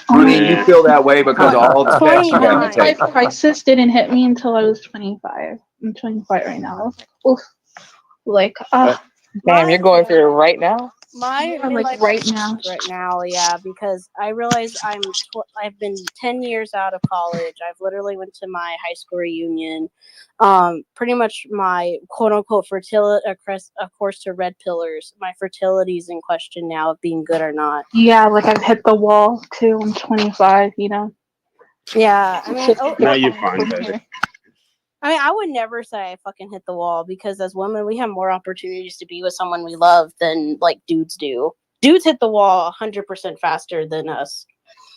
Honey, you feel that way because of all the tests you had to take. Midlife crisis didn't hit me until I was 25. I'm 25 right now. Oof. Like, Damn, you're going through it right now? My Yeah, like midlife right now. right now, yeah, because I realized I've been 10 years out of college. I've literally went to my high school reunion. Pretty much my quote unquote fertility, of course, to red pillars. My fertility is in question now of being good or not. Yeah, like I've hit the wall too. I'm 25, you know? Yeah, I mean, No, you're fine, baby. I mean, I would never say I fucking hit the wall because as women, we have more opportunities to be with someone we love than like dudes do. Dudes hit the wall 100% faster than us.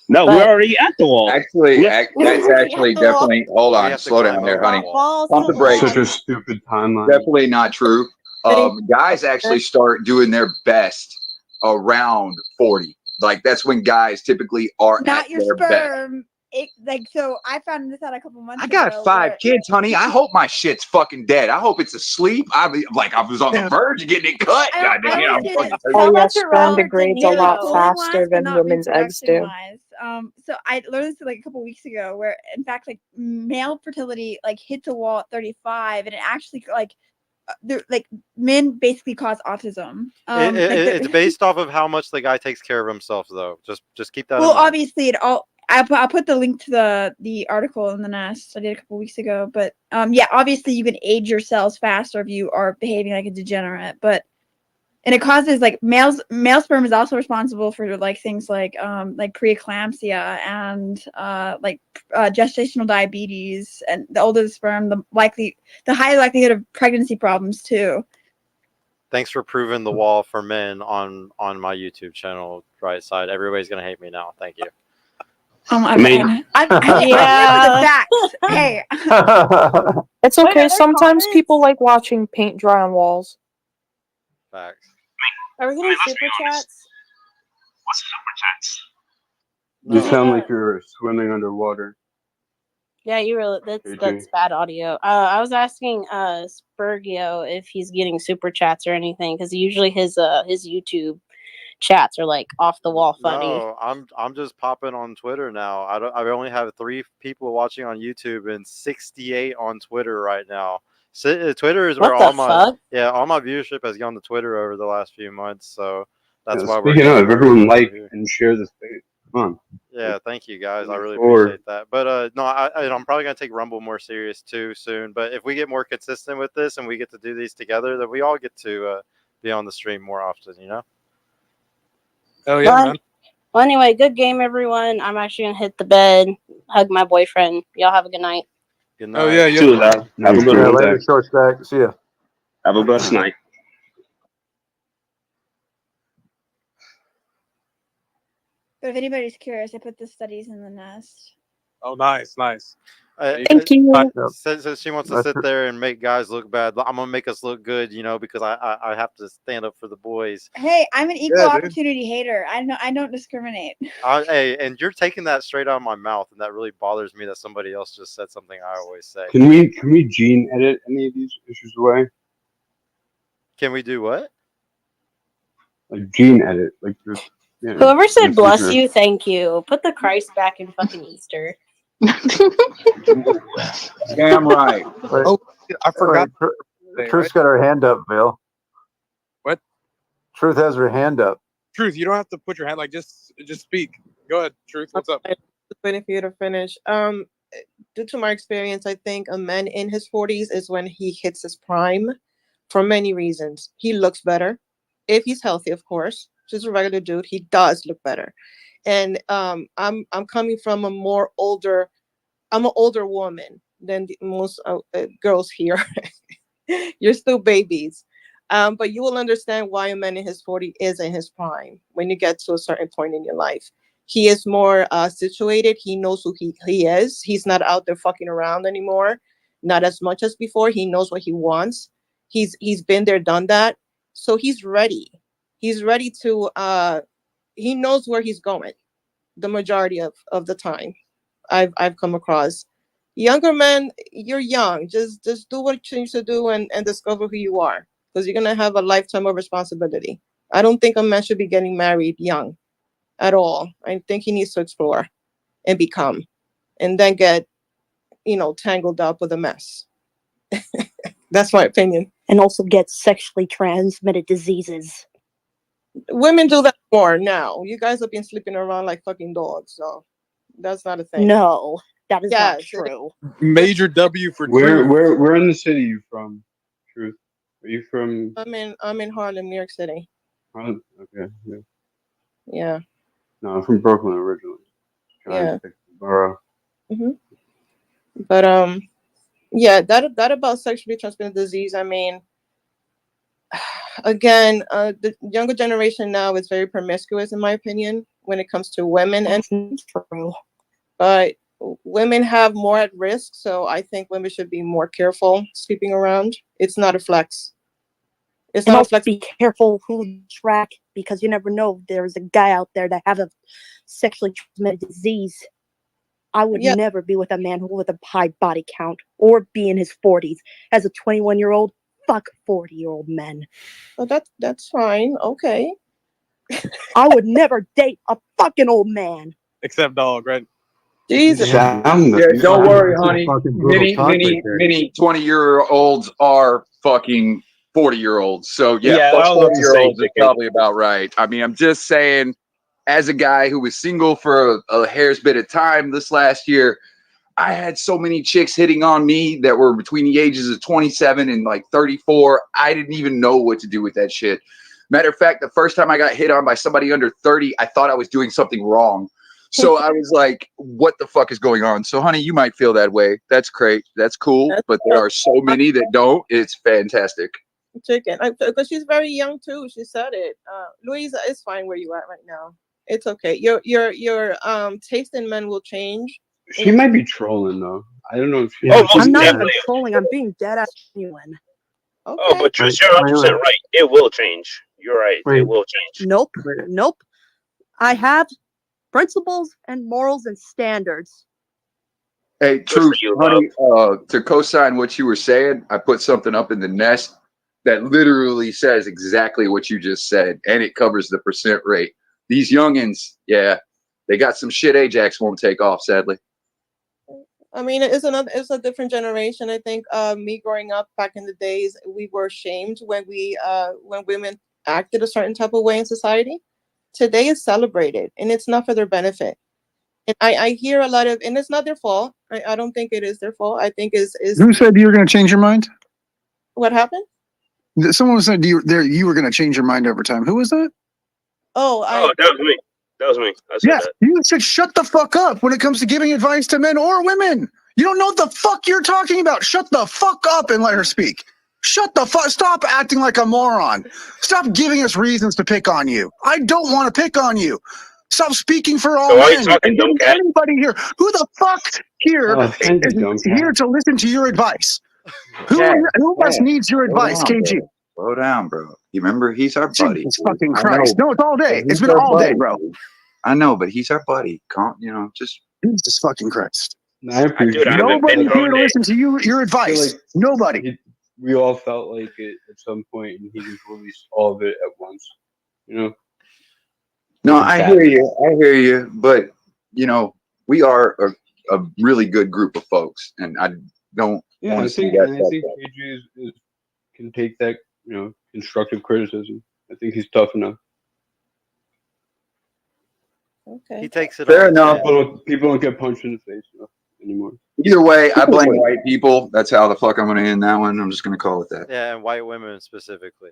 No, But- we're already at the wall. Actually, that's actually definitely. Hold on, slow down there, honey. Pump the brakes. Such a stupid timeline. Definitely not true. Guys actually start doing their best around 40. Like that's when guys typically are not at your their best. sperm. So I found this out a couple months I ago. got 5 kids, honey. I hope my shit's fucking dead. I hope it's asleep. I was on the verge of getting it cut. Goddamn, you know, Oh yeah, sperm degrades a lot faster than women's eggs do. So I learned this like a couple weeks ago, where in fact like male fertility like hits a wall at 35, and it actually like men basically cause autism. It's based off of how much the guy takes care of himself, though. Just keep that. Well, in mind. obviously, it all I'll put the link to the article in the Nest I did a couple weeks ago. But yeah, obviously you can age your cells faster if you are behaving like a degenerate. And it causes like male sperm is also responsible for like things like preeclampsia and gestational diabetes. And the older the sperm, the higher likelihood of pregnancy problems too. Thanks for proving the wall for men on my YouTube channel, right side. Everybody's gonna hate me now. Thank you. I'm here for the facts. Hey. It's okay. Sometimes people like watching paint dry on walls. Facts. Are we getting super chats? What's super chats? You sound like you're swimming underwater. Yeah, you really. That's bad audio. I was asking Spurgio if he's getting super chats or anything, because usually his YouTube chats are like off the wall funny. No, I'm just popping on Twitter now. I only have 3 people watching on YouTube and 68 on Twitter right now. So, Twitter is where all my viewership has gone to Twitter over the last few months. So that's why we're speaking of, everyone like and share this page. Come on. Yeah, thank you guys. I really appreciate that. But no, I'm probably gonna take Rumble more serious too soon. But if we get more consistent with this and we get to do these together, then we all get to be on the stream more often. You know. Oh yeah, man. Well, anyway, good game, everyone. I'm actually gonna hit the bed, hug my boyfriend. Y'all have a good night. Good night. Oh yeah, Too loud. Have a good one. Later, short stack. See ya. Have a blessed night. But if anybody's curious, I put the studies in the Nest. Oh, nice. Thank you. Since she wants to sit there and make guys look bad, I'm gonna make us look good, because I have to stand up for the boys. Hey, I'm an equal opportunity hater. I don't discriminate. Hey, and you're taking that straight out of my mouth, and that really bothers me that somebody else just said something I always say. Can we gene edit any of these issues away? Can we do what? Like gene edit, like just. Yeah, Whoever said bless you, thank you. Put the Christ back in fucking Easter. Damn right. Oh, I forgot. Truth's got her hand up, Bill. What? Truth has her hand up. Truth, you don't have to put your hand just speak. Go ahead, Truth. What's up? Just waiting for you to finish. Due to my experience, I think a man in his 40s is when he hits his prime for many reasons. He looks better. If he's healthy, of course. Just a regular dude, he does look better. And I'm coming from I'm an older woman than most girls here. You're still babies. But you will understand why a man in his 40s is in his prime when you get to a certain point in your life. He is more situated. He knows who he is. He's not out there fucking around anymore. Not as much as before. He knows what he wants. He's been there, done that. So he's ready. He's ready to, he knows where he's going the majority of the time I've come across. Younger men, you're young. Just do what you need to do and discover who you are, because you're going to have a lifetime of responsibility. I don't think a man should be getting married young at all. I think he needs to explore and become, and then get, tangled up with a mess. That's my opinion. And also get sexually transmitted diseases. Women do that more now. You guys have been sleeping around like fucking dogs, so that's not a thing. No, that is not true. Major W for Where Truth. where in the city are you from? Truth. Are you from? I'm in Harlem, New York City. Harlem? Okay. Yeah. Yeah. No, I'm from Brooklyn originally. Trying to pick the borough. Mm-hmm. But yeah, that about sexually transmitted disease. I mean, again, the younger generation now is very promiscuous, in my opinion, when it comes to women. That's true. But women have more at risk, so I think women should be more careful sleeping around. It's not a flex. It's not a flex. Be careful who you track, because you never know. There's a guy out there that have a sexually transmitted disease. I would never be with a man with a high body count or be in his 40s. As a 21-year-old, fuck 40-year-old men. Well, that's fine. Okay. I would never date a fucking old man. Except dog, right? Jesus. Yeah, don't worry, honey. Many 20-year-olds are fucking 40-year-olds. So yeah, Yeah, I was about to say, 40-year-olds is probably about right. I mean, I'm just saying, as a guy who was single for a hair's bit of time this last year, I had so many chicks hitting on me that were between the ages of 27 and like 34. I didn't even know what to do with that shit. Matter of fact, the first time I got hit on by somebody under 30, I thought I was doing something wrong. So I was like, what the fuck is going on? So, honey, you might feel that way. That's great. That's cool. But there are so many that don't. It's fantastic. Chicken, because she's very young too. She said it. Louisa, it's fine where you are right now. It's okay. Your taste in men will change. She might be trolling though. I don't know if she. I'm not even trolling. I'm being dead ass genuine. Okay. Oh, but you're 100% right. It will change. You're right. It will change. Nope. Nope. I have principles and morals and standards. Hey, Truth, honey, to co-sign what you were saying, I put something up in the nest that literally says exactly what you just said, and it covers the percent rate. These youngins, yeah, they got some shit Ajax won't take off, sadly. I mean, it's a different generation. I think me growing up back in the days, we were shamed when women acted a certain type of way in society. Today is celebrated, and it's not for their benefit. And I hear a lot of, and it's not their fault. I don't think it is their fault. I think is Who said you were going to change your mind? what happened. Someone said you were going to change your mind over time. Who was that? Oh, that was me. That was me. I said Yes, that. you should shut the fuck up when it comes to giving advice to men or women. You don't know what the fuck you're talking about. Shut the fuck up and let her speak. Shut the fuck. Stop acting like a moron. Stop giving us reasons to pick on you. I don't want to pick on you. Stop speaking for all So why are you men. talking, And dumb cat? anybody here, who the fuck here thank you, dumb is cat. here to listen to your advice? Who Chad, of us Chad, needs your slow advice, down, KG? bro. Slow down, bro. You remember he's our buddy. Jesus dude. fucking I Christ. know, No, it's all day. but It's he's been our all day, buddy, bro. dude. I know, but he's our buddy. Just Jesus fucking Christ. I appreciate it. Nobody's here to Day. listen to your I feel advice. like Nobody. we all felt like it at some point, and he just released all of it at once. You know. no, Like a I Batman. hear you, but we are a really good group of folks, and I don't Yeah, want I to see think that. and I think KG can take that constructive criticism. I think he's tough enough. Okay. He takes it Fair on. enough. People don't get punched in the face anymore. Either way, I blame white people. That's how the fuck I'm going to end that one. I'm just going to call it that. Yeah, and white women specifically.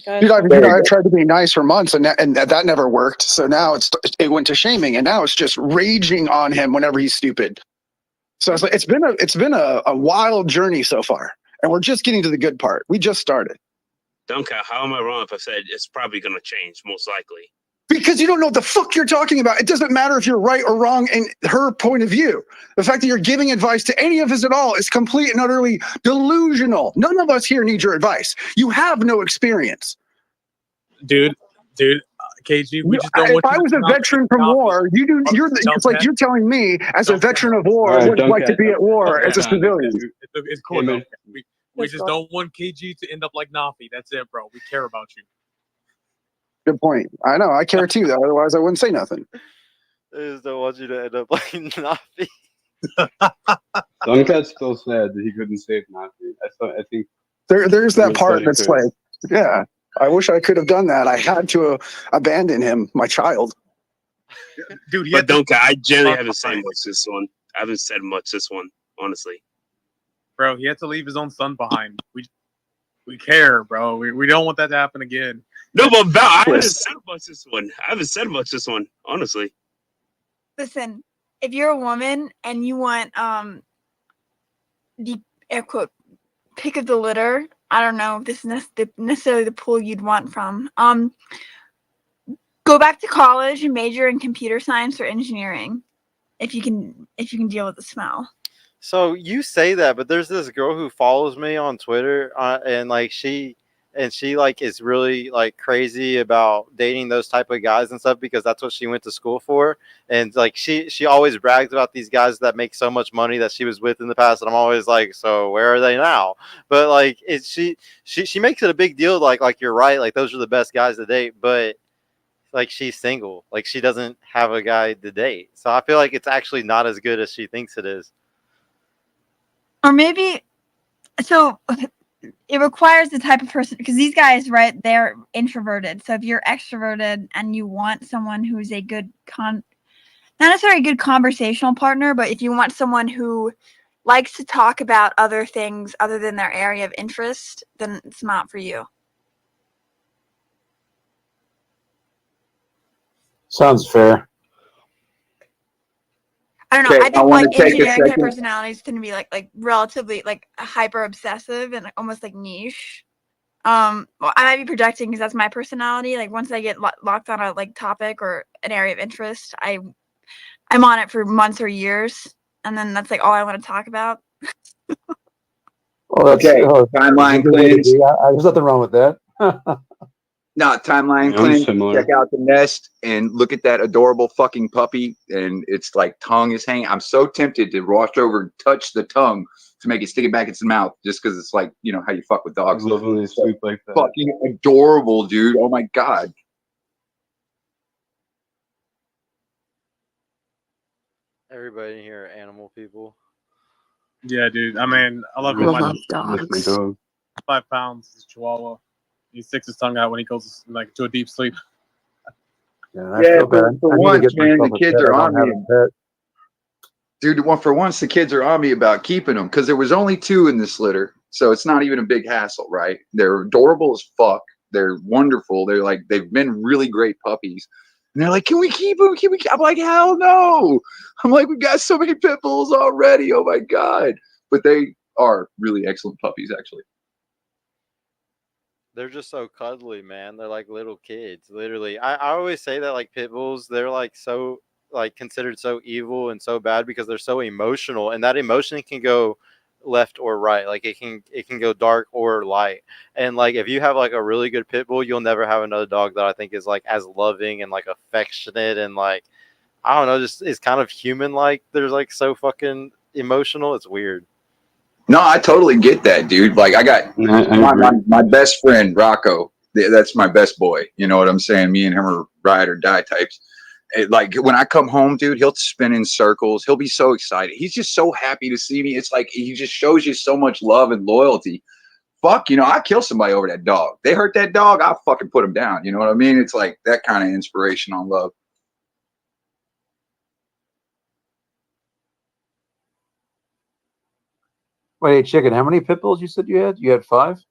Dude, I've tried to be nice for months, and that never worked. So now it went to shaming, and now it's just raging on him whenever he's stupid. So it's been a wild journey so far, and we're just getting to the good part. We just started. Duncan, how am I wrong if I said it's probably going to change, most likely? Because you don't know what the fuck you're talking about. It doesn't matter if you're right or wrong in her point of view. The fact that you're giving advice to any of us at all is complete and utterly delusional. None of us here need your advice. You have no experience. Dude, KG, we just don't If want you I to was a come out veteran being from cocky. war, it's like you're telling me as a veteran of war what it's like to be at war as a civilian. It's cool, though. We just don't want KG to end up like Nafi. That's it, bro. We care about you. Good point. I know. I care too. Otherwise, I wouldn't say nothing. I just don't want you to end up like Nafi. Dunkat's still sad that he couldn't save Nafi. I think there's that wish part he that's could. like, yeah, I wish I could have done that. I had to abandon him, my child. Dude, But Duncan, I generally haven't said much this one. I haven't said much this one, honestly. Bro, he had to leave his own son behind. We care, bro. We don't want that to happen again. No, but I haven't said much this one. I haven't said much this one, honestly. Listen, if you're a woman and you want the air quote pick of the litter, I don't know if this is necessarily the pool you'd want from. Go back to college and major in computer science or engineering, if you can deal with the smell. So you say that, but there's this girl who follows me on Twitter, and like she like is really like crazy about dating those type of guys and stuff because that's what she went to school for. And like she always brags about these guys that make so much money that she was with in the past, and I'm always like, so where are they now? But like she makes it a big deal, like you're right, like those are the best guys to date, but like she's single, like she doesn't have a guy to date. So I feel like it's actually not as good as she thinks it is. Or maybe, so it requires the type of person, because these guys, right, they're introverted. So if you're extroverted and you want someone who's a good not necessarily a good conversational partner, but if you want someone who likes to talk about other things other than their area of interest, then it's not for you. Sounds fair. I don't know. Okay, I I think want like to take a engineering type second. personalities tend to be like relatively like hyper obsessive and like, almost like niche. Well, I might be projecting because that's my personality. Like once I get locked on a like topic or an area of interest, I'm on it for months or years, and then that's like all I want to talk about. Well, that's Okay, that's a timeline good way to cleanse. be. There's nothing wrong with that. No, timeline Yeah, I'm cleanse. similar. Check out the nest and look at that adorable fucking puppy, and it's like tongue is hanging. I'm so tempted to wash over and touch the tongue to make it stick it back in its mouth, just because it's like, you know how you fuck with I dogs. love when they sleep like that. Fucking adorable, dude. Oh my god. Everybody in here are animal people. Yeah, dude. I mean, I love I it. miss My my- I miss my dog. 5 pounds is Chihuahua. He sticks his tongue out when he goes like to a deep sleep. Yeah, I Yeah, feel bad. for I need to once, get man, myself the a kids pet. are I on don't have me. a pet. Dude, well, for once, the kids are on me about keeping them because there was only 2 in this litter, so it's not even a big hassle, right? They're adorable as fuck. They're wonderful. They're like they've been really great puppies, and they're like, "Can we keep them? Can we?" I'm like, "Hell no!" I'm like, "We got so many pit bulls already. Oh my god!" But they are really excellent puppies, actually. They're just so cuddly, man. They're like little kids, literally. I always say that like pit bulls, they're like so like considered so evil and so bad because they're so emotional, and that emotion can go left or right. Like it can go dark or light. And like if you have like a really good pit bull, you'll never have another dog that I think is like as loving and like affectionate and like I don't know, just is kind of human like. They're like so fucking emotional. It's weird. No, I totally get that, dude. Like I got I agree. my best friend Rocco. That's my best boy. You know what I'm saying? Me and him are ride or die types. Like when I come home, dude, he'll spin in circles. He'll be so excited. He's just so happy to see me. It's like he just shows you so much love and loyalty. Fuck, I kill somebody over that dog. They hurt that dog, I'll fucking put him down. You know what I mean? It's like that kind of inspiration on love. Wait, chicken. How many pit bulls you said you had? You had 5.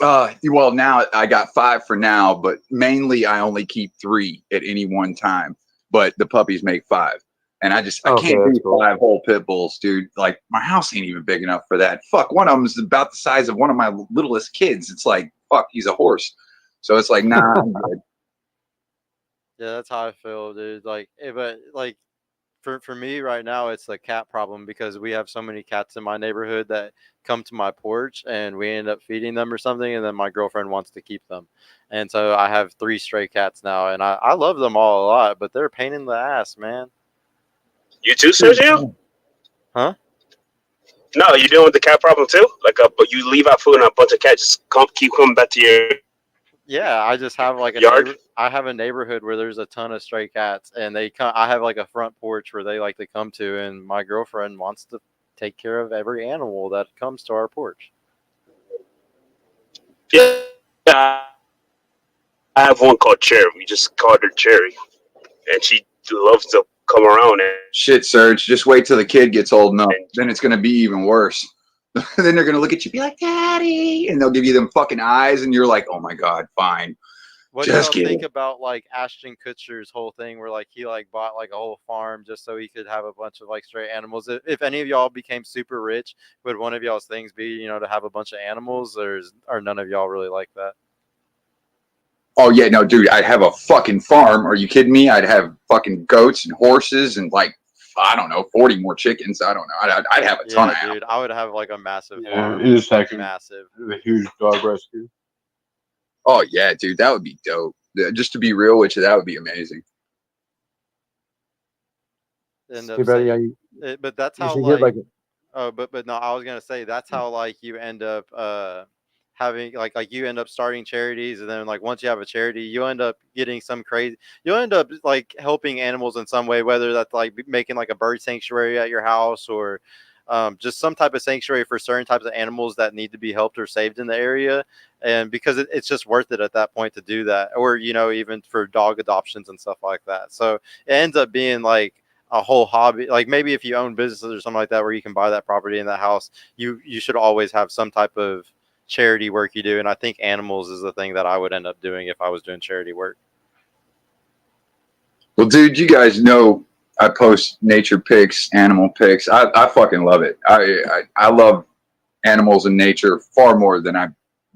Well, now I got 5 for now, but mainly I only keep 3 at any one time. But the puppies make 5. And I Okay, can't that's do cool. 5 whole pit bulls, dude. Like my house ain't even big enough for that. Fuck, one of them is about the size of one of my littlest kids. It's like, fuck, he's a horse. So it's like, nah, I'm good. Yeah, that's how I feel, dude. Like, but like for me right now, it's a cat problem because we have so many cats in my neighborhood that come to my porch and we end up feeding them or something, and then my girlfriend wants to keep them, and so I have 3 stray cats now, and I love them all a lot, but they're a pain in the ass, man. You too, Sergio? Huh? No, you dealing with the cat problem too? Like, but you leave out food and a bunch of cats just keep coming back to your Yeah, I just have like a yard. I have a neighborhood where there's a ton of stray cats, and they come. I have like a front porch where they like to come to, and my girlfriend wants to take care of every animal that comes to our porch. Yeah, I have one called Cherry. We just called her Cherry, and she loves to come around and Shit, Serge, just wait till the kid gets old enough. Then it's going to be even worse. Then they're going to look at you and be like, Daddy. And they'll give you them fucking eyes, and you're like, oh my God, fine. What do Just y'all kidding. think about like Ashton Kutcher's whole thing where like he like bought like a whole farm just so he could have a bunch of like stray animals? If any of y'all became super rich, would one of y'all's things be, to have a bunch of animals, or none of y'all really like that? Oh, yeah, no, dude, I'd have a fucking farm. Are you kidding me? I'd have fucking goats and horses and like, I don't know, 40 more chickens. I don't know. I'd have a ton Yeah, of animals. dude, I would have like a massive Yeah, farm, in a second. massive. A huge dog rescue. Oh, yeah, dude, that would be dope. Just to be real with you, that would be amazing. End Too up bad. Yeah, saying, but that's you how should get like like. oh, but no, I was gonna say that's how like you end up having like you end up starting charities, and then like once you have a charity, you end up getting some crazy. You'll end up like helping animals in some way, whether that's like making like a bird sanctuary at your house, or just some type of sanctuary for certain types of animals that need to be helped or saved in the area. And because it's just worth it at that point to do that, or even for dog adoptions and stuff like that. So it ends up being like a whole hobby. Like maybe if you own businesses or something like that where you can buy that property in that house, you should always have some type of charity work you do. And I think animals is the thing that I would end up doing if I was doing charity work. Well, dude, you guys know I post nature pics, animal pics. I fucking love it. I love animals and nature far more than I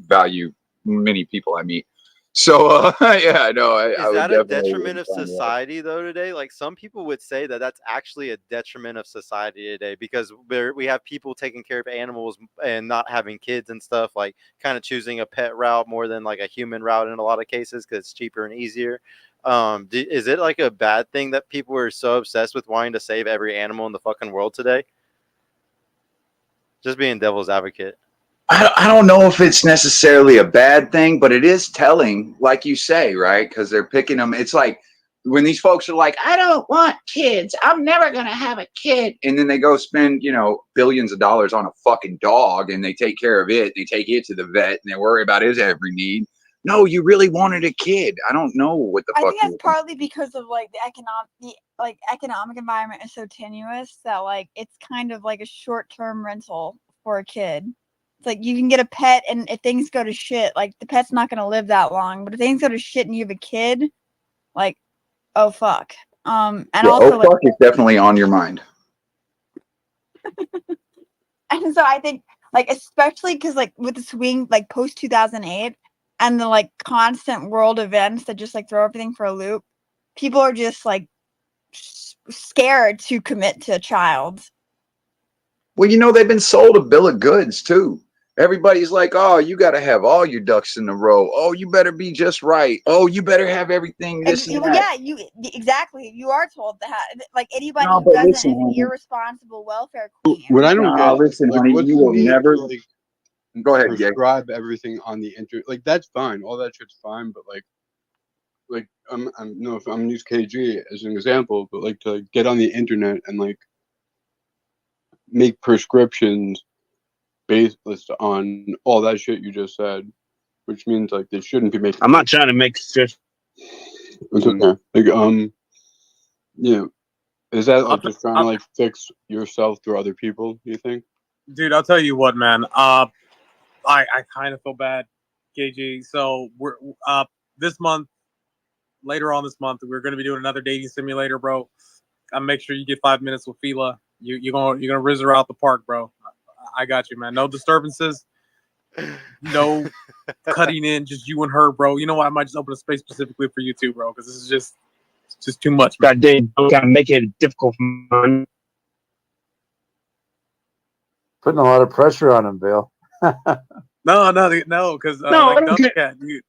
value many people I meet. So yeah, no, I Is would that a definitely detriment of find that. society though today? Like some people would say that that's actually a detriment of society today because we have people taking care of animals and not having kids and stuff, like kind of choosing a pet route more than like a human route in a lot of cases because it's cheaper and easier. Is it like a bad thing that people are so obsessed with wanting to save every animal in the fucking world today? Just being devil's advocate. I don't know if it's necessarily a bad thing, but it is telling, like you say, right? Because they're picking them. It's like when these folks are like, I don't want kids. I'm never going to have a kid. And then they go spend, billions of dollars on a fucking dog and they take care of it. They take it to the vet and they worry about his every need. No, you really wanted a kid. I don't know what the I fuck. think that's partly because of like the economic environment is so tenuous that like it's kind of like a short-term rental for a kid. It's like you can get a pet and if things go to shit, like the pet's not going to live that long, but if things go to shit and you have a kid, like, oh fuck. And Yeah, also fuck is definitely on your mind. and so I think like especially because like with the swing like post 2008 and the like constant world events that just like throw everything for a loop, people are just like scared to commit to a child. Well, they've been sold a bill of goods too. Everybody's like, oh, you got to have all your ducks in a row. Oh, you better be just right. Oh, you better have everything this and that. Yeah, you exactly. You are told that. Like anybody No, who but doesn't listen, is an honey. irresponsible welfare queen. What I don't get, listen, like, honey, what's you the will need never. to, like, Go ahead, Jay. prescribe everything on the internet? Like, that's fine. All that shit's fine. But like I'm no, if I'm gonna use KG as an example, but like to get on the internet and like make prescriptions based on all that shit you just said, which means like they shouldn't be making. I'm not trying to make just. It's okay. Like is that like just trying to like fix yourself through other people? You think? Dude, I'll tell you what, man. I kind of feel bad, KG. So we're this month, later on this month, we're gonna be doing another dating simulator, bro. I'll make sure you get 5 minutes with Fila. You're gonna rizz her out the park, bro. I got you, man. No disturbances, no cutting in, just you and her, bro. You know what? I might just open a space specifically for you too, bro, because this is just too much. God damn, gotta make it difficult for me. Putting a lot of pressure on him, Bill. No, because dude.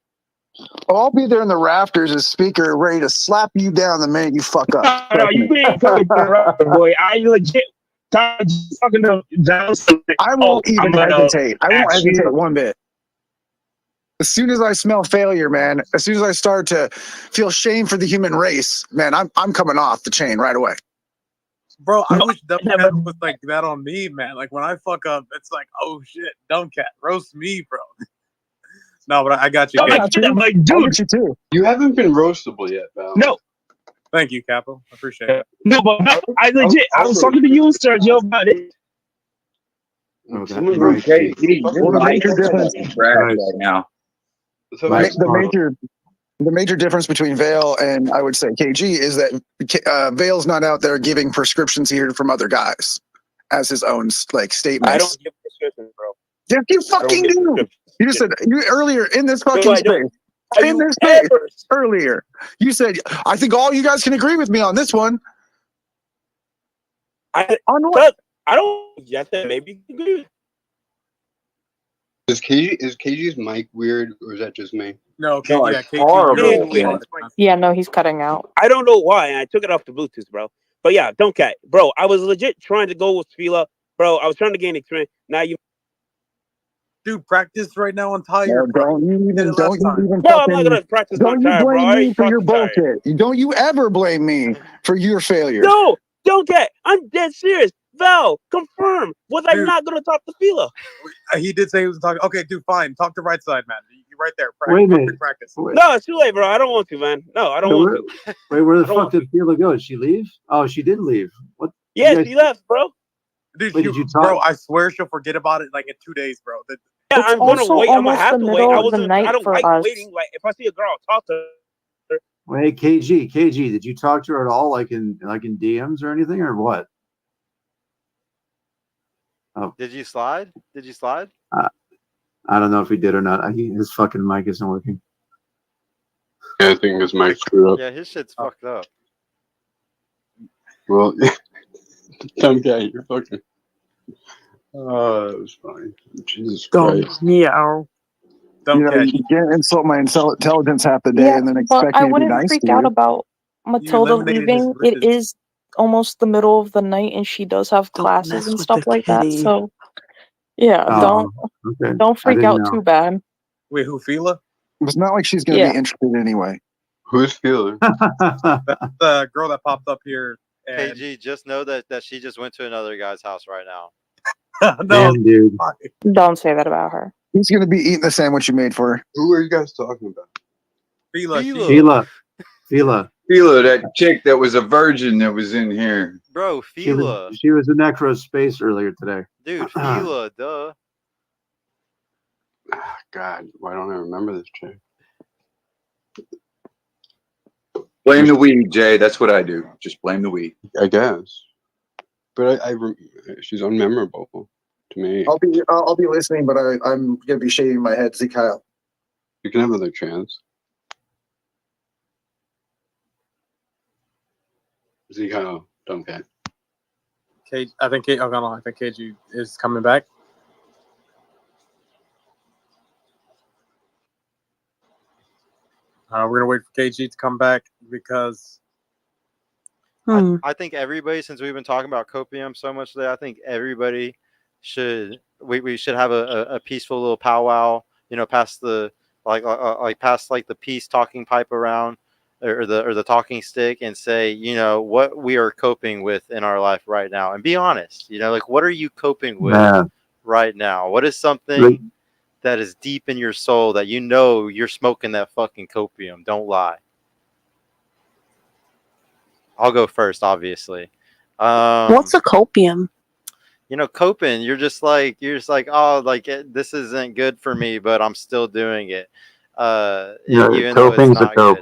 Oh, I'll be there in the rafters as speaker, ready to slap you down the minute you fuck up. No, you ain't fucking right, boy. I legit fucking down. I won't even hesitate. I won't hesitate one bit. As soon as I smell failure, man, as soon as I start to feel shame for the human race, man, I'm coming off the chain right away. Bro, I wish Dumbcat was like that on me, man. Like when I fuck up, it's like, oh shit, Dumbcat, roast me, bro. No, but I got you. Like, dude, you haven't been roastable yet, Val. No. Thank you, Capo. I appreciate it. No, but I legit, I was talking to you, Sergio, about it. The major difference between Vale and I would say KG is that Vale's not out there giving prescriptions here from other guys as his own like statements. I don't give prescriptions, bro. Yes, you fucking do. You just said earlier in this fucking space. In this space earlier, you said I think all you guys can agree with me on this one. On what? I don't. Yes, maybe agree. Is KG's mic weird or is that just me? No, KG. Yeah, no, he's cutting out. I don't know why. I took it off the Bluetooth, bro. But yeah, don't cat, bro. I was legit trying to go with Fila, bro. I was trying to gain experience. Now you. Dude, practice right now on tire. Don't you even No, I'm not gonna practice my tire, bro. Don't you blame me for your bullshit. Don't you ever blame me for your failure. No, don't get. I'm dead serious. Val, confirm. Was I Dude. not gonna talk to Fila? He did say he was talking. Okay, dude, fine. Talk to right side, man. You're right there. Wait a minute. Practice. No, it's too late, bro. I don't want to, man. No, I don't want to. Wait, where I the don't fuck want did Fila go? Did she leave? Oh, she did leave. What? Yeah, you guys- she left, bro. Dude, Wait, did you talk? bro, I swear she'll forget about it like in 2 days, bro. Yeah, It's I'm gonna also wait. I'm gonna almost have the to wait. middle of the I night don't for like us. waiting. Like if I see a girl, I'll talk to her. Wait, KG, did you talk to her at all, like in DMs or anything, or what? Oh, Did you slide? I don't know if he did or not. His fucking mic isn't working. Yeah, I think his mic screwed up. Yeah, his shit's fucked up. Well, dumb guy, you're fucking. Oh, that was funny. Jesus Christ. Meow. You can't insult my intelligence half the day Yeah, and then but expect I me to be wouldn't nice freak to out you. about Matilda eliminated his leaving. It riches. is almost the middle of the night, and she does have classes and stuff like that. So, yeah, Oh, okay. don't I freak didn't out know. too bad. Wait, who, Fila? It's not like she's going to Yeah. be interested anyway. Who's Fila? That's the girl that popped up here. And KG, just know that she just went to another guy's house right now. no, Damn, dude. Don't say that about her. He's going to be eating the sandwich you made for her. Who are you guys talking about? Fila. Fila. Fila, that chick that was a virgin that was in here. Bro, Fila. She was in Necro Space earlier today. Dude, Fila, duh. God, why don't I remember this chick? Blame the weed, Jay. That's what I do. Just blame the weed. I guess, but she's unmemorable to me. I'll be listening, but I'm going to be shaving my head. See Kyle. You can have another chance. See Kyle, dumb guy. I think KG is coming back. We're gonna wait for KG to come back because I think everybody, since we've been talking about copium so much today, I think everybody should we should have a peaceful little powwow. You know, past the past the peace talking pipe around or the talking stick, and say, you know, what we are coping with in our life right now, and be honest. You know, like, what are you coping with right now? What is something that is deep in your soul that you know you're smoking that fucking copium? Don't lie. I'll go first, obviously. What's a copium? You know, coping. You're just like, oh, like this isn't good for me, but I'm still doing it. Even though it's not good.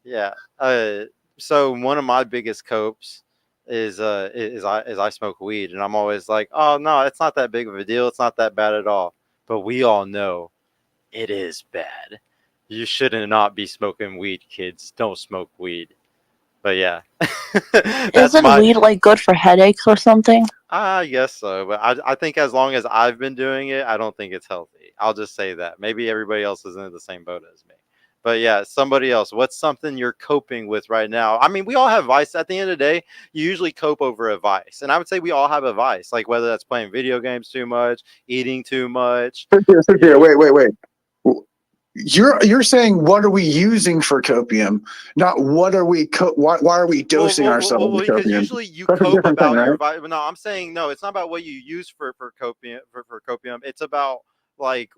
Yeah. So one of my biggest copes is I smoke weed, and I'm always like, oh no, it's not that big of a deal. It's not that bad at all. But we all know it is bad. You shouldn't not be smoking weed, kids. Don't smoke weed. But yeah. Isn't weed like good for headaches or something? I guess so, but I think as long as I've been doing it, I don't think it's healthy. I'll just say that. Maybe everybody else is in the same boat as me. But yeah, somebody else. What's something you're coping with right now? I mean, we all have vice. At the end of the day, you usually cope over a vice. And I would say we all have a vice, like whether that's playing video games too much, eating too much. Wait. You're saying what are we using for copium, not what are we why are we dosing ourselves with because copium? usually you That's a cope different about thing, your right? no, I'm saying no, it's not about what you use for copium for copium. It's about like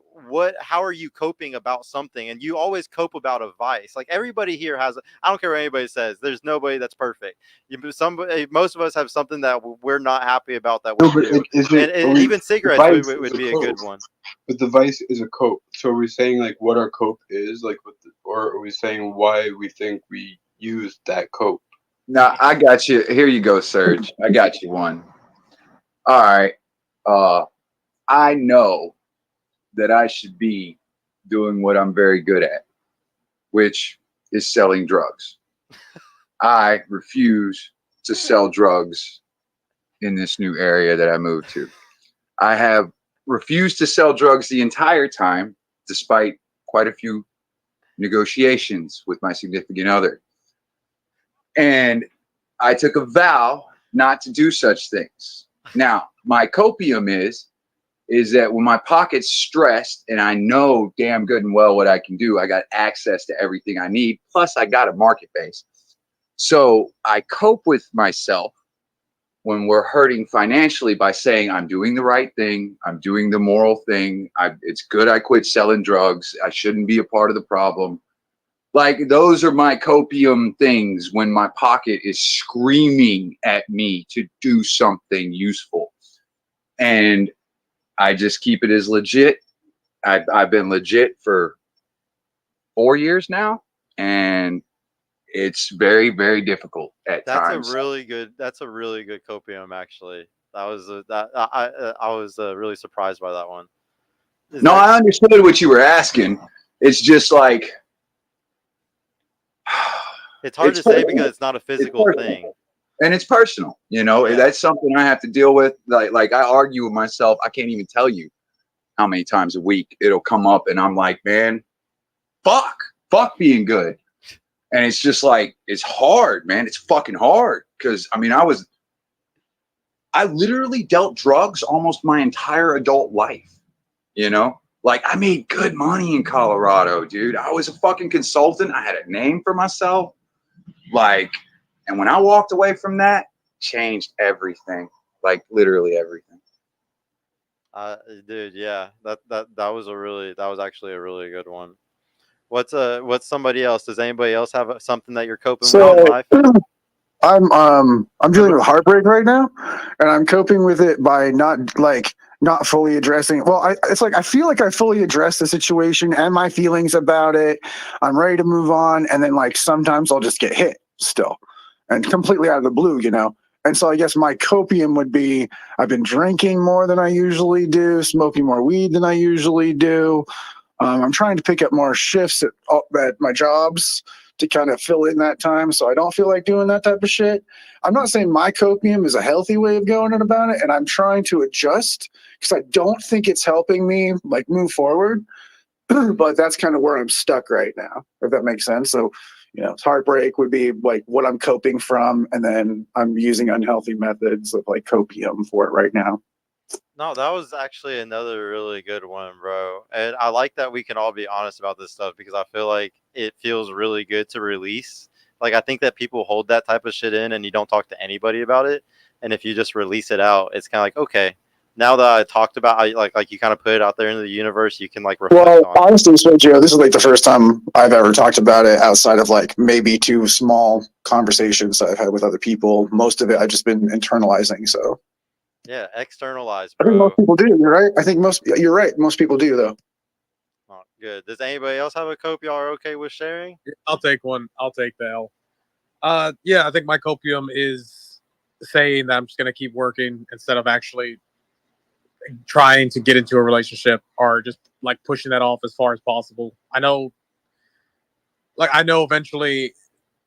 how are you coping about something, and you always cope about a vice. Like everybody here has, I don't care what anybody says, there's nobody that's perfect. Most of us have something that we're not happy about that we do, and even cigarettes would be a good one. But the vice is a cope. So are we saying like what our cope is, like or are we saying why we think we use that cope? Now I got you. Here you go, Serge. I got you one. All right. I know that I should be doing what I'm very good at, which is selling drugs. I refuse to sell drugs in this new area that I moved to. I have refused to sell drugs the entire time, despite quite a few negotiations with my significant other. And I took a vow not to do such things. Now, my copium is that when my pocket's stressed and I know damn good and well what I can do, I got access to everything I need. Plus, I got a market base. So I cope with myself when we're hurting financially by saying I'm doing the right thing, I'm doing the moral thing, it's good I quit selling drugs, I shouldn't be a part of the problem. Like, those are my copium things when my pocket is screaming at me to do something useful. And I just keep it as legit. I've been legit for 4 years now, and it's very, very difficult at times. That's a really good copium, actually. That was I was really surprised by that one. I understood what you were asking. It's just like, it's hard to say because it's not a physical thing. And it's personal, That's something I have to deal with. Like I argue with myself. I can't even tell you how many times a week it'll come up, and I'm like, man, fuck being good. And it's just like, it's hard, man. It's fucking hard. Because I literally dealt drugs almost my entire adult life, Like, I made good money in Colorado, dude. I was a fucking consultant. I had a name for myself. Like, and when I walked away from that, changed everything. Like, literally everything. Dude, yeah. That was actually a really good one. What's somebody else? Does anybody else have something that you're coping with in life? I'm dealing with heartbreak right now, and I'm coping with it by not fully addressing. Well, it's like I feel like I fully addressed the situation and my feelings about it. I'm ready to move on, and then like sometimes I'll just get hit still, and completely out of the blue, And so I guess my copium would be I've been drinking more than I usually do, smoking more weed than I usually do. I'm trying to pick up more shifts at my jobs to kind of fill in that time so I don't feel like doing that type of shit. I'm not saying my copium is a healthy way of going about it, and I'm trying to adjust because I don't think it's helping me like move forward. But that's kind of where I'm stuck right now, if that makes sense. So, heartbreak would be like what I'm coping from, and then I'm using unhealthy methods of like copium for it right now. No, that was actually another really good one, bro. And I like that we can all be honest about this stuff because I feel like it feels really good to release. Like, I think that people hold that type of shit in and you don't talk to anybody about it. And if you just release it out, it's kind of like, okay, now that I talked about, like you kind of put it out there into the universe, you can like reflect on it. Honestly, Sergio, this is like the first time I've ever talked about it outside of like maybe 2 small conversations that I've had with other people. Most of it I've just been internalizing. So yeah, externalize, I think bro. most people do. You're right. I think you're right. Most people do, though. Oh, good. Does anybody else have a cope y'all are okay with sharing? I'll take one. I'll take the L. Yeah, I think my copium is saying that I'm just gonna keep working instead of actually trying to get into a relationship or just like pushing that off as far as possible. I know eventually,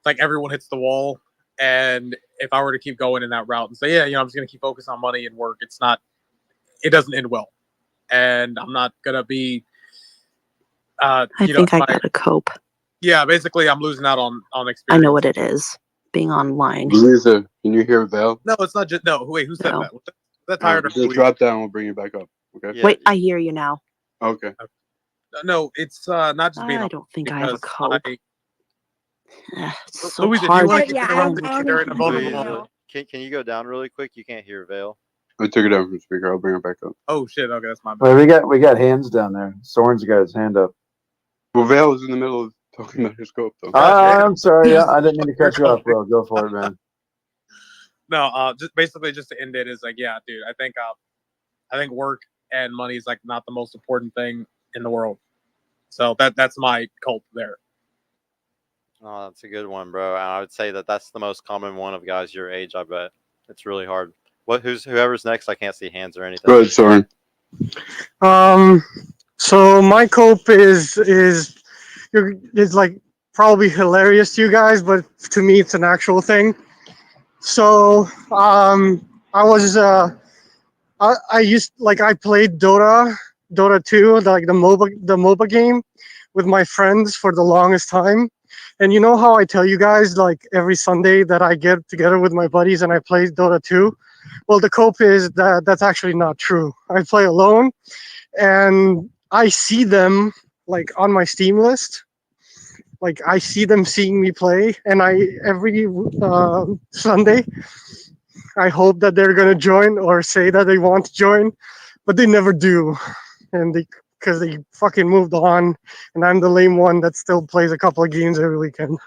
like everyone hits the wall, and if I were to keep going in that route and say, yeah, I'm just gonna keep focusing on money and work, it doesn't end well, and I'm not gonna be. I think I gotta cope. Yeah, basically, I'm losing out on experience. I know what it is. Being online. Lisa, can you hear Val? No, it's not just no. Wait, who said that? Was that All tired right, of just drop down. We'll bring you back up. Okay. Wait, I hear you now. Okay. No, it's not just being. I don't think I have a cope. It's so Louisa, do you hard. want to keep Yeah, interrupting I don't during think a I vulnerable know. moment? Can you go down really quick? You can't hear Vale. I took it down from the speaker. I'll bring it back up. Oh shit! Okay, that's my bad. Wait, we got hands down there. Soren's got his hand up. Well, Val was in the middle of talking about his scope, though. I'm sorry. Yeah, I didn't mean to cut you off, bro. Go for it, man. No, just basically just to end it is like, yeah, dude. I think work and money is like not the most important thing in the world. So that's my cult there. Oh, that's a good one, bro. And I would say that that's the most common one of guys your age. I bet it's really hard. Whoever's next? I can't see hands or anything. Go ahead, Soren. So my cope is like probably hilarious to you guys, but to me it's an actual thing. So I was I played Dota 2, like the MOBA game, with my friends for the longest time. And you know how I tell you guys like every Sunday that I get together with my buddies and I play Dota 2? Well, the cope is that that's actually not true. I play alone, and I see them like on my Steam list. Like I see them seeing me play, and every Sunday I hope that they're gonna join or say that they want to join, but they never do, and because they fucking moved on, and I'm the lame one that still plays a couple of games every weekend.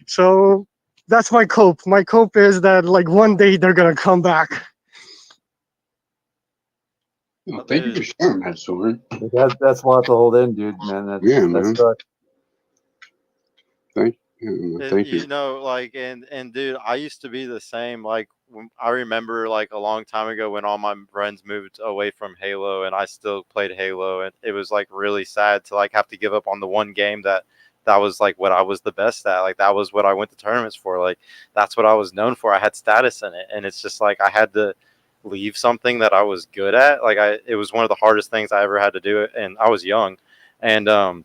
So that's my cope. My cope is that like one day they're gonna come back. Oh, thank you for sharing that, Soren. That's a lot to hold in, dude. Man, that's Yeah, that man. sucks. Thank You you. know, like, and dude, I used to be the same. Like, I remember like a long time ago when all my friends moved away from Halo, and I still played Halo, and it was like really sad to like have to give up on the one game that was like what I was the best at. Like that was what I went to tournaments for. Like that's what I was known for. I had status in it, and it's just like I had to leave something that I was good at. Like it was one of the hardest things I ever had to do, and I was young, and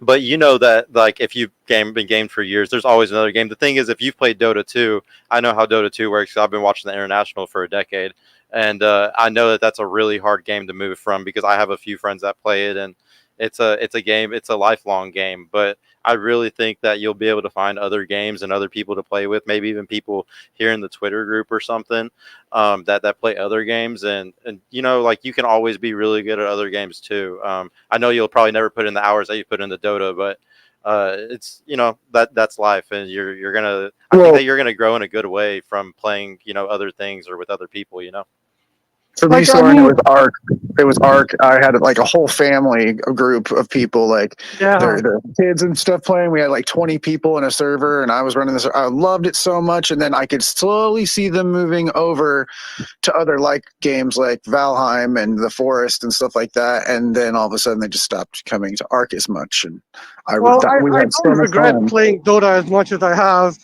but you know that like if you've been gamed for years, there's always another game. The thing is, if you've played Dota 2, I know how Dota 2 works. I've been watching the international for a decade, and I know that that's a really hard game to move from because I have a few friends that play it, and it's a game. It's a lifelong game. But I really think that you'll be able to find other games and other people to play with. Maybe even people here in the Twitter group or something that play other games, and you know, like you can always be really good at other games too. I know you'll probably never put in the hours that you put into Dota, but it's you know that's life, and you're gonna. I think that you're gonna grow in a good way from playing other things or with other people. You know. For me, Like I Soren, it mean, was Arc. It was Arc. I had like a whole family, a group of people, like yeah. their kids and stuff playing. We had like 20 people in a server, and I was running this. I loved it so much, and then I could slowly see them moving over to other like games like Valheim and The Forest and stuff like that. And then all of a sudden, they just stopped coming to Arc as much, and Well, we I had so don't much regret fun. playing Dota as much as I have.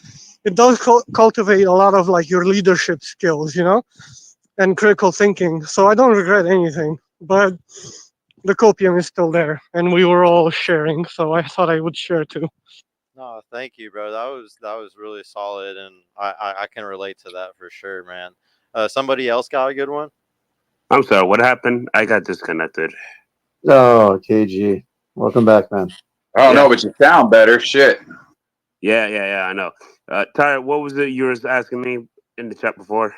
It does cultivate a lot of like your leadership skills, and critical thinking. So I don't regret anything. But the copium is still there, and we were all sharing. So I thought I would share too. No, thank you, bro. That was really solid, and I can relate to that for sure, man. Somebody else got a good one? I'm sorry, what happened? I got disconnected. Oh, KG, welcome back, man. I don't Yeah, know, but you sound better. Shit. yeah, I know. Tyler, what was it you were asking me in the chat before?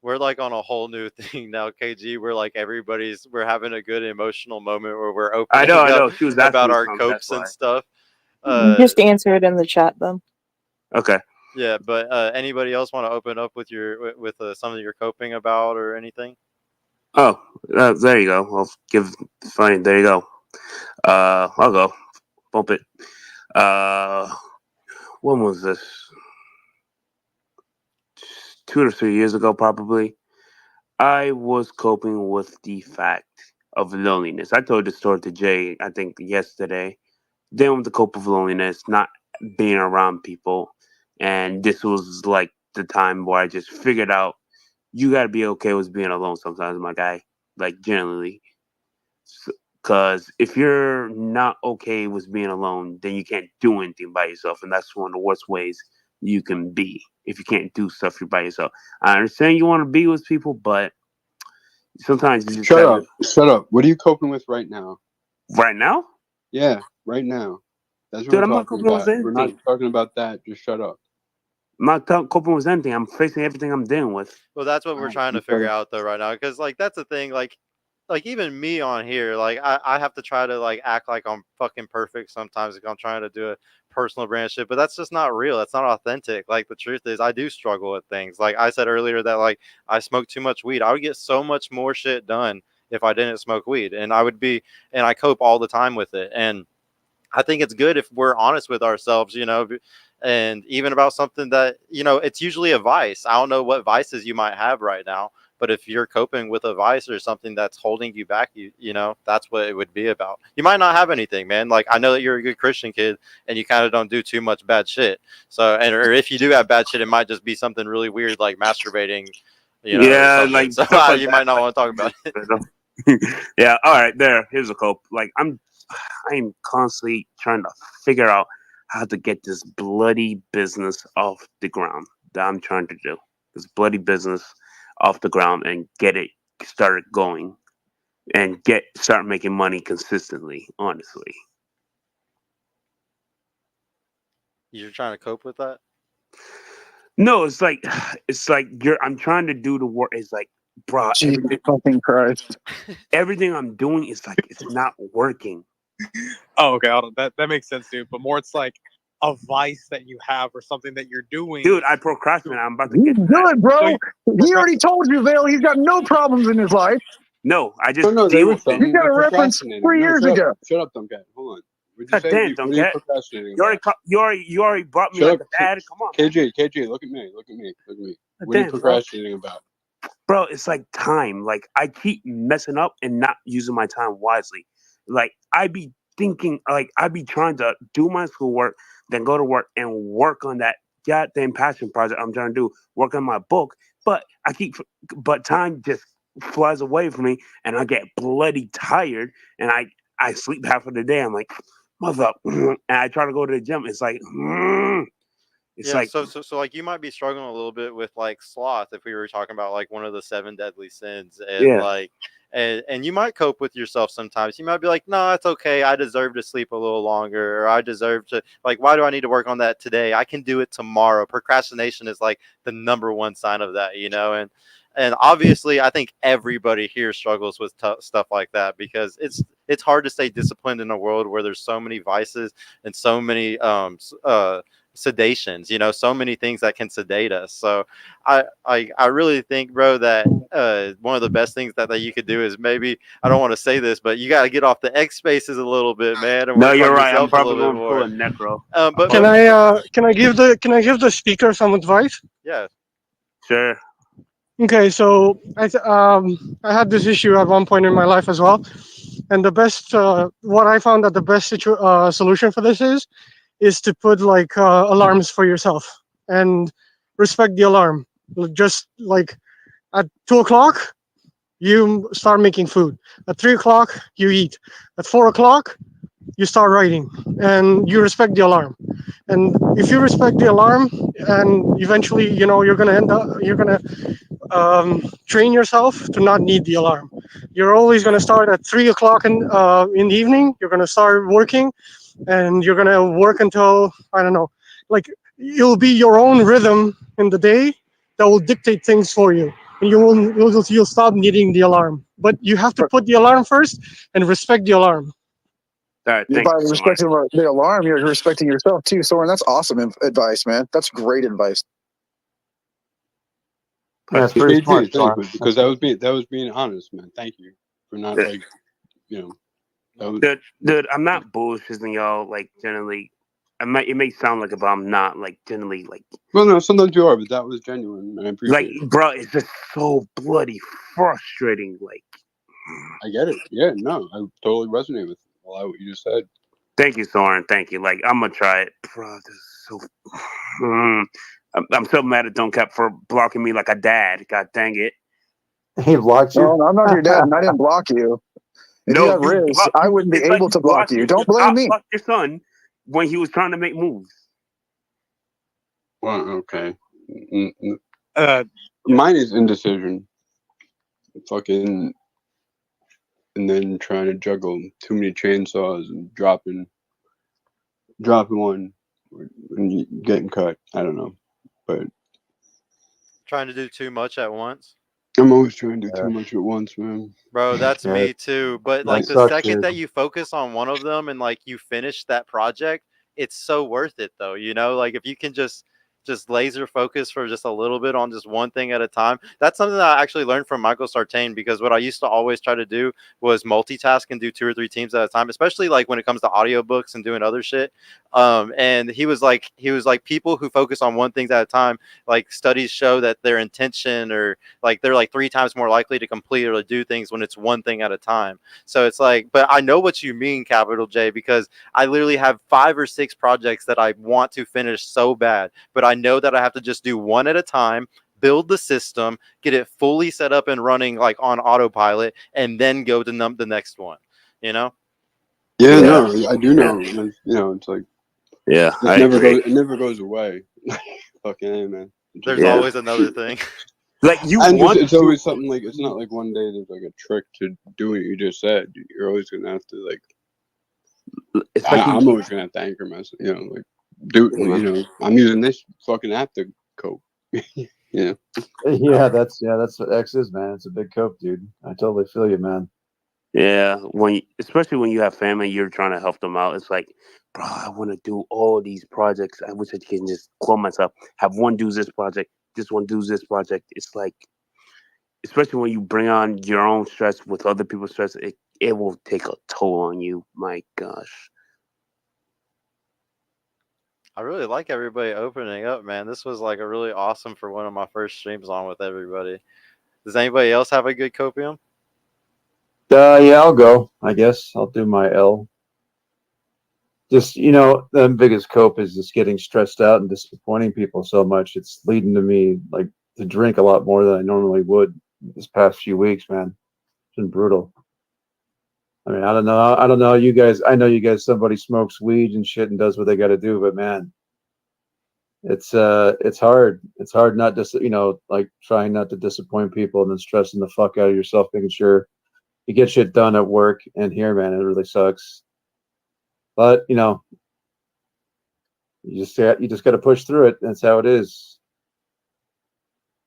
We're like on a whole new thing now, KG. We're like we're having a good emotional moment where we're I opening up know. She was asking about me our something. That's copes and why. stuff. Just answer it in the chat then. Okay. Yeah, but anybody else want to open up with something you're coping about or anything? Oh, there you go. I'll give. Fine. There you go. I'll go. Bump it. When was this? 2 or 3 years ago, probably. I was coping with the fact of loneliness. I told the story to Jay, I think yesterday. Dealing with the cope of loneliness, not being around people, and this was like the time where I just figured out you got to be okay with being alone sometimes, my guy. Like generally, because if you're not okay with being alone, then you can't do anything by yourself, and that's one of the worst ways you can be if you can't do stuff by yourself. I understand you want to be with people, but sometimes you just Shut gotta. up. Shut up. What are you coping with right now? Right now, Yeah, right now. That's what dude, we're I'm not talking coping with about. If we're not anything. talking about that, just shut up. I'm not coping with anything. I'm facing everything I'm dealing with. Well, that's what we're Alright, trying to figure out though right now, because like that's the thing, like even me on here, like I have to try to like act like I'm fucking perfect sometimes if I'm trying to do a personal brand shit, but that's just not real. That's not authentic. Like the truth is I do struggle with things. Like I said earlier that like I smoke too much weed. I would get so much more shit done if I didn't smoke weed. And I cope all the time with it. And I think it's good if we're honest with ourselves, and even about something that, it's usually a vice. I don't know what vices you might have right now, but if you're coping with a vice or something that's holding you back, that's what it would be about. You might not have anything, man. Like I know that you're a good Christian kid and you kind of don't do too much bad shit. So, or if you do have bad shit, it might just be something really weird like masturbating, or Yeah, something. like So stuff like you that. might not want to talk about it. Yeah, all right, there. Here's a cope. Like I'm constantly trying to figure out how to get this bloody business off the ground that I'm trying to do. This bloody business off the ground and get it started going and start making money consistently, honestly. You're trying to cope with that? No, it's like I'm trying to do the work. It's like, bro, Jesus fucking Christ. everything I'm doing is like it's not working. Oh, okay. Hold on. That makes sense, dude. But more, it's like a vice that you have or something that you're doing. Dude, I procrastinate. I'm about to He's get to that. good, bro. So He already told you, Vale. He's got no problems in his life. No, I No, just no, there deal was with it. some. He's got You're a reference procrastinating. 3 No, years shut up. ago. Shut up, Tomcat. Hold on. What'd you God say? damn, What are you Tomcat. procrastinating You about? already brought me Shut like up. a dad. Come on, man. KJ, look at me. Look at me. Look at me. God What are you damn, bro. procrastinating about? Bro, it's like time. Like I keep messing up and not using my time wisely. Like I be thinking, like I be trying to do my schoolwork, then go to work and work on that goddamn passion project I'm trying to do, work on my book. But but time just flies away from me, and I get bloody tired, and I sleep half of the day. I'm like, mother, and I try to go to the gym. It's like, it's Yeah, like, so like you might be struggling a little bit with like sloth if we were talking about like one of the 7 deadly sins, and yeah. like and you might cope with yourself sometimes. You might be like, no, it's okay. I deserve to sleep a little longer, or I deserve to, like, why do I need to work on that today? I can do it tomorrow. Procrastination is like the number one sign of that, you know. And obviously, I think everybody here struggles with stuff like that because it's hard to stay disciplined in a world where there's so many vices and so many sedations, you know, so many things that can sedate us. So I really think, bro, that one of the best things that you could do is maybe, I don't want to say this, but you got to get off the X spaces a little bit, man, and No, work you're on right. I'm yourself a probably little bit going to pull more. a necro. But Can I give the speaker some advice? yeah, Sure. Okay, so I had this issue at one point in my life as well, and the best what I found that the best solution for this is to put like alarms for yourself and respect the alarm. Just like at 2 o'clock, you start making food. At 3 o'clock, you eat. At 4 o'clock, you start writing, and you respect the alarm. And if you respect the alarm, and eventually, you know, you're gonna train yourself to not need the alarm. You're always gonna start at 3 o'clock in the evening. You're gonna start working, and you're gonna work until, I don't know, like, it'll be your own rhythm in the day that will dictate things for you, and you'll stop needing the alarm. But you have to put the alarm first and respect the alarm. All right, By thank you, Soren. respecting the alarm, you're respecting yourself too, Soren. That's awesome advice, man. That's great advice. Yeah, it's pretty smart, KJ, thank Soren. you, because that was being honest, man. Thank you for not Yeah. like, you know, that was, Dude, I'm not bullshitting y'all. Like generally, it may sound like it, but I'm not. Like generally, like well, no, sometimes you are, but that was genuine, and I appreciate it. bro, it's just so bloody frustrating. Like, I get it. Yeah, no, I totally resonate with a lot of what you just said. thank you, Soren. Thank you. Like, I'm gonna try it, bro. This is so. I'm so mad at Don't Cap for blocking me like a dad. God dang it. He blocked you. No, I'm not your dad, and I didn't block you. If you No, had Riz, I wouldn't be it's like able you to block blocked you. me. Don't You blame me. blocked your son when he was trying to make moves. Well, okay. Mine is indecision. Fucking, and then trying to juggle too many chainsaws and dropping one and getting cut. I don't know, but trying to do too much at once. I'm always trying to do too much at once, man. Bro, that's Yeah, me too. But that like the sucks, second dude. that you focus on one of them and like you finish that project, it's so worth it though. You know, like if you can just laser focus for just a little bit on just one thing at a time. That's something that I actually learned from Michael Sartain, because what I used to always try to do was multitask and do 2 or 3 teams at a time, especially like when it comes to audiobooks and doing other shit. And he was like people who focus on one thing at a time, like studies show that their intention, or like they're like 3 times more likely to complete or to do things when it's one thing at a time. So it's like, but I know what you mean, capital J, because I literally have 5 or 6 projects that I want to finish so bad, but I know that I have to just do one at a time, build the system, get it fully set up and running like on autopilot, and then go to the next one, you know? Yeah, no, I do know. You know, it's like, yeah, it never goes away. Fucking A, man. There's always another thing. Like you and want it's always something, like, it's not like one day there's like a trick to do what you just said. You're always gonna have to like. I'm always gonna have to anchor myself. You know, like you know, I'm using this fucking app to cope. Yeah. Yeah, that's what X is, man. It's a big cope, dude. I totally feel you, man. Yeah, especially when you have family, you're trying to help them out. It's like, bro, I want to do all these projects. I wish I can just clone myself. Have one do this project, this one does this project. It's like, especially when you bring on your own stress with other people's stress, it will take a toll on you. My gosh. I really like everybody opening up, man. This was like a really awesome for one of my first streams on with everybody. Does anybody else have a good copium? Yeah, I'll go. I guess I'll do my L. Just the biggest cope is just getting stressed out and disappointing people so much. It's leading to me like to drink a lot more than I normally would this past few weeks, man. It's been brutal. I mean, I don't know. I don't know. You guys, I know you guys. Somebody smokes weed and shit and does what they got to do, but man, it's hard. It's hard not to like trying not to disappoint people and then stressing the fuck out of yourself, making sure you get shit done at work and here, man. It really sucks. But you just got to push through it. That's how it is.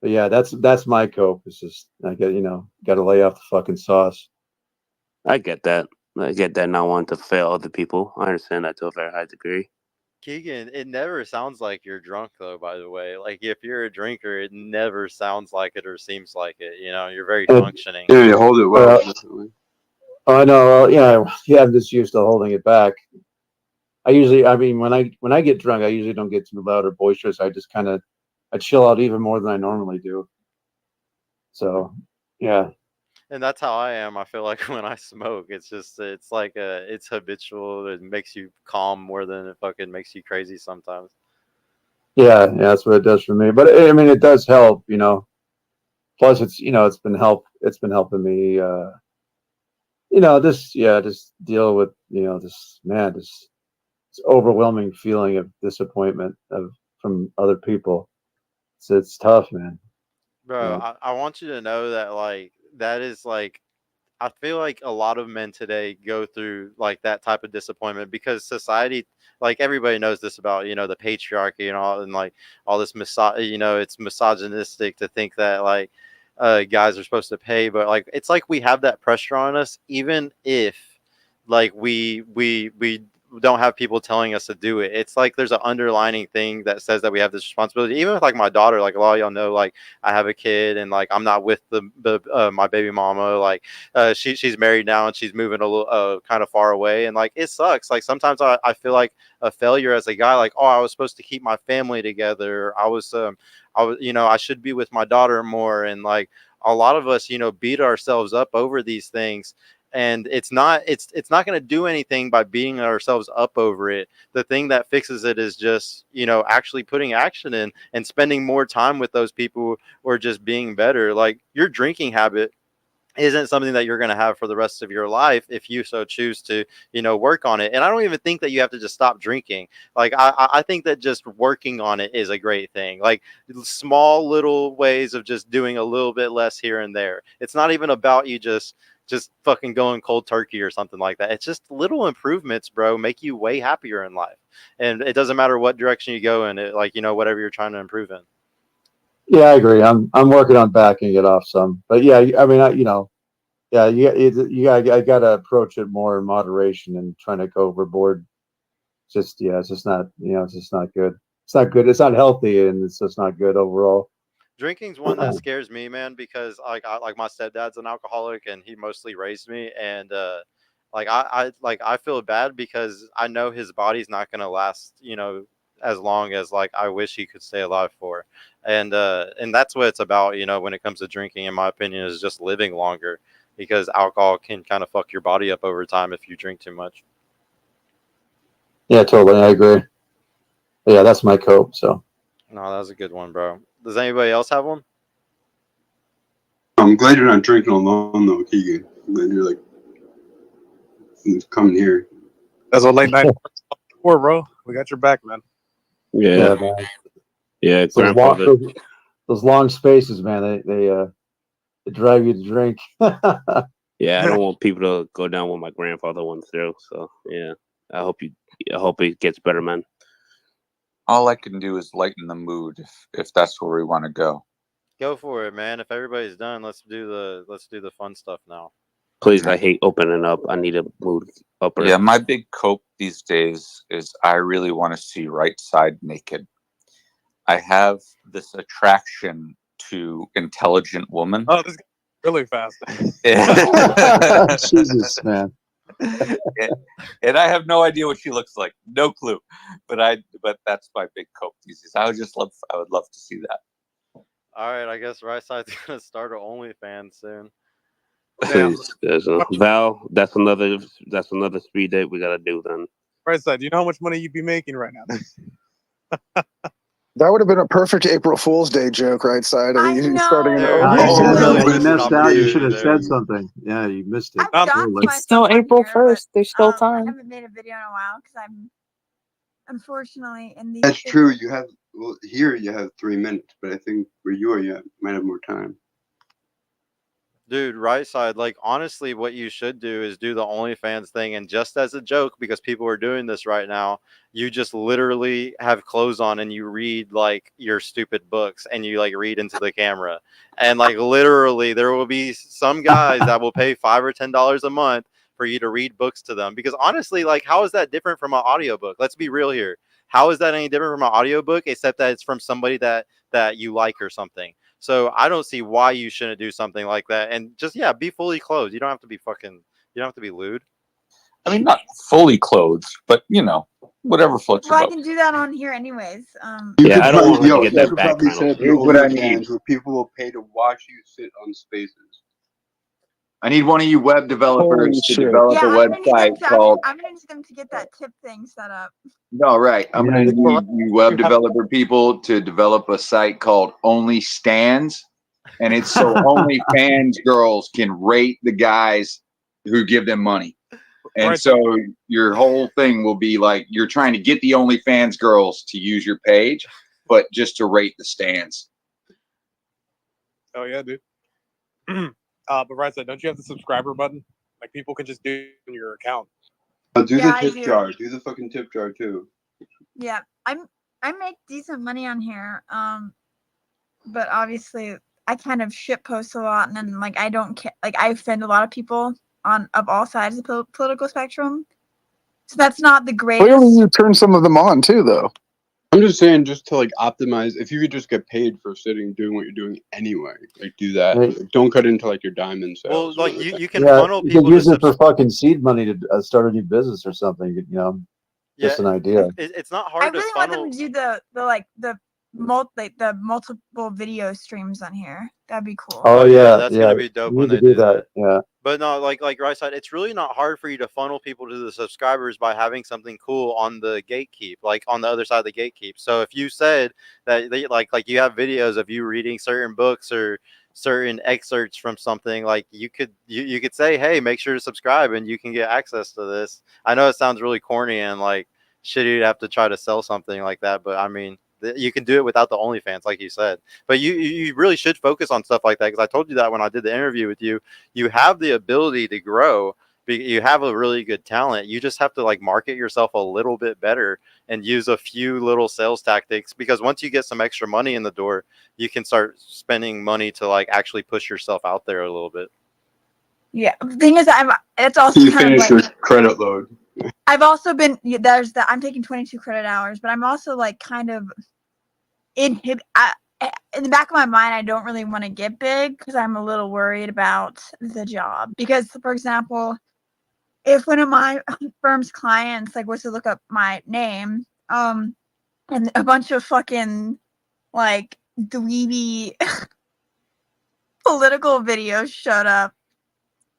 But yeah, that's my cope. It's just I got to lay off the fucking sauce. I get that. I get that not wanting to fail other people. I understand that to a very high degree. Keegan, it never sounds like you're drunk though, by the way. Like if you're a drinker, it never sounds like it or seems like it. You're very functioning. Yeah, you hold it well. Definitely. I know. Yeah. I'm just used to holding it back. I mean, when I get drunk, I usually don't get too loud or boisterous. I just I chill out even more than I normally do. So, yeah. And that's how I am. I feel like when I smoke, it's like it's habitual. It makes you calm more than it fucking makes you crazy sometimes. Yeah, that's what it does for me. But I mean, it does help. Plus, it's been helping me. Just deal with this overwhelming feeling of disappointment from other people. It's tough, man. Bro, I want you to know that like that is like I feel like a lot of men today go through like that type of disappointment because society, like everybody knows this about the patriarchy and all, and like all this it's misogynistic to think that like guys are supposed to pay, but like it's like we have that pressure on us, even if like we don't have people telling us to do it. It's like there's an underlining thing that says that we have this responsibility. Even with like my daughter, like a lot of y'all know, like I have a kid and like I'm not with my baby mama. Like she's married now and she's moving a little kind of far away, and like it sucks. Like sometimes I feel like a failure as a guy. Like, oh, I was supposed to keep my family together. I was I should be with my daughter more, and like a lot of us beat ourselves up over these things, and it's not going to do anything by beating ourselves up over it. The thing that fixes it is just actually putting action in and spending more time with those people, or just being better. Like your drinking habit isn't something that you're going to have for the rest of your life if you so choose to work on it. And I don't even think that you have to just stop drinking. Like I think that just working on it is a great thing. Like small little ways of just doing a little bit less here and there. It's not even about you just fucking going cold turkey or something like that. It's just little improvements, bro, make you way happier in life. And it doesn't matter what direction you go in it, like whatever you're trying to improve in. Yeah, I agree. I'm working on backing it off some, but yeah, I mean, yeah, I gotta approach it more in moderation and trying to go overboard. It's just not, it's just not good. It's not good. It's not healthy, and it's just not good overall. Drinking's one that scares me, man, because like my stepdad's an alcoholic and he mostly raised me, and I feel bad because I know his body's not gonna last, as long as like I wish he could stay alive for. And that's what it's about, when it comes to drinking, in my opinion, is just living longer, because alcohol can kind of fuck your body up over time if you drink too much. Yeah, totally. I agree. But yeah, that's my cope. So No, that was a good one, bro. Does anybody else have one? I'm glad you're not drinking alone though, Keegan. I'm glad you're like coming here. That's what late night for, bro. We got your back, man. Yeah, man. yeah. Those Grandfather. those long spaces, man. They drive you to drink. Yeah, I don't want people to go down what my grandfather went through. So yeah, I hope it gets better, man. All I can do is lighten the mood if that's where we want to go. Go for it, man. If everybody's done, let's do the fun stuff now. Please, I hate opening up. I need a mood upper. Yeah, my big cope these days is I really want to see right side naked. I have this attraction to intelligent women. Oh, this is really fast. Jesus, man. And I have no idea what she looks like, no clue. But that's my big cope these days. I would love to see that. All right, I guess right side's gonna start an OnlyFans soon. Please, guys. Val, that's another speed date we gotta do then. Right side, do you know how much money you'd be making right now? That would have been a perfect April Fool's Day joke, right side. I You know. starting an You OnlyFans. missed out. You should have said something. Yeah, you missed it. It's still April 1st. There's still I time. haven't made a video in a while because I'm unfortunately in the. That's true. You have here you have 3 minutes, but I think where you are, you might have more time. Dude, right side, like honestly, what you should do is do the OnlyFans thing, and just as a joke, because people are doing this right now, you just literally have clothes on and you read like your stupid books and you like read into the camera. And like literally there will be some guys that will pay $5 or $10 a month for you to read books to them. Because honestly, like how is that different from an audiobook? Let's be real here. How is that any different from an audiobook except that it's from somebody that you like or something? So I don't see why you shouldn't do something like that, and just be fully clothed. You don't have to be lewd. I mean, not fully clothed, but whatever floats your Well, I boat. can do that on here anyways. You Yeah, could I don't want probably, her to get you that could back probably kind set of. up your Here's what I need. OnlyFans where people will pay to watch you sit on spaces. I need one of you web developers Holy to shit. develop a website called. I'm gonna need them to get that tip thing set up. No, right. I'm Yeah. gonna need you web developer people to develop a site called Only Stands, and it's so OnlyFans girls can rate the guys who give them money. And Right. so your whole thing will be like you're trying to get the OnlyFans girls to use your page, but just to rate the stands. Oh yeah, dude. But right side, don't you have the subscriber button? Like people can just do it in your account. Do Yeah, the I tip do. jar. Do the fucking tip jar too. Yeah, I make decent money on here. But obviously I kind of shit post a lot, and then like I don't care. Like I offend a lot of people of all sides of the political spectrum. So that's not the greatest. Clearly, you turn some of them on too, though. I'm just saying, just to like optimize. If you could just get paid for sitting doing what you're doing anyway, like do that. Right. Like, don't cut into like your diamond sales. Well, like you can Yeah, funnel you people could to use it for fucking seed money to start a new business or something. Just an idea. It's not I hard to really want funnel. them to do the multiple video streams on here. That'd be cool. Oh yeah, that's yeah. gonna be dope You when need they to do do that. Yeah. But no, like right side, it's really not hard for you to funnel people to the subscribers by having something cool on the gatekeep, like on the other side of the gatekeep. So if you said that they like you have videos of you reading certain books or certain excerpts from something, like you could say, hey, make sure to subscribe and you can get access to this. I know it sounds really corny and like shitty to have to try to sell something like that, but I mean you can do it without the OnlyFans, like you said. But you really should focus on stuff like that, because I told you that when I did the interview with you. You have the ability to grow. You have a really good talent. You just have to like market yourself a little bit better and use a few little sales tactics, because once you get some extra money in the door, you can start spending money to like actually push yourself out there a little bit. Yeah, the thing is, it's also You kind of finish like your credit load. I've also been there's that I'm taking 22 credit hours, but I'm also like kind of in the back of my mind, I don't really want to get big because I'm a little worried about the job. Because, for example, if one of my firm's clients like was to look up my name, and a bunch of fucking like dweeby political videos showed up,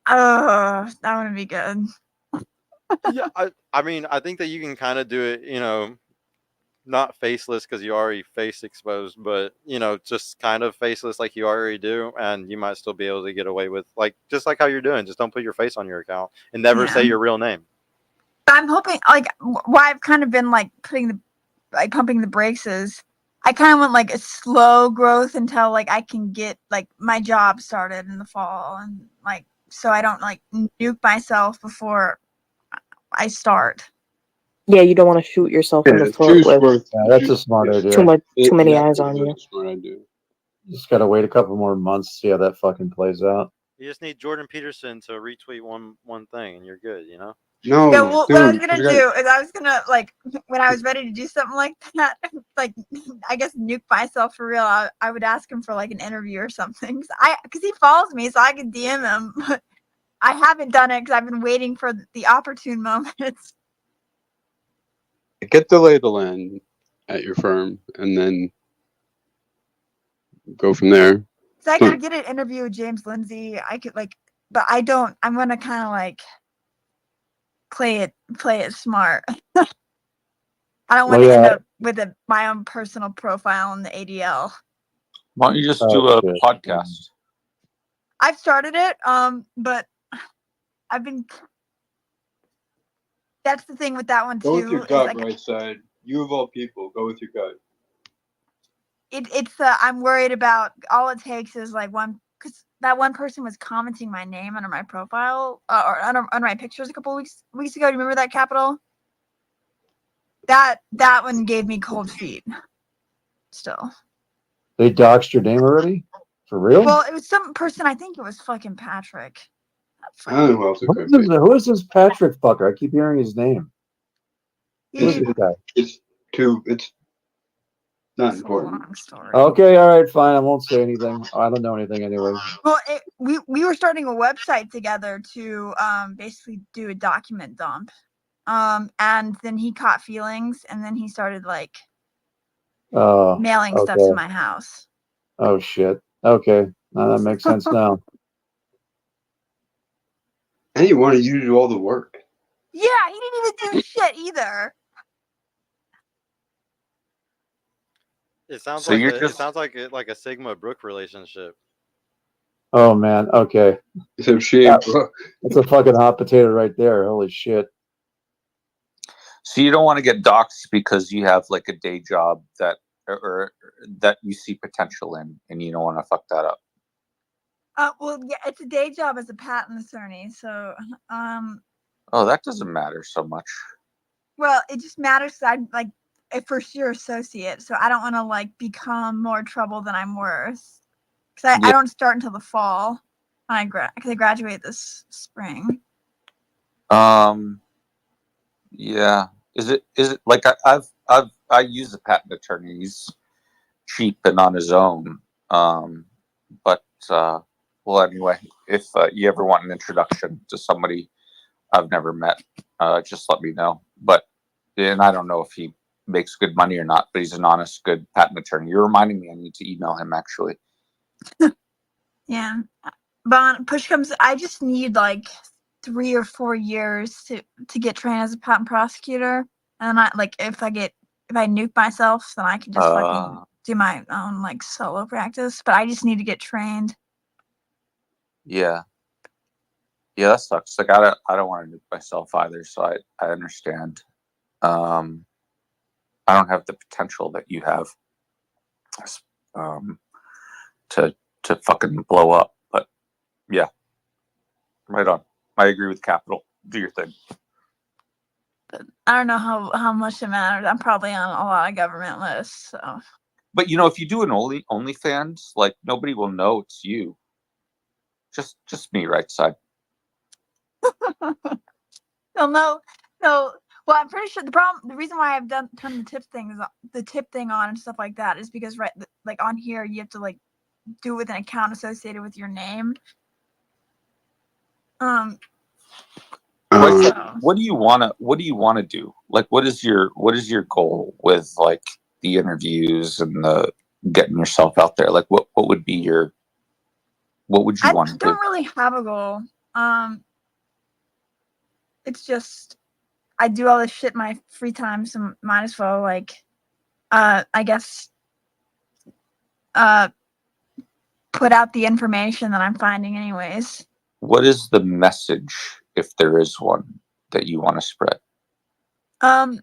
oh, that wouldn't be good. Yeah, I mean, I think that you can kind of do it, not faceless because you already face exposed, but just kind of faceless like you already do, and you might still be able to get away with just like how you're doing. Just don't put your face on your account and never say Yeah. your real name. I'm hoping, like, why I've kind of been like pumping the brakes is I kind of want like a slow growth until like I can get like my job started in the fall, and like so I don't like nuke myself before I start. Yeah, you don't want to shoot yourself in the Yeah, foot two's with worth. Yeah, that's a smart Yeah, idea. too many eyes that on is you. a smart idea. Just gotta wait a couple more months, see how that fucking plays out. You just need Jordan Peterson to retweet one thing, and you're good. You know. No, Yeah, well, what I was dude, gonna do is I was gonna like when I was ready to do something like that, like I guess nuke myself for real. I would ask him for like an interview or something. Because he follows me, so I could DM him. But I haven't done it because I've been waiting for the opportune moments. get the lay of the land at your firm, and then go from there. So I could get an interview with James Lindsay. I could like, but I don't. I'm gonna kind of like play it smart. I don't want Well, to end yeah. up with my own personal profile in the ADL. Why don't you just Oh, do a shit. podcast? I've started it, but I've been. That's the thing with that one Go with your too. Is gut, like right side. You of all people, go with your gut. it's I'm worried about all it takes is like one because that one person was commenting my name under my profile or under my pictures a couple weeks ago. Do you remember that, Capital? That one gave me cold feet. Still. They doxed your name already? For real? Well, it was some person. I think it was fucking Patrick. I don't know who else it could be. Who is this Patrick fucker? I keep hearing his name. Who is He, this guy? It's not important. long story. Okay, all right, fine. I won't say anything. I don't know anything anyway. Well, we were starting a website together to basically do a document dump. And then he caught feelings, and then he started like Oh, mailing stuff to okay. my house. Oh shit. Okay, now that makes sense now. And you wanted you to do all the work. Yeah, he didn't even do shit either. It sounds So like you're it just sounds like a Sigma Brook relationship. Oh man. Okay. So she ain't Brooke. That's a fucking hot potato right there. Holy shit. so you don't want to get doxxed because you have like a day job that or that you see potential in, and you don't want to fuck that up. Well, yeah, it's a day job as a patent attorney, so Oh, that doesn't matter so much. well, it just matters that I'm like a first year associate, so I don't want to like become more trouble than I'm worth. Because I Yeah. don't start until the fall. I graduate this spring. Yeah. Is it like I use a patent attorney. He's cheap and on his own. But well, anyway, if you ever want an introduction to somebody I've never met, just let me know. But and I don't know if he makes good money or not, but he's an honest, good patent attorney. You're reminding me I need to email him actually. Yeah. But when push comes, I just need like 3 or 4 years to get trained as a patent prosecutor. And I like if I nuke myself, then I can just fucking do my own like solo practice. But I just need to get trained. Yeah. Yeah, that sucks. Like I don't want to nuke myself either, so I understand. I don't have the potential that you have to fucking blow up. But yeah, right on. I agree with Capital. Do your thing. I don't know how much it matters. I'm probably on a lot of government lists, so. But you know, if you do an OnlyFans, like nobody will know it's you. Just me, right side. No. Well, I'm pretty sure the reason why I've turned the tip thing on and stuff like that is because like on here you have to like do it with an account associated with your name. What do you want to do? Like, what is your goal with like the interviews and the getting yourself out there? Like, what would you want to I do? don't really have a goal. It's just I do all this shit in my free time, so might as well like, I guess, put out the information that I'm finding, anyways. What is the message, if there is one, that you want to spread? The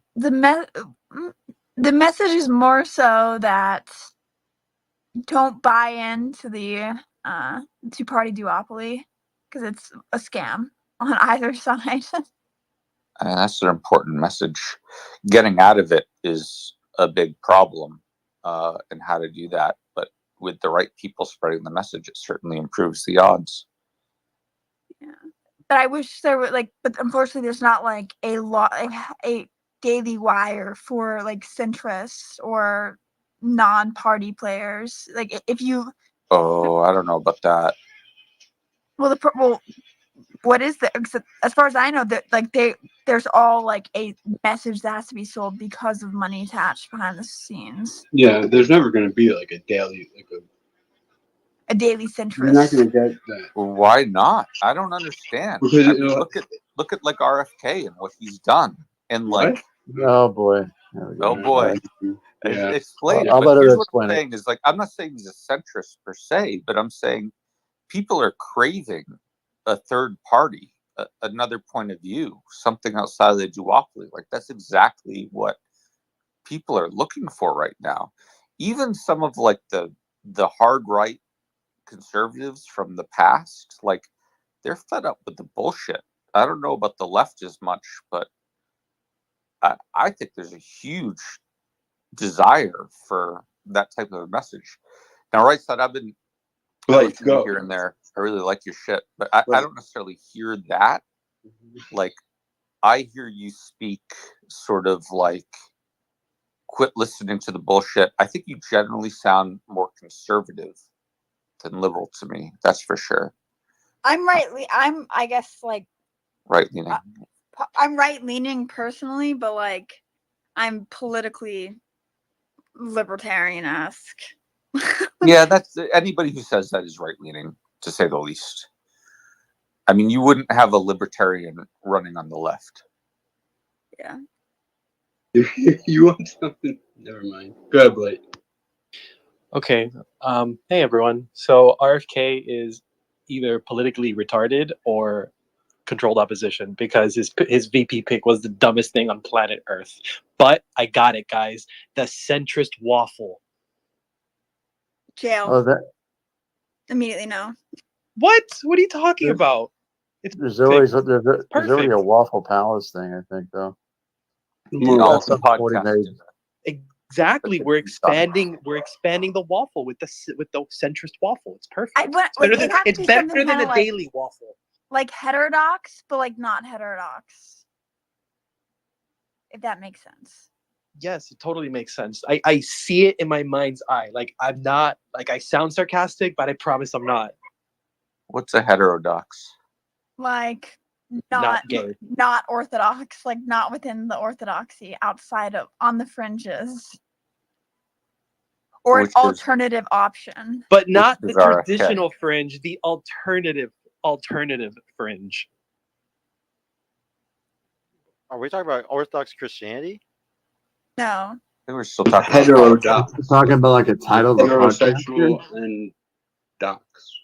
message is more so that don't buy into the two-party duopoly because it's a scam on either side. And that's an important message. Getting out of it is a big problem, and how to do that. But with the right people spreading the message, it certainly improves the odds. Yeah. But I wish there were like, but unfortunately, there's not like a daily wire for like centrists or non-party players. Like if you, Oh, I don't know about that. well, what is the? As far as I know, that like there's all like a message that has to be sold because of money attached behind the scenes. Yeah, there's never going to be like a daily, like A daily you're not centrist. going to get that. Why not? I don't understand. Because I mean, look at like RFK and what he's done, and like, Oh boy. oh boy, Yeah. explain it. I'll But let her here's what explain I'm it. saying is like, I'm not saying he's a centrist per se, but I'm saying people are craving a third party, another point of view, something outside of the duopoly. Like that's exactly what people are looking for right now. Even some of like the hard right conservatives from the past, like they're fed up with the bullshit. I don't know about the left as much, but I think there's a huge desire for that type of a message. Now, right side, I've been Like, listening go. here and there. I really like your shit, but I don't necessarily hear that. Like, I hear you speak sort of like, quit listening to the bullshit. I think you generally sound more conservative than liberal to me. That's for sure. I'm I guess like Right leaning. I'm right leaning personally, but like I'm politically libertarian-esque. Yeah, that's anybody who says that is right leaning, to say the least. I mean, you wouldn't have a libertarian running on the left. Yeah. You want something? Never mind. Go ahead, Blake. Okay. Hey everyone. So RFK is either politically retarded or controlled opposition because his VP pick was the dumbest thing on planet Earth. But I got it, guys. The centrist waffle. Jail. Oh, that Immediately no. What? What are you talking about? there's always there's already a Waffle Palace thing, I think, though. All At some point he made- Exactly. We're expanding the waffle with the centrist waffle. It's perfect. It's better than a daily waffle. Like heterodox, but like not heterodox. If that makes sense. Yes, it totally makes sense. I see it in my mind's eye. Like I'm not like I sound sarcastic, but I promise I'm not. What's a heterodox? Like Not gay. not orthodox, like not within the orthodoxy, outside of on the fringes. Or an alternative option. But not the is RFK. traditional fringe, the alternative fringe. Are we talking about Orthodox Christianity? No. I think we're still talking Heterodox. We're talking about like a title of a podcast. Heterosexual and docs.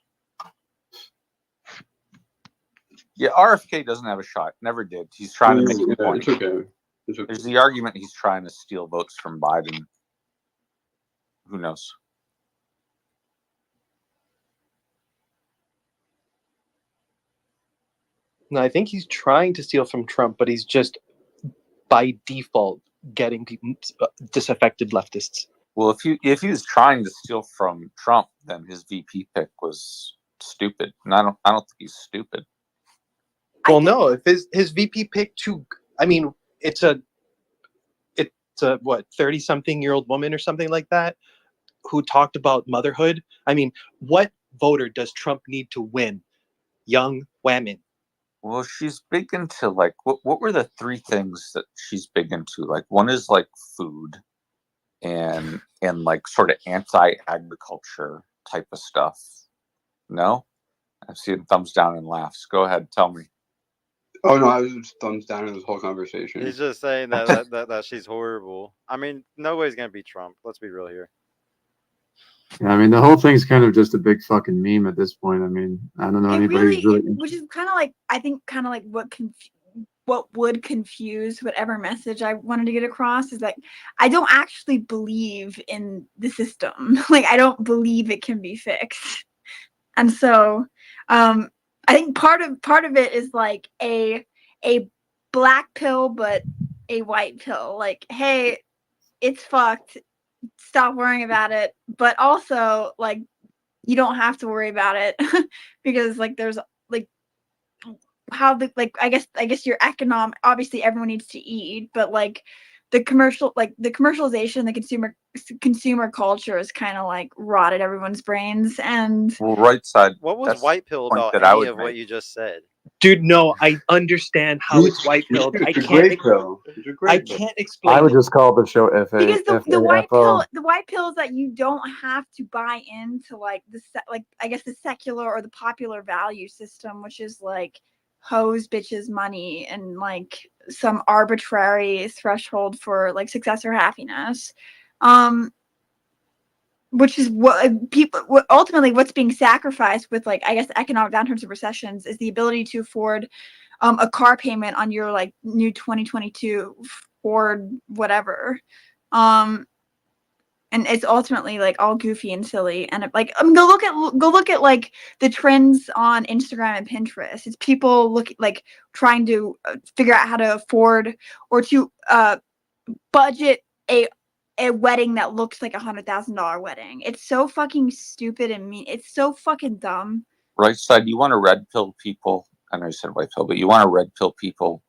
Yeah, RFK doesn't have a shot. Never did. He's trying to make a point. It's okay. It's okay. There's the argument he's trying to steal votes from Biden. Who knows? No, I think he's trying to steal from Trump, but he's just by default getting people disaffected leftists. Well, if he was trying to steal from Trump, then his VP pick was stupid. And I don't think he's stupid. Well, no, if his VP pick it's a what 30-something-year-old woman or something like that who talked about motherhood. I mean, what voter does Trump need to win? Young women. Well, she's big into like what were the three things that she's big into? Like one is like food and like sort of anti-agriculture type of stuff. No? I've seen thumbs down and laughs. Go ahead, tell me. Oh no, I was just thumbs down in this whole conversation. He's just saying that she's horrible. I mean, nobody's gonna beat Trump. Let's be real here. Yeah, I mean, the whole thing's kind of just a big fucking meme at this point. I mean, I don't know anybody who's really. Which is kind of like, I think, kind of like what would confuse whatever message I wanted to get across is that I don't actually believe in the system. Like, I don't believe it can be fixed, and so I think part of it is like a black pill, but a white pill. Like, hey, it's fucked. Stop worrying about it. But also, like, you don't have to worry about it because, like, there's like how the like I guess your economic. Obviously, everyone needs to eat, but like the commercialization, the consumer culture is kind of like rotted everyone's brains. And Well, right side. What was That's white pill the point about that I any would of what make. you just said? Dude, no, I understand how it's white pilled. I It's a can't. great pill. It's a I great pill. can't I explain would it. just call the show because the white FAFO. pill is that you don't have to buy into like I guess the secular or the popular value system, which is like hoes, bitches, money, and like some arbitrary threshold for like success or happiness. Which is what people ultimately what's being sacrificed with, like, I guess, economic downturns and recessions is the ability to afford a car payment on your like new 2022 Ford whatever. And it's ultimately like all goofy and silly. And like go look at like the trends on Instagram and Pinterest. It's people trying to figure out how to afford or to budget a wedding that looks like $100,000 wedding. It's so fucking stupid and mean. It's so fucking dumb. Right side, you want to red pill people. I know you said white pill, but you want to red pill people,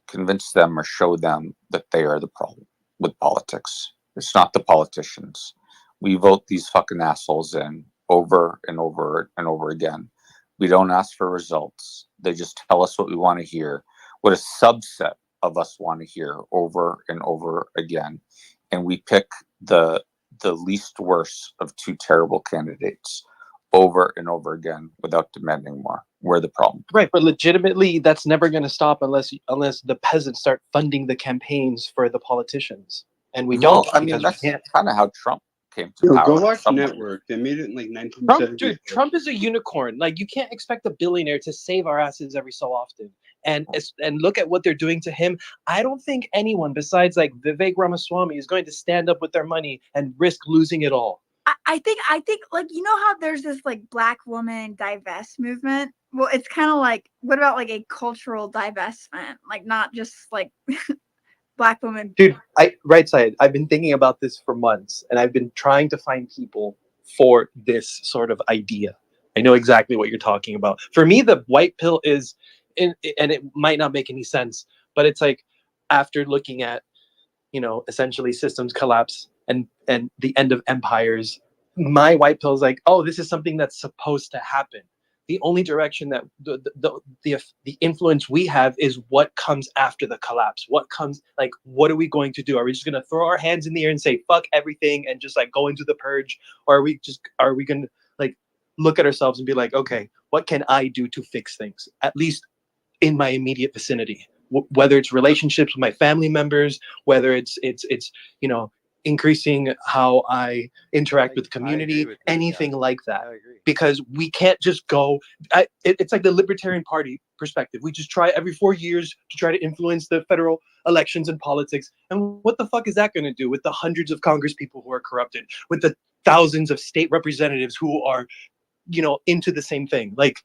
convince them or show them that they are the problem with politics. It's not the politicians. We vote these fucking assholes in over and over and over again. We don't ask for results. They just tell us what we want to hear, what a subset of us want to hear over and over again. And we pick the least worst of two terrible candidates over and over again without demanding more. We're the problem. Right, but legitimately, that's never going to stop unless the peasants start funding the campaigns for the politicians, and we Well, don't. I mean, Because that's we can't. kind of how Trump came to Yo, power. go watch Somewhat. Network. They made it in like Trump, 1970. dude, Trump is a unicorn. Like, you can't expect a billionaire to save our asses every so often. And look at what they're doing to him. I don't think anyone besides like Vivek Ramaswamy is going to stand up with their money and risk losing it all. I think like, you know how there's this like black woman divest movement? Well, it's kind of like, what about like a cultural divestment? Like, not just like black women. Dude, right side, I've been thinking about this for months, and I've been trying to find people for this sort of idea. I know exactly what you're talking about. For me, the white pill is, and it might not make any sense, but it's like, after looking at, essentially systems collapse and the end of empires, my white pill is like, oh, this is something that's supposed to happen. The only direction that the influence we have is what comes after the collapse. What comes, like, what are we going to do? Are we just going to throw our hands in the air and say fuck everything and just like go into the purge, or are we going to like look at ourselves and be like, okay, what can I do to fix things, at least in my immediate vicinity? Whether it's relationships with my family members, whether it's increasing how I interact with the community, anything like that. Because we can't just go. It's like the Libertarian Party perspective. We just try every 4 years to try to influence the federal elections and politics. And what the fuck is that going to do with the hundreds of Congress people who are corrupted, with the thousands of state representatives who are, into the same thing? Like,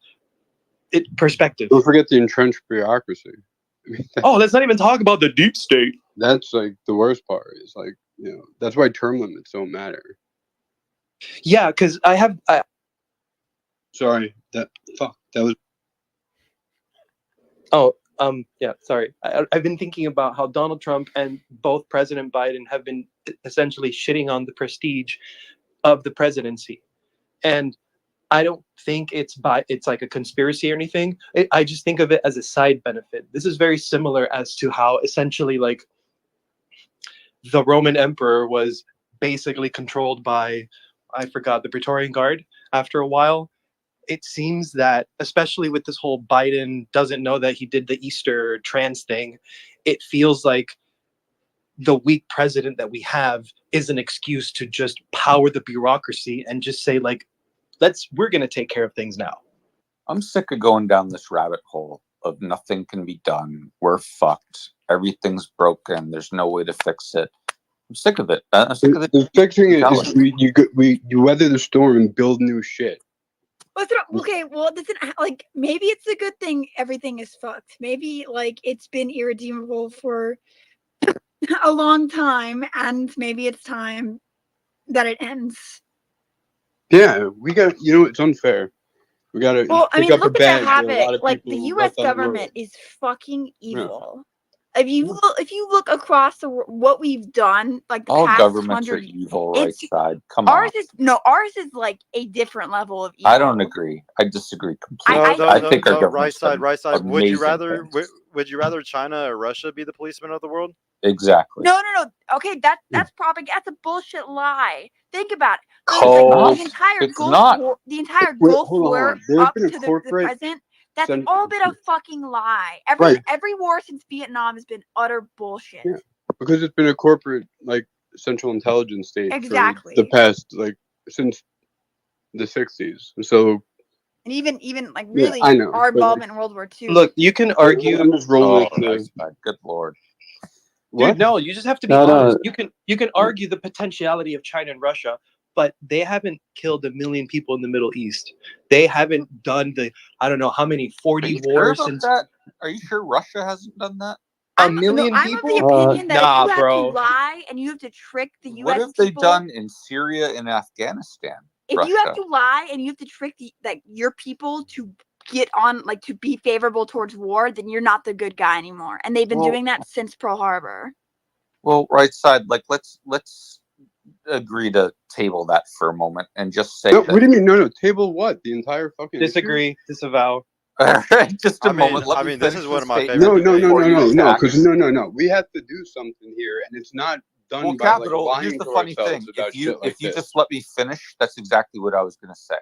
perspective. Don't forget the entrenched bureaucracy. Oh, let's not even talk about the deep state. That's like the worst part. Is like, that's why term limits don't matter. Yeah, because Sorry, that was. Oh, yeah, sorry. I've been thinking about how Donald Trump and both President Biden have been essentially shitting on the prestige of the presidency. And I don't think it's like a conspiracy or anything. I just think of it as a side benefit. This is very similar as to how essentially like the Roman emperor was basically controlled by, I forgot, the Praetorian Guard after a while. It seems that, especially with this whole Biden doesn't know that he did the Easter trans thing, it feels like the weak president that we have is an excuse to just power the bureaucracy and just say like, we're going to take care of things now. I'm sick of going down this rabbit hole of nothing can be done. We're fucked. Everything's broken. There's no way to fix it. I'm sick of it. I'm sick of The fixing it is you weather the storm and build new shit. Okay, well, like maybe it's a good thing everything is fucked. Maybe like it's been irredeemable for a long time, and maybe it's time that it ends. Yeah, we got. You know, it's unfair. We got to Well, I pick mean, up a look at the bag where a habit. lot of Like the people U.S. left on the road. government is fucking Yeah. evil. If you look across what we've done, like the All past governments are 100, evil, right it's side. Come on. ours is like a different level of evil. I don't agree. I disagree completely. No, no, I no, think our no. Right government's side, done right side. Would you amazing rather? things. Would you rather China or Russia be the policeman of the world? Exactly. No. Okay, that's propaganda. That's a bullshit lie. Think about it. Cold. The entire It's Gulf not. War, the entire Wait, Gulf hold on, hold War on. There's up been a to the corporate present. That's cent- all been a fucking lie. Right. Every war since Vietnam has been utter bullshit. Yeah, because it's been a corporate like central intelligence state Exactly. for the past like since the '60s. So And even like yeah, really I know. our But involvement in World War II. Look, you can argue. I'm just rolling Oh, with nice the bad. Good lord. what? Dude, no, you just have to be No, honest. no. You can argue the potentiality of China and Russia, but they haven't killed 1 million people in the Middle East. They haven't done the I don't know how many Are 40 you sure wars about since that? Are you sure Russia hasn't done that? a million I'm of the people. opinion that if Nah, you have bro. to lie and you have to trick the What U.S. have they people, done in Syria and Afghanistan? if you have Russia. to lie and you have to trick your people to get on like to be favorable towards war, then you're not the good guy anymore. And they've been Well- doing that since Pearl Harbor. Well, right side, like let's agree to table that for a moment and just say No, that. what do you mean? No, table what? The entire fucking Disagree, disavow. All right, just a I mean, moment. Let I me mean, this finish is the one of my statement favorite No, before you attack. because no. We have to do something here, and it's not done Well, by like Capital, here's lying the to funny ourselves thing. about If you shit like if you this. just let me finish, that's exactly what I was gonna say.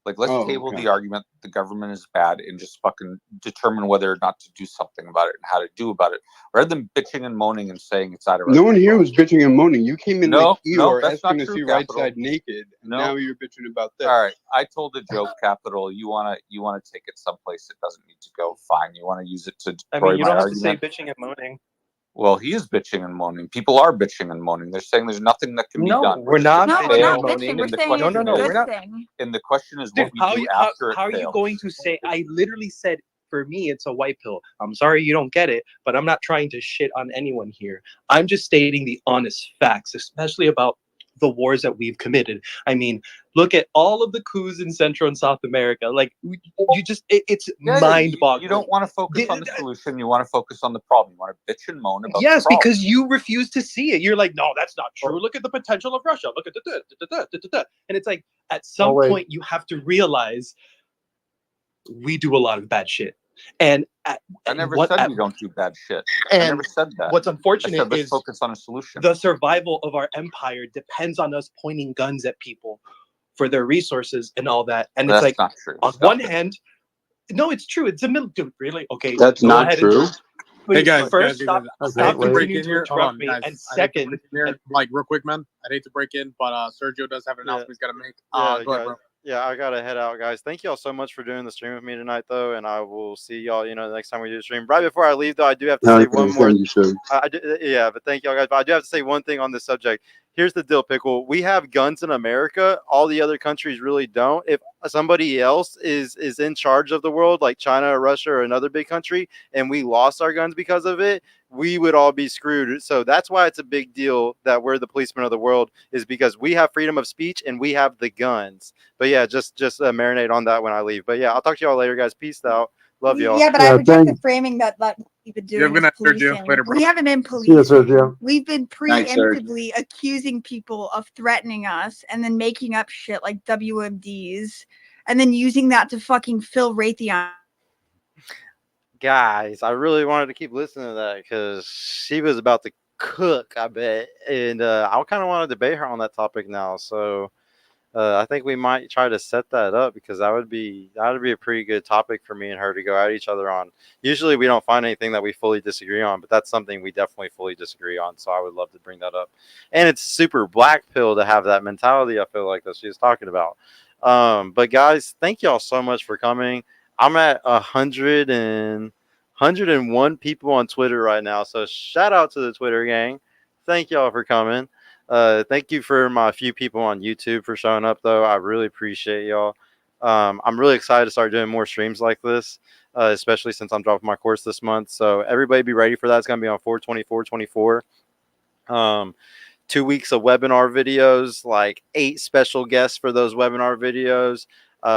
Like, let's Oh, table okay. the argument that the government is bad and just fucking determine whether or not to do something about it and how to do about it, rather than bitching and moaning and saying it's out of our No one here control. was bitching and moaning. You came in No, like no, Eeyore that's asking not to true, see right Capital. side naked, and No. now you're bitching about this. All right, I told a joke, Capital. You wanna take it someplace it doesn't need to go. Fine. You want to use it to I destroy mean, you my don't have to say argument. bitching and moaning. Well, he is bitching and moaning. People are bitching and moaning. They're saying there's nothing that can be No, done. we're not No, bitching we're not and moaning. bitching. We're And the saying it's question a No, is, we're good not. thing. and the question is Dude, what we how do you how, after it how are you fails. going to say? I literally said for me it's a white pill. I'm sorry you don't get it, but I'm not trying to shit on anyone here. I'm just stating the honest facts, especially about the wars that we've committed. I mean, look at all of the coups in Central and South America. Like you just it's Yeah, mind-boggling. you don't want to focus on the solution. You want to focus on the problem. You want to bitch and moan about Yes, the problem. because you refuse to see it. You're like, no, that's not true. Look at the potential of Russia. Look at the. And it's like, at some wait. point, you have to realize we do a lot of bad shit. And I never said we don't do bad shit. I never said that. What's I unfortunate said let's is focus on a solution. the survival of our empire depends on us pointing guns at people for their resources and all that. And That's it's like, not true. on Stop one it. hand, no, it's true. It's a middle. Dude, really? Okay, That's go not ahead true. and. Hey guys, first, guys, stop, I'd stop hate to break continuing in to here. Hold interrupt on, me. guys. And I'd hate to second, break in here, like real quick, man. I'd hate to break in, but Sergio does have an announcement he's got to make. Yeah, Go ahead, guys. bro. Yeah, I gotta head out, guys. Thank y'all so much for doing the stream with me tonight, though, and I will see y'all. The next time we do the stream. Right before I leave, though, I do have to say one more. Thank you, sir. Yeah, but thank y'all guys. But I do have to say one thing on this subject. Here's the deal, Pickle. We have guns in America. All the other countries really don't. If somebody else is in charge of the world, like China or Russia or another big country, and we lost our guns because of it, we would all be screwed. So that's why it's a big deal that we're the policemen of the world, is because we have freedom of speech and we have the guns. But yeah, just marinate on that when I leave. But yeah, I'll talk to y'all later, guys. Peace out. Love y'all. Yeah, but I reject the framing that we've been You have a doing good is night, Sergio. policing. Later, bro. We haven't been See you, policing. Sergio. We've been Night, Serge. preemptively accusing people of threatening us and then making up shit like WMDs and then using that to fucking fill Raytheon. Guys, I really wanted to keep listening to that because she was about to cook, I bet. And I kind of want to debate her on that topic now. So I think we might try to set that up because that would be a pretty good topic for me and her to go at each other on. Usually we don't find anything that we fully disagree on, but that's something we definitely fully disagree on. So I would love to bring that up. And it's super black pill to have that mentality, I feel like, that she's talking about. But guys, thank y'all so much for coming. I'm at 101 people on Twitter right now. So shout out to the Twitter gang. Thank y'all for coming. Thank you for my few people on YouTube for showing up, though. I really appreciate y'all. I'm really excited to start doing more streams like this, especially since I'm dropping my course this month. So everybody be ready for that. It's going to be on 4/24/24. 2 weeks of webinar videos, like 8 special guests for those webinar videos.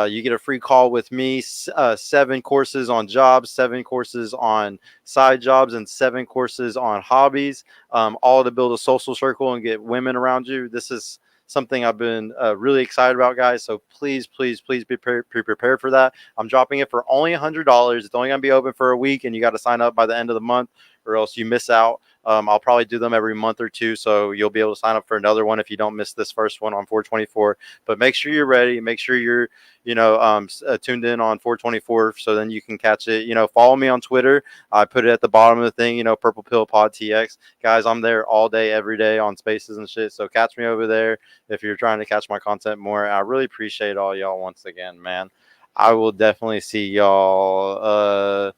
You get a free call with me, 7 courses on jobs, 7 courses on side jobs, and 7 courses on hobbies, all to build a social circle and get women around you. This is something I've been really excited about, guys. So please, please, please be prepared for that. I'm dropping it for only $100. It's only going to be open for a week, and you got to sign up by the end of the month or else you miss out. I'll probably do them every month or two, so you'll be able to sign up for another one if you don't miss this first one on 4/24. But make sure you're ready. Make sure you're, tuned in on 4/24, so then you can catch it. Follow me on Twitter. I put it at the bottom of the thing. Purple Pill Pod TX. Guys, I'm there all day, every day on Spaces and shit. So catch me over there if you're trying to catch my content more. I really appreciate all y'all once again, man. I will definitely see y'all.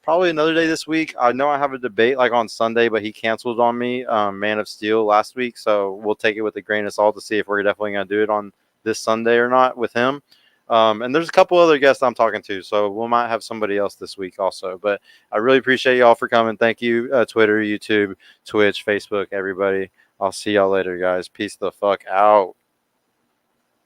Probably another day this week. I know I have a debate like on Sunday, but he canceled on me, Man of Steel last week. So we'll take it with a grain of salt to see if we're definitely going to do it on this Sunday or not with him. And there's a couple other guests I'm talking to, so we might have somebody else this week also. But I really appreciate y'all for coming. Thank you, Twitter, YouTube, Twitch, Facebook, everybody. I'll see y'all later, guys. Peace the fuck out.